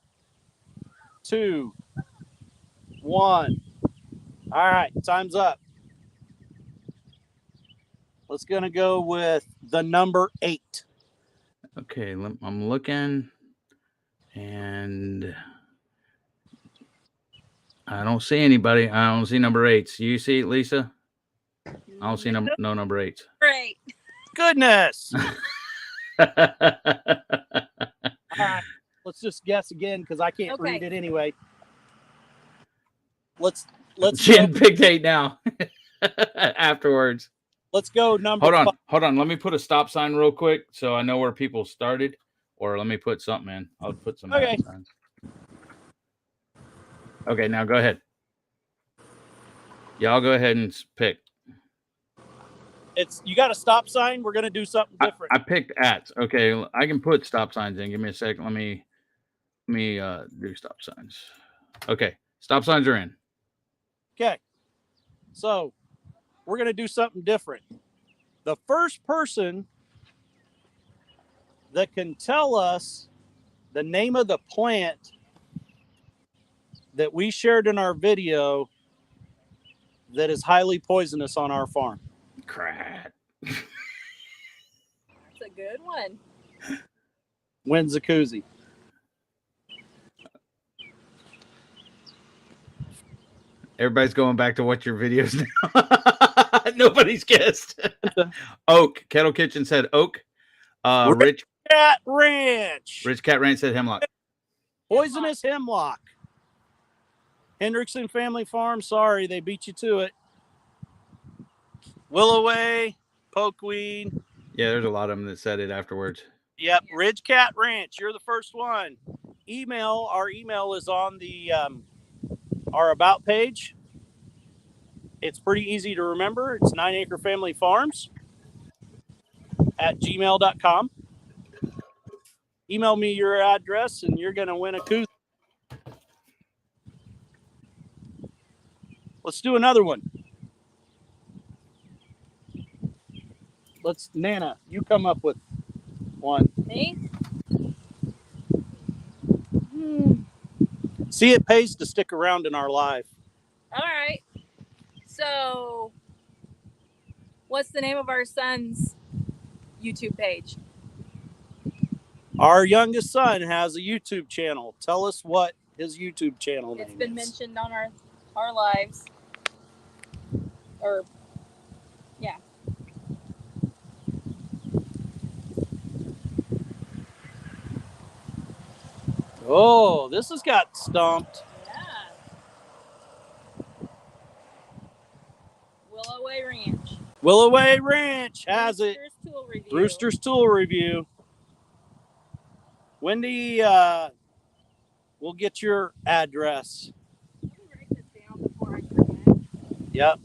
2, 1. All right, time's up. Let's gonna go with the number 8. Okay, I'm looking, and I don't see anybody. I don't see number 8s. You see it, Lisa? I don't see no number 8s. Great. Goodness. All right, let's just guess again because I can't read it anyway. Let's Jen picked 8 now. Afterwards. Let's go number 5. Hold on. Let me put a stop sign real quick so I know where people started, or let me put something in. I'll put some signs. Okay, now go ahead. Y'all go ahead and pick. You got a stop sign. We're gonna do something different. I picked ats. Okay, I can put stop signs in. Give me a second. Let me do stop signs. Okay, stop signs are in. Okay, so we're gonna do something different. The first person that can tell us the name of the plant that we shared in our video that is highly poisonous on our farm. Crap. That's a good one. Wins a koozie. Everybody's going back to watch your videos now. Nobody's guessed. Oak. Kettle Kitchen said oak. Rich Cat Ranch. Rich Cat Ranch said hemlock. Poisonous hemlock. Hendrickson Family Farm. Sorry, they beat you to it. Willoway, pokeweed. Yeah, there's a lot of them that said it afterwards. Yep, Ridge Cat Ranch. You're the first one. Our email is on the our about page. It's pretty easy to remember. It's 9 Acre Family Farms at gmail.com. Email me your address and you're going to win a koozie. Let's do another one. Nana, you come up with one. Me? See, it pays to stick around in our life. All right. So, what's the name of our son's YouTube page? Our youngest son has a YouTube channel. Tell us what his YouTube channel name is. It's been mentioned on our lives. Or, yeah. Oh, this has got stumped. Yeah. Willoway Ranch. Willoway Ranch has it. Tool Review. Rooster's Tool Review. Wendy, we'll get your address. Let me write this down before I forget. Yep.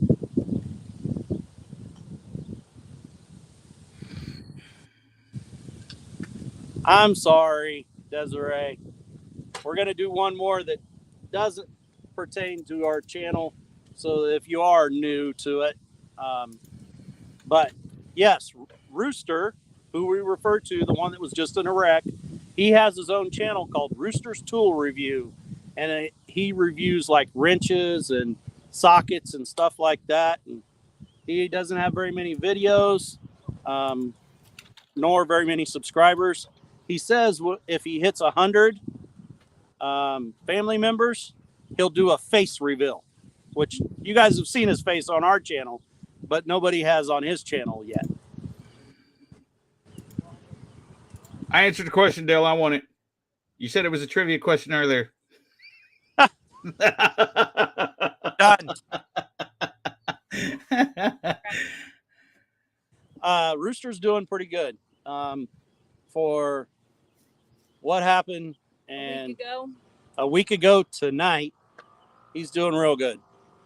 I'm sorry, Desiree. We're going to do one more that doesn't pertain to our channel, so if you are new to it. But yes, Rooster, who we refer to, the one that was just in a wreck, he has his own channel called Rooster's Tool Review, and he reviews like wrenches and sockets and stuff like that. And he doesn't have very many videos, nor very many subscribers. He says if he hits 100 family members, he'll do a face reveal, which you guys have seen his face on our channel, but nobody has on his channel yet. I answered the question, Dale. I want it. You said it was a trivia question earlier. Done. Rooster's doing pretty good for what happened. And a week ago tonight, he's doing real good.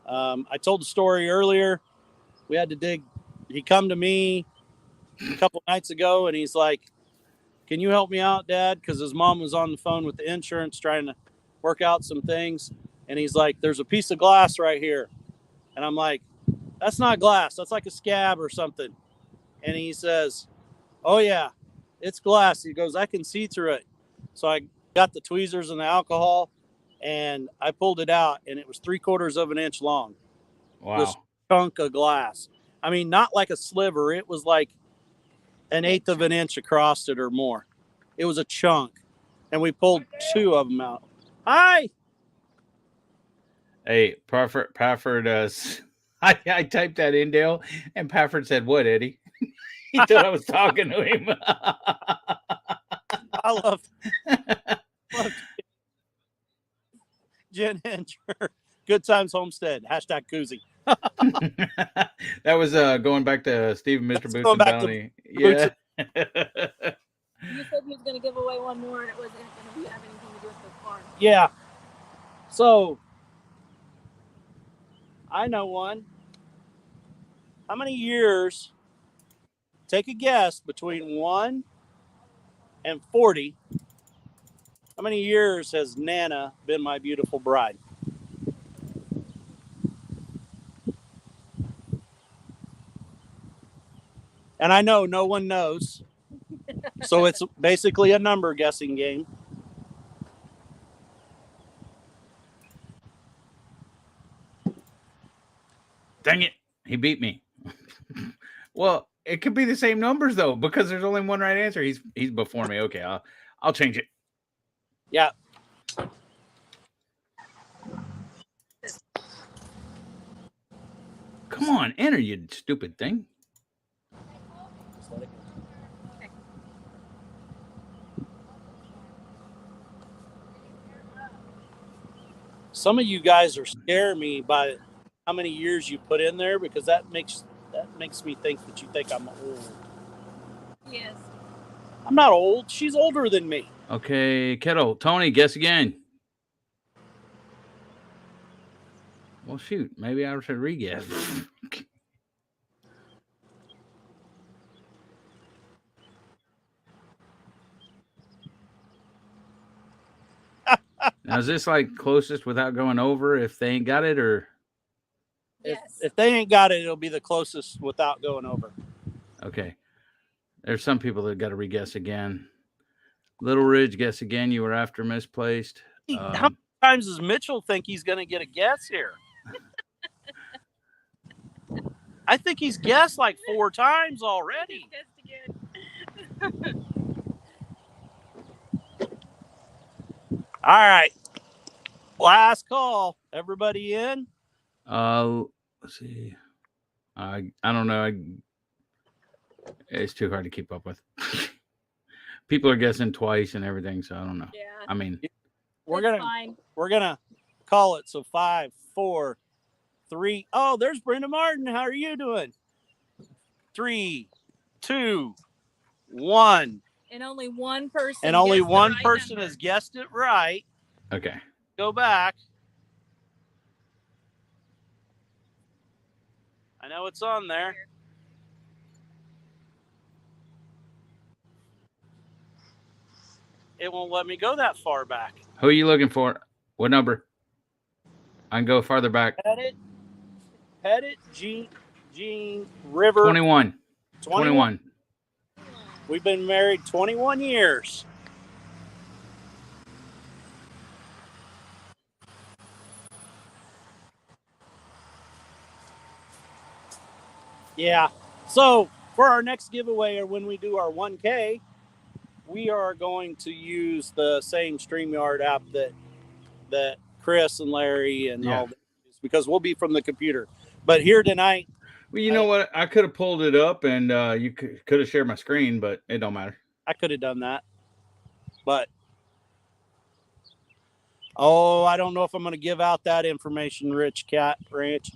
I told the story earlier. We had to dig. He come to me a couple nights ago, and he's like, "Can you help me out, Dad?" Because his mom was on the phone with the insurance trying to work out some things. And he's like, "There's a piece of glass right here." And I'm like, "That's not glass. That's like a scab or something." And he says, Oh yeah, it's glass. He goes, I can see through it. So I got the tweezers and the alcohol, and I pulled it out, and it was 3/4 of an inch long. Wow. This chunk of glass. I mean, not like a sliver. It was like an 1/8 of an inch across it or more. It was a chunk, and we pulled 2 of them out. Hi. Hey, Pafford. I typed that in, Dale, and Pafford said, "What, Eddie?" He thought I was talking to him. I love Jen Hencher. Good Times Homestead. Hashtag koozie. That was going back to Stephen, Mr. That's Boots going and back to Bounty. Boots Yeah. You said he was going to give away one more, and it wasn't going to have anything to do with the farm. Yeah. So I know one. How many years? Take a guess between 1 and 40. How many years has Nana been my beautiful bride? And I know no one knows. So it's basically a number guessing game. Dang it. He beat me. Well, it could be the same numbers though, because there's only one right answer. He's before me. Okay, I'll change it. Yeah. Come on, enter, you stupid thing. Some of you guys are scaring me by how many years you put in there, because that makes me think that you think I'm old. Yes. I'm not old. She's older than me. Okay, Kettle. Tony, guess again. Well, shoot. Maybe I should re-guess. Now, is this like closest without going over if they ain't got it, or? Yes. If they ain't got it, it'll be the closest without going over. Okay. There's some people that got to re-guess again. Little Ridge, guess again. You were after misplaced. How many times does Mitchell think he's going to get a guess here? I think he's guessed like 4 times already. All right. Last call. Everybody in? Let's see. I don't know. It's too hard to keep up with. People are guessing twice and everything, so I don't know. Yeah. I mean, we're gonna call it. So 5, 4, 3. Oh, there's Brenda Martin. How are you doing? 3, 2, 1. And only one person. And only one right person number. has guessed it right. Okay. Go back. I know it's on there. It won't let me go that far back. Who are you looking for? What number? I can go farther back. Pettit, Jean River. 21. 21. We've been married 21 years. Yeah. So for our next giveaway, or when we do our 1K, we are going to use the same StreamYard app that Chris and Larry and all that use, because we'll be from the computer. But here tonight. Well, you know what? I could have pulled it up and you could have shared my screen, but it don't matter. I could have done that. But I don't know if I'm going to give out that information, Rich Cat Ranch.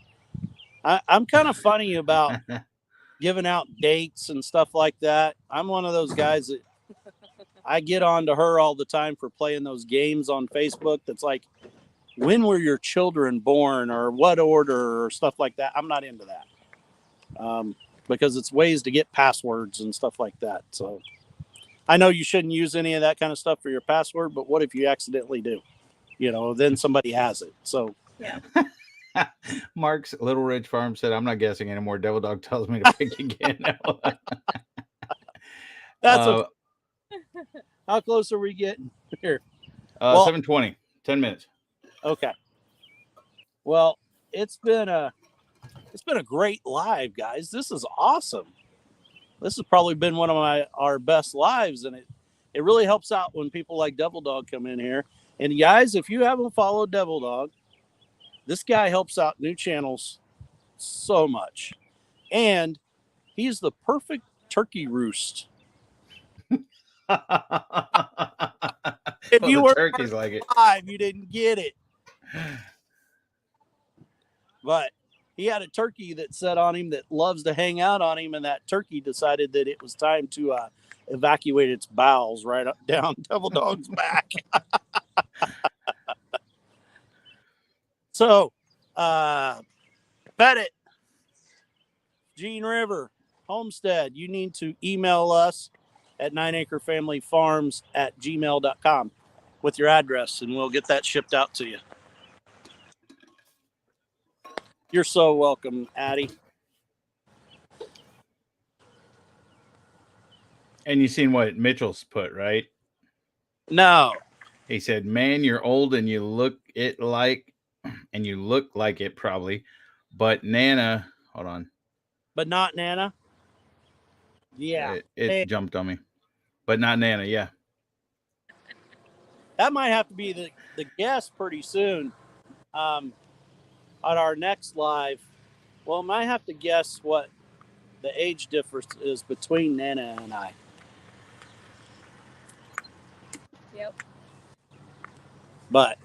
I'm kind of funny about giving out dates and stuff like that. I'm one of those guys that I get on to her all the time for playing those games on Facebook. That's like, when were your children born, or what order, or stuff like that. I'm not into that. Because it's ways to get passwords and stuff like that. So I know you shouldn't use any of that kind of stuff for your password, but what if you accidentally do? Then somebody has it. So yeah. Mark's Little Ridge Farm said, I'm not guessing anymore. Devil Dog tells me to pick again. That's okay. How close are we getting here? 7:20, 10 minutes. Okay. Well, it's been a great live, guys. This is awesome. This has probably been one of our best lives, and it really helps out when people like Devil Dog come in here. And guys, if you haven't followed Devil Dog, this guy helps out new channels so much. And he's the perfect turkey roost. If you were turkeys like it, live, you didn't get it. But he had a turkey that sat on him that loves to hang out on him, and that turkey decided that it was time to evacuate its bowels right up down Devil Dog's back. So, Pettit, Gene River, Homestead, you need to email us at 9acrefamilyfarms@gmail.com with your address, and we'll get that shipped out to you. You're so welcome, Addie. And you seen what Mitchell's put, right? No. He said, "Man, you're old and you look like it probably, but Nana, hold on. But not Nana? Yeah. It jumped on me. But not Nana, yeah. That might have to be the guest pretty soon. On our next live, well, I might have to guess what the age difference is between Nana and I. Yep. But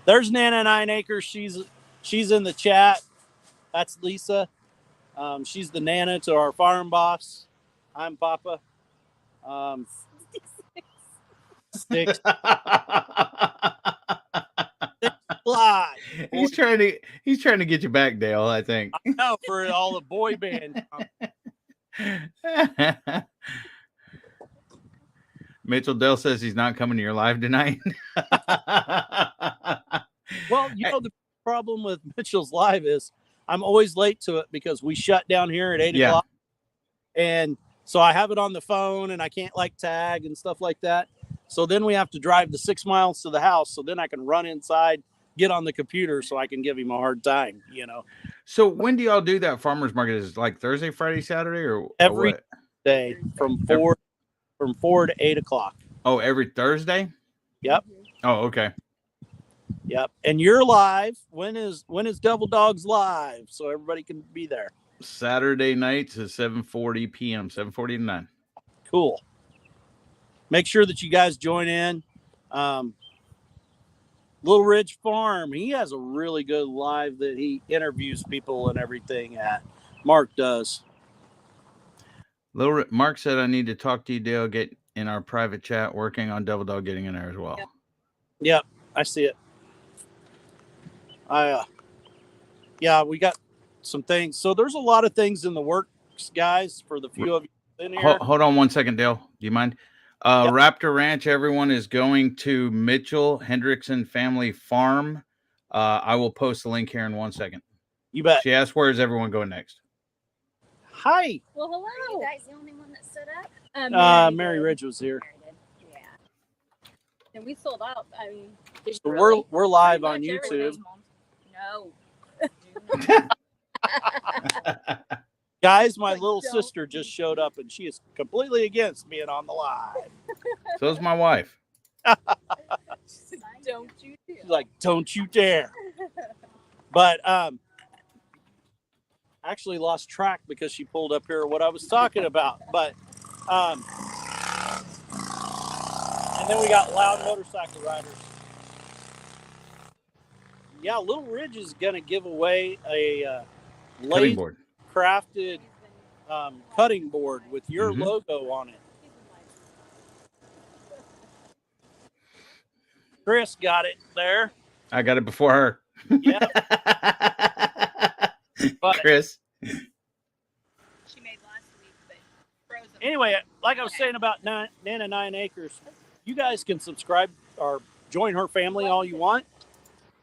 there's Nana 9 Acres. She's in the chat. That's Lisa. She's the Nana to our farm boss. I'm Papa. 6 live. He's trying to get you back, Dale, I think. I know, for all the boy band. Mitchell Dell says he's not coming to your live tonight. Well, the problem with Mitchell's live is I'm always late to it because we shut down here at 8 o'clock. And so I have it on the phone and I can't tag and stuff like that. So then we have to drive the 6 miles to the house. So then I can run inside, get on the computer so I can give him a hard time, So when do y'all do that farmer's market? Is it like Thursday, Friday, Saturday, or every what? day from 4 to 8 o'clock. Oh, every Thursday? Yep. Oh, okay. Yep. And you're live. When is Devil Dogs live? So everybody can be there. Saturday nights at 7:40 p.m. 7:40 to 9. Cool. Make sure that you guys join in. Little Ridge Farm, he has a really good live that he interviews people and everything at. Mark does. Mark said, I need to talk to you, Dale. Get in our private chat, working on Devil Dog getting in there as well. Yep, I see it. We got some things. So there's a lot of things in the works, guys, for the few of you in here. Hold on 1 second, Dale. Do you mind? Yep. Raptor Ranch, everyone is going to Mitchell Hendrickson Family Farm. I will post the link here in 1 second. You bet. She asked, where is everyone going next? Hi. Well, hello. Are you guys the only one that stood up? Mary Ridge was here. Yeah. And we sold out. I mean, so we're live on YouTube. No. Guys, my little sister just showed up and she is completely against being on the live. So is my wife. Don't you dare. She's like, don't you dare. But actually lost track because she pulled up here what I was talking about. But and then we got loud motorcycle riders. Yeah, Little Ridge is gonna give away a cutting board. Crafted cutting board with your logo on it. Chris got it there. I got it before her. Yeah. Chris. She made last week, but frozen. Anyway, like I was saying about Nana 9 Acres, you guys can subscribe or join her family all you want,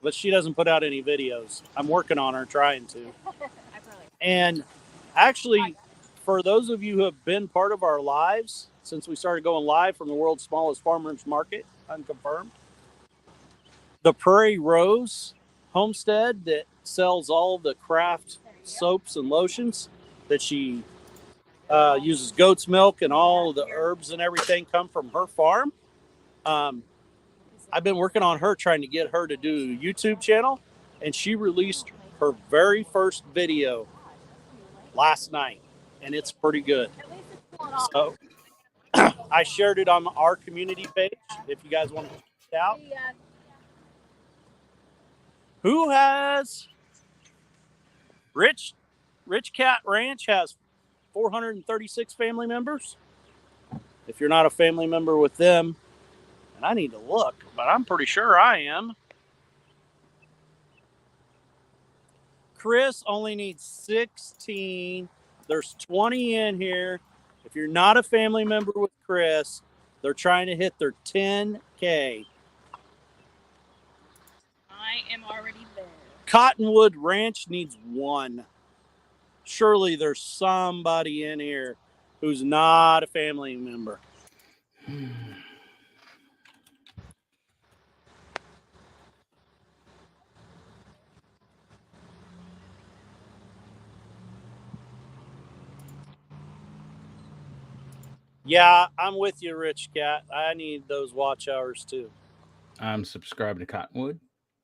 but she doesn't put out any videos. I'm working on her, trying to. And actually, for those of you who have been part of our lives since we started going live from the world's smallest farmers market, Unconfirmed, the Prairie Rose homestead that sells all the craft soaps and lotions that she uses goat's milk, and all the herbs and everything come from her farm. I've been working on her, trying to get her to do a YouTube channel, and she released her very first video last night, and it's pretty good. So I shared it on our community page if you guys want to check it out. Who has Rich Cat Ranch has 436 family members. If you're not a family member with them, and I need to look, but I'm pretty sure I am. Chris only needs 16. There's 20 in here. If you're not a family member with Chris, they're trying to hit their 10K. I am already there. Cottonwood Ranch needs 1. Surely there's somebody in here who's not a family member. Yeah, I'm with you, Rich Cat. I need those watch hours too. I'm subscribed to Cottonwood.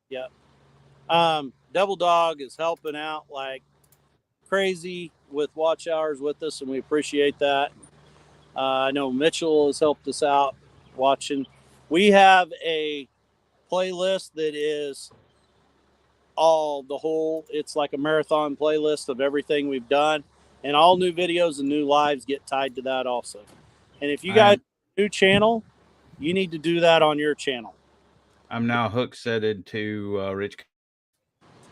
Yep. Double Dog is helping out like crazy with watch hours with us, and we appreciate that. I know Mitchell has helped us out watching. We have a playlist that is it's like a marathon playlist of everything we've done, and all new videos and new lives get tied to that also. And if you guys have a new channel, you need to do that on your channel. I'm now hook setted to Rich.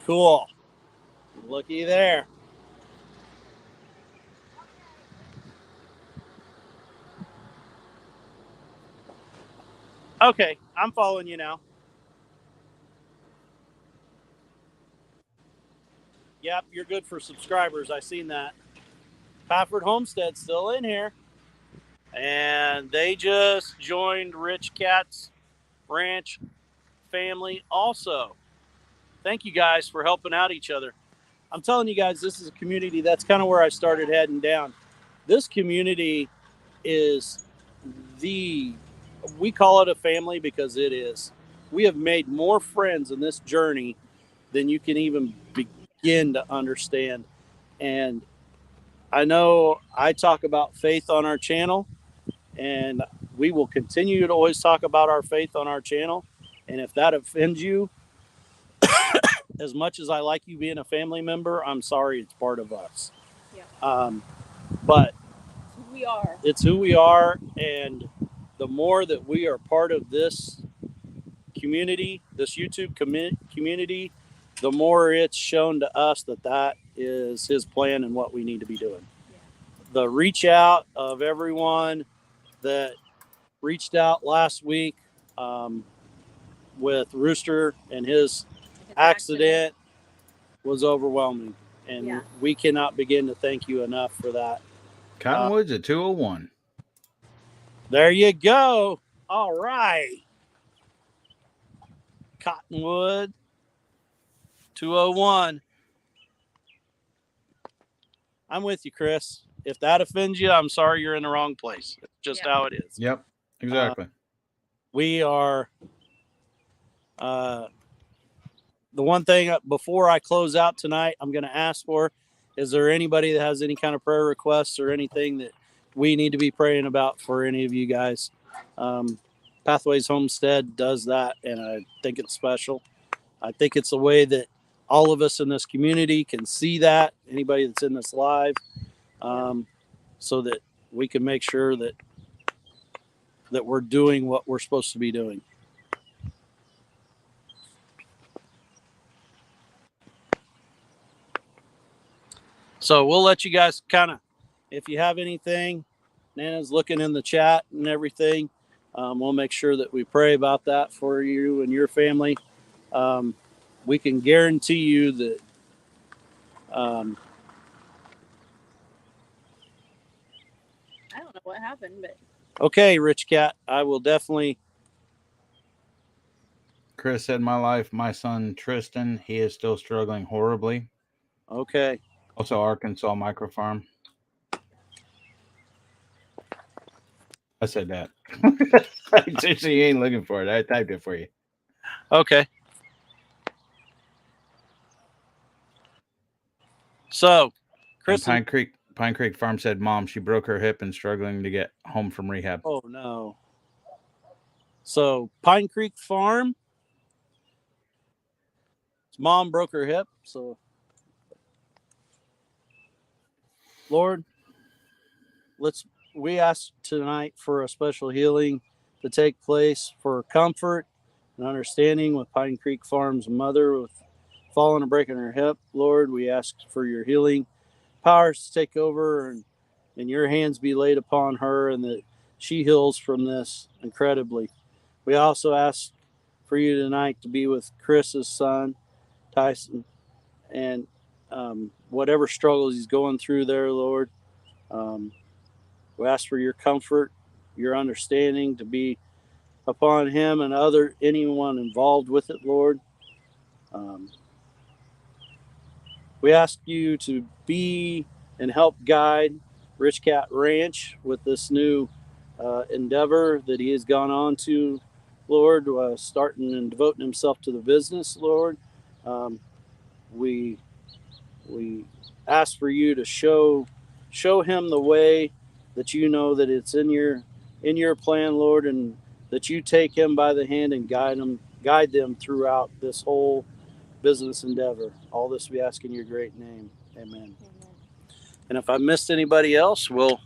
Cool. Looky there. Okay, I'm following you now. Yep, you're good for subscribers. I seen that. Pafford Homestead's still in here. And they just joined Rich Cat's Ranch family also. Thank you guys for helping out each other. I'm telling you guys, this is a community. That's kind of where I started heading down. This community is we call it a family because it is. We have made more friends in this journey than you can even begin to understand. And I know I talk about faith on our channel, and we will continue to always talk about our faith on our channel. And if that offends you, as much as I like you being a family member, I'm sorry, it's part of us. Yeah. But it's who we are. And the more that we are part of this community, this YouTube community, the more it's shown to us that is his plan and what we need to be doing. Yeah. The reach out of everyone that reached out last week with Rooster and his accident was overwhelming, and we cannot begin to thank you enough for that. Cottonwood's at 201. There you go. All right. Cottonwood 201. I'm with you, Chris. If that offends you, I'm sorry, you're in the wrong place. It's just how it is. Yep, exactly. We are the one thing before I close out tonight, I'm going to ask for, is there anybody that has any kind of prayer requests or anything that we need to be praying about for any of you guys? Pathways Homestead does that, and I think it's special. I think it's a way that all of us in this community can see that, anybody that's in this live, so that we can make sure that we're doing what we're supposed to be doing. So we'll let you guys kind of, if you have anything, Nana's looking in the chat and everything. We'll make sure that we pray about that for you and your family. We can guarantee you that what happened, but Okay, Rich Cat, I will definitely. Chris said, "My life, my son Tristan, he is still struggling horribly." Okay. Also, Arkansas Micro Farm. I said that. So you ain't looking for it. I typed it for you. Okay. So, And Chris. Pine Creek Farm said, "Mom, she broke her hip and struggling to get home from rehab." Oh no. So Pine Creek Farm. His mom broke her hip. So, Lord, we ask tonight for a special healing to take place, for comfort and understanding with Pine Creek Farm's mother with falling and breaking her hip. Lord, we ask for your healing powers to take over and your hands be laid upon her and that she heals from this incredibly. We also ask for you tonight to be with Chris's son, Tyson, and whatever struggles he's going through there, Lord. Um, we ask for your comfort, your understanding to be upon him and anyone involved with it, Lord. Um, we ask you to be and help guide Rich Cat Ranch with this new endeavor that he has gone on to, Lord, starting and devoting himself to the business, Lord. Um, we we ask for you to show him the way that you know that it's in your plan, Lord, and that you take him by the hand and guide them throughout this whole business endeavor. All this we ask in your great name. Amen. And if I missed anybody else, we'll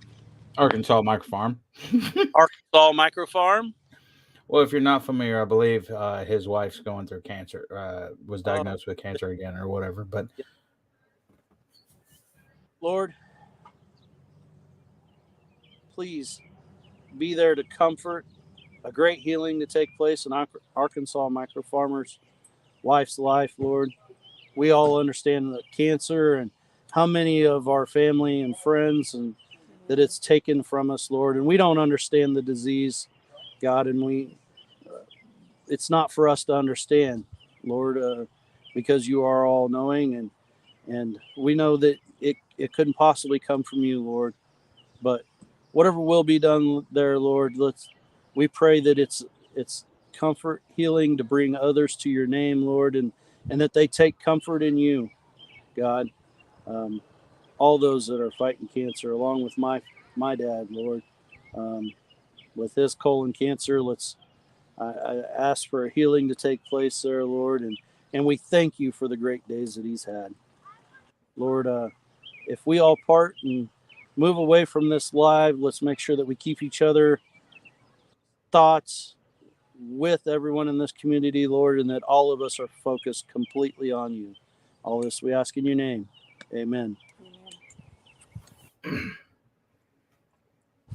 Arkansas Micro Farm. Arkansas Micro Farm. Well, if you're not familiar, I believe his wife's going through cancer, was diagnosed with cancer again or whatever. But Lord, please be there to comfort, a great healing to take place in Arkansas Micro Farmer's wife's life, Lord. We all understand that cancer and how many of our family and friends and that it's taken from us, Lord. And we don't understand the disease, God, and it's not for us to understand, Lord, because you are all knowing and we know that it couldn't possibly come from you, Lord. But whatever will be done there, Lord, we pray that it's comfort, healing to bring others to your name, Lord, and that they take comfort in you, God. Um, all those that are fighting cancer, along with my dad, Lord, with his colon cancer, I ask for a healing to take place there, Lord, and we thank you for the great days that he's had, Lord. If we all part and move away from this live, let's make sure that we keep each other thoughts with everyone in this community, Lord, and that all of us are focused completely on you. All this we ask in your name. Amen.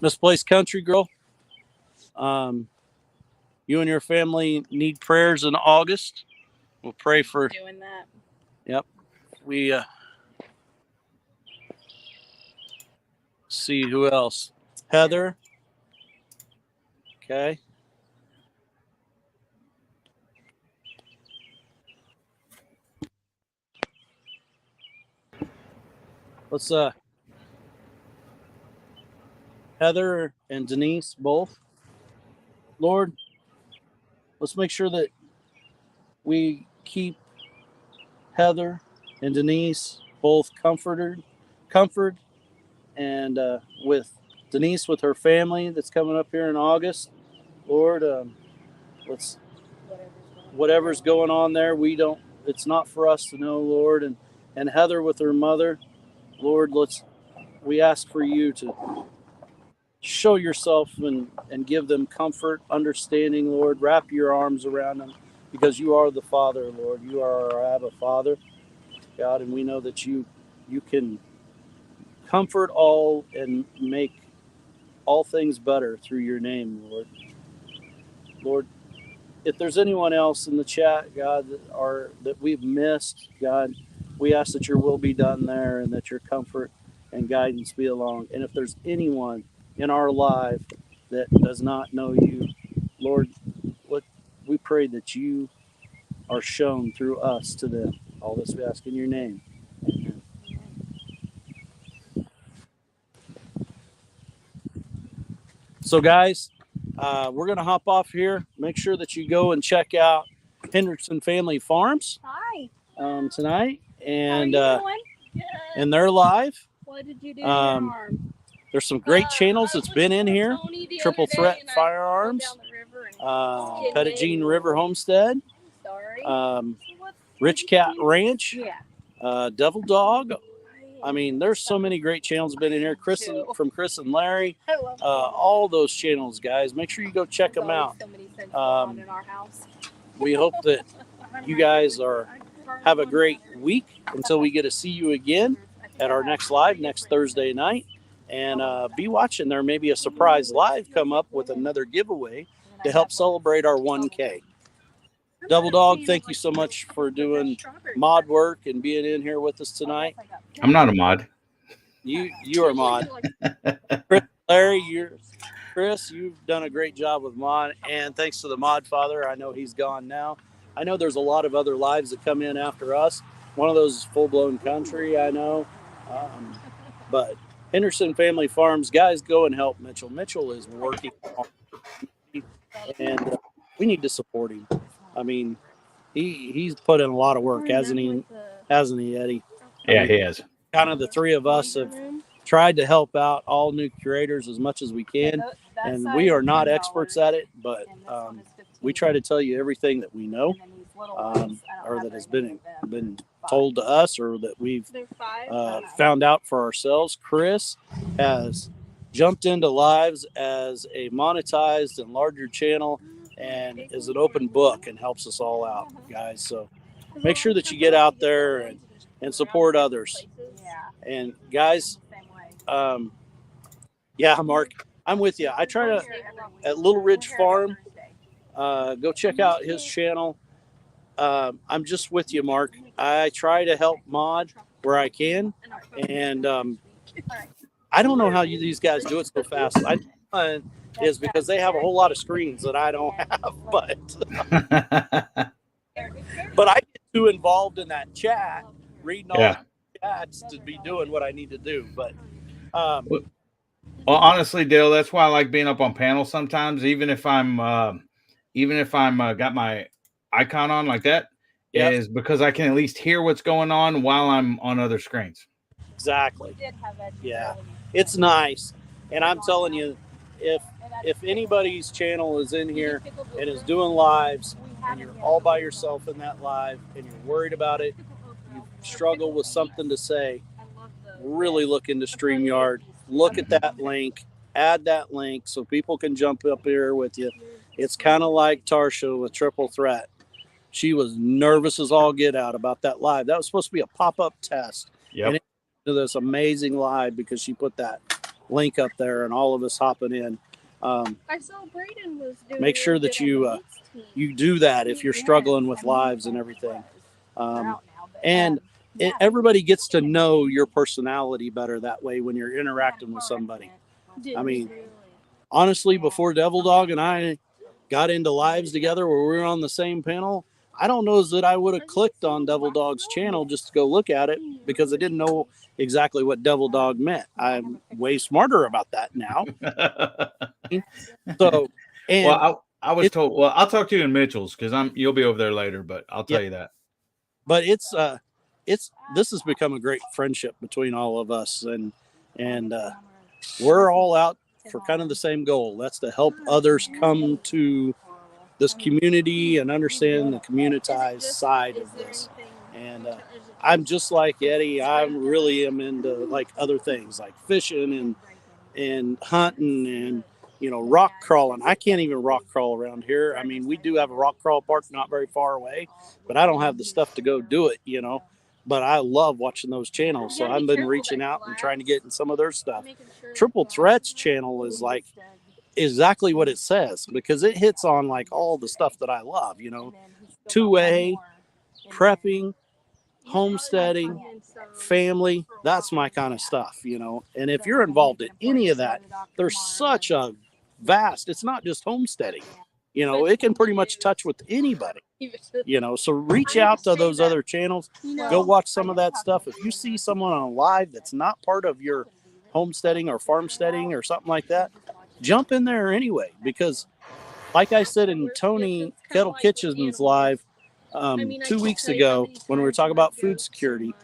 Misplaced Country Girl, you and your family need prayers in August. We'll pray for doing that. Yep. We see who else. Heather. Okay. Let's Heather and Denise both. Lord, let's make sure that we keep Heather and Denise both comfort, and with Denise with her family that's coming up here in August. Lord, let's whatever's going on there, it's not for us to know, Lord, and Heather with her mother, Lord, we ask for you to show yourself and give them comfort, understanding, Lord. Wrap your arms around them because you are the Father, Lord. You are our Abba Father, God, and we know that you can comfort all and make all things better through your name, Lord. Lord, if there's anyone else in the chat, God, that we've missed, God, we ask that your will be done there and that your comfort and guidance be along. And if there's anyone in our life that does not know you, Lord, what we pray that you are shown through us to them. All this we ask in your name. Amen. So, guys, we're going to hop off here. Make sure that you go and check out Henderson Family Farms Hi. tonight, and How are you doing? and they're live. What did you do to your arm? There's some great channels that's been in here. Triple Threat Firearms, Pettigene River Homestead, Rich Cat Ranch, Devil Dog. I mean, there's so many great channels been in here. Chris and Larry, all those channels, guys. Make sure you go check them out. We hope that you guys have a great week until we get to see you again at our next live next Thursday night. And be watching. There may be a surprise live come up with another giveaway to help celebrate our 1K. Double Dog, thank you so much for doing mod work and being in here with us tonight. I'm not a mod. You are mod. Chris, you've done a great job with mod, and thanks to the mod father. I know he's gone now. I know there's a lot of other lives that come in after us. One of those is Full Blown Country, I know. But Henderson Family Farms, guys, go and help Mitchell. Mitchell is working hard, and we need to support him. I mean, he's put in a lot of work, hasn't he, Eddie? Yeah, he has. Kind of the three of us have tried to help out all new curators as much as we can, and we are not experts at it, but we try to tell you everything that we know, or that has been told to us, or that we've found out for ourselves. Chris has jumped into lives as a monetized and larger channel and is an open book and helps us all out, guys. So make sure that you get out there and support others. And guys, Mark, I'm with you. I try to, at Little Ridge Farm, go check out his channel. I'm just with you, Mark. I try to help mod where I can, and I don't know how these guys do it so fast. Is because they have a whole lot of screens that I don't have, but I get too involved in that chat, reading all the chats to be doing what I need to do. But well, honestly, Dale, that's why I like being up on panels sometimes, even if I'm got my icon on like that, is because I can at least hear what's going on while I'm on other screens. Exactly. Yeah, it's nice, and I'm telling you, if anybody's channel is in here and is doing lives, and you're all by yourself in that live, and you're worried about it, you struggle with something to say, really look into StreamYard. Look at that link, add that link so people can jump up here with you. It's kind of like Tarsha with Triple Threat. She was nervous as all get out about that live. That was supposed to be a pop-up test. Yep. And it was this amazing live because she put that link up there and all of us hopping in. I saw Braden was doing. Make sure that you do that if you're struggling with lives and everything. Everybody gets to know your personality better that way when you're interacting with somebody. I mean, honestly, before Devil Dog and I got into lives together where we were on the same panel, I don't know that I would have clicked on Devil Dog's channel just to go look at it because I didn't know exactly what Devil Dog meant. I'm way smarter about that now. So, I was told. Well, I'll talk to you in Mitchell's because you'll be over there later, but I'll tell you that. But this has become a great friendship between all of us, and we're all out for kind of the same goal. That's to help others come to this community and understand the communitized side of this. And I'm just like Eddie. I really am into like other things like fishing and hunting and rock crawling. I can't even rock crawl around here. I mean, we do have a rock crawl park not very far away, but I don't have the stuff to go do it, But I love watching those channels, so I've been reaching out and trying to get in some of their stuff. Triple Threat's channel is like exactly what it says because it hits on like all the stuff that I love, 2A, prepping, homesteading, family, that's my kind of stuff, you know. And if you're involved in any of that, there's such a vast, it's not just homesteading, you know, it can pretty much touch with anybody, you know. So reach out to those other channels, go watch some of that stuff. If you see someone on live that's not part of your homesteading or farmsteading or something like that, jump in there anyway, because like I said in Tony Kettle Kitchen's live 2 weeks ago, when we were talking about food security,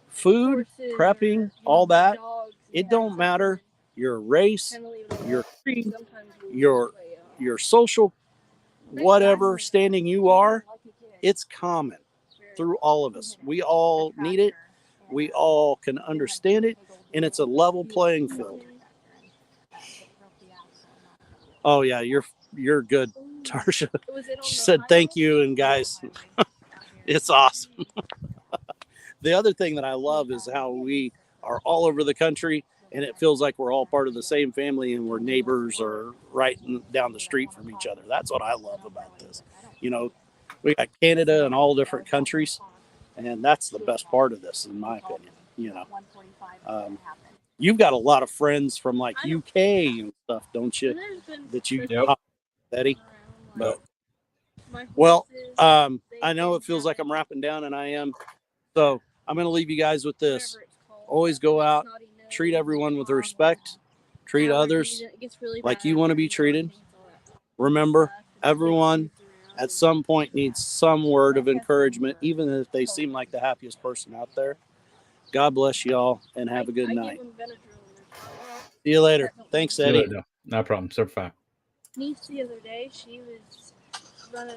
food, prepping, all that, it don't matter your race, your creed, your social whatever standing you are, it's common through all of us. We all need it. We all can understand it, and it's a level playing field. Oh yeah, you're good, Tarsha. She said thank you, and guys, it's awesome. The other thing that I love is how we are all over the country, and it feels like we're all part of the same family, and we're neighbors or right down the street from each other. That's what I love about this. You know, we got Canada and all different countries, and that's the best part of this, in my opinion. You know, you've got a lot of friends from like UK and stuff, don't you? That you talk to, Eddie. But well, I know it feels like I'm wrapping down, and I am. So I'm going to leave you guys with this. Always go out, treat everyone with respect, treat others like you want to be treated. Remember, everyone at some point needs some word of encouragement, even if they seem like the happiest person out there. God bless you all, and have a good night. See you later. Thanks, Eddie. No problem. Super fine. Niece the other day, she was running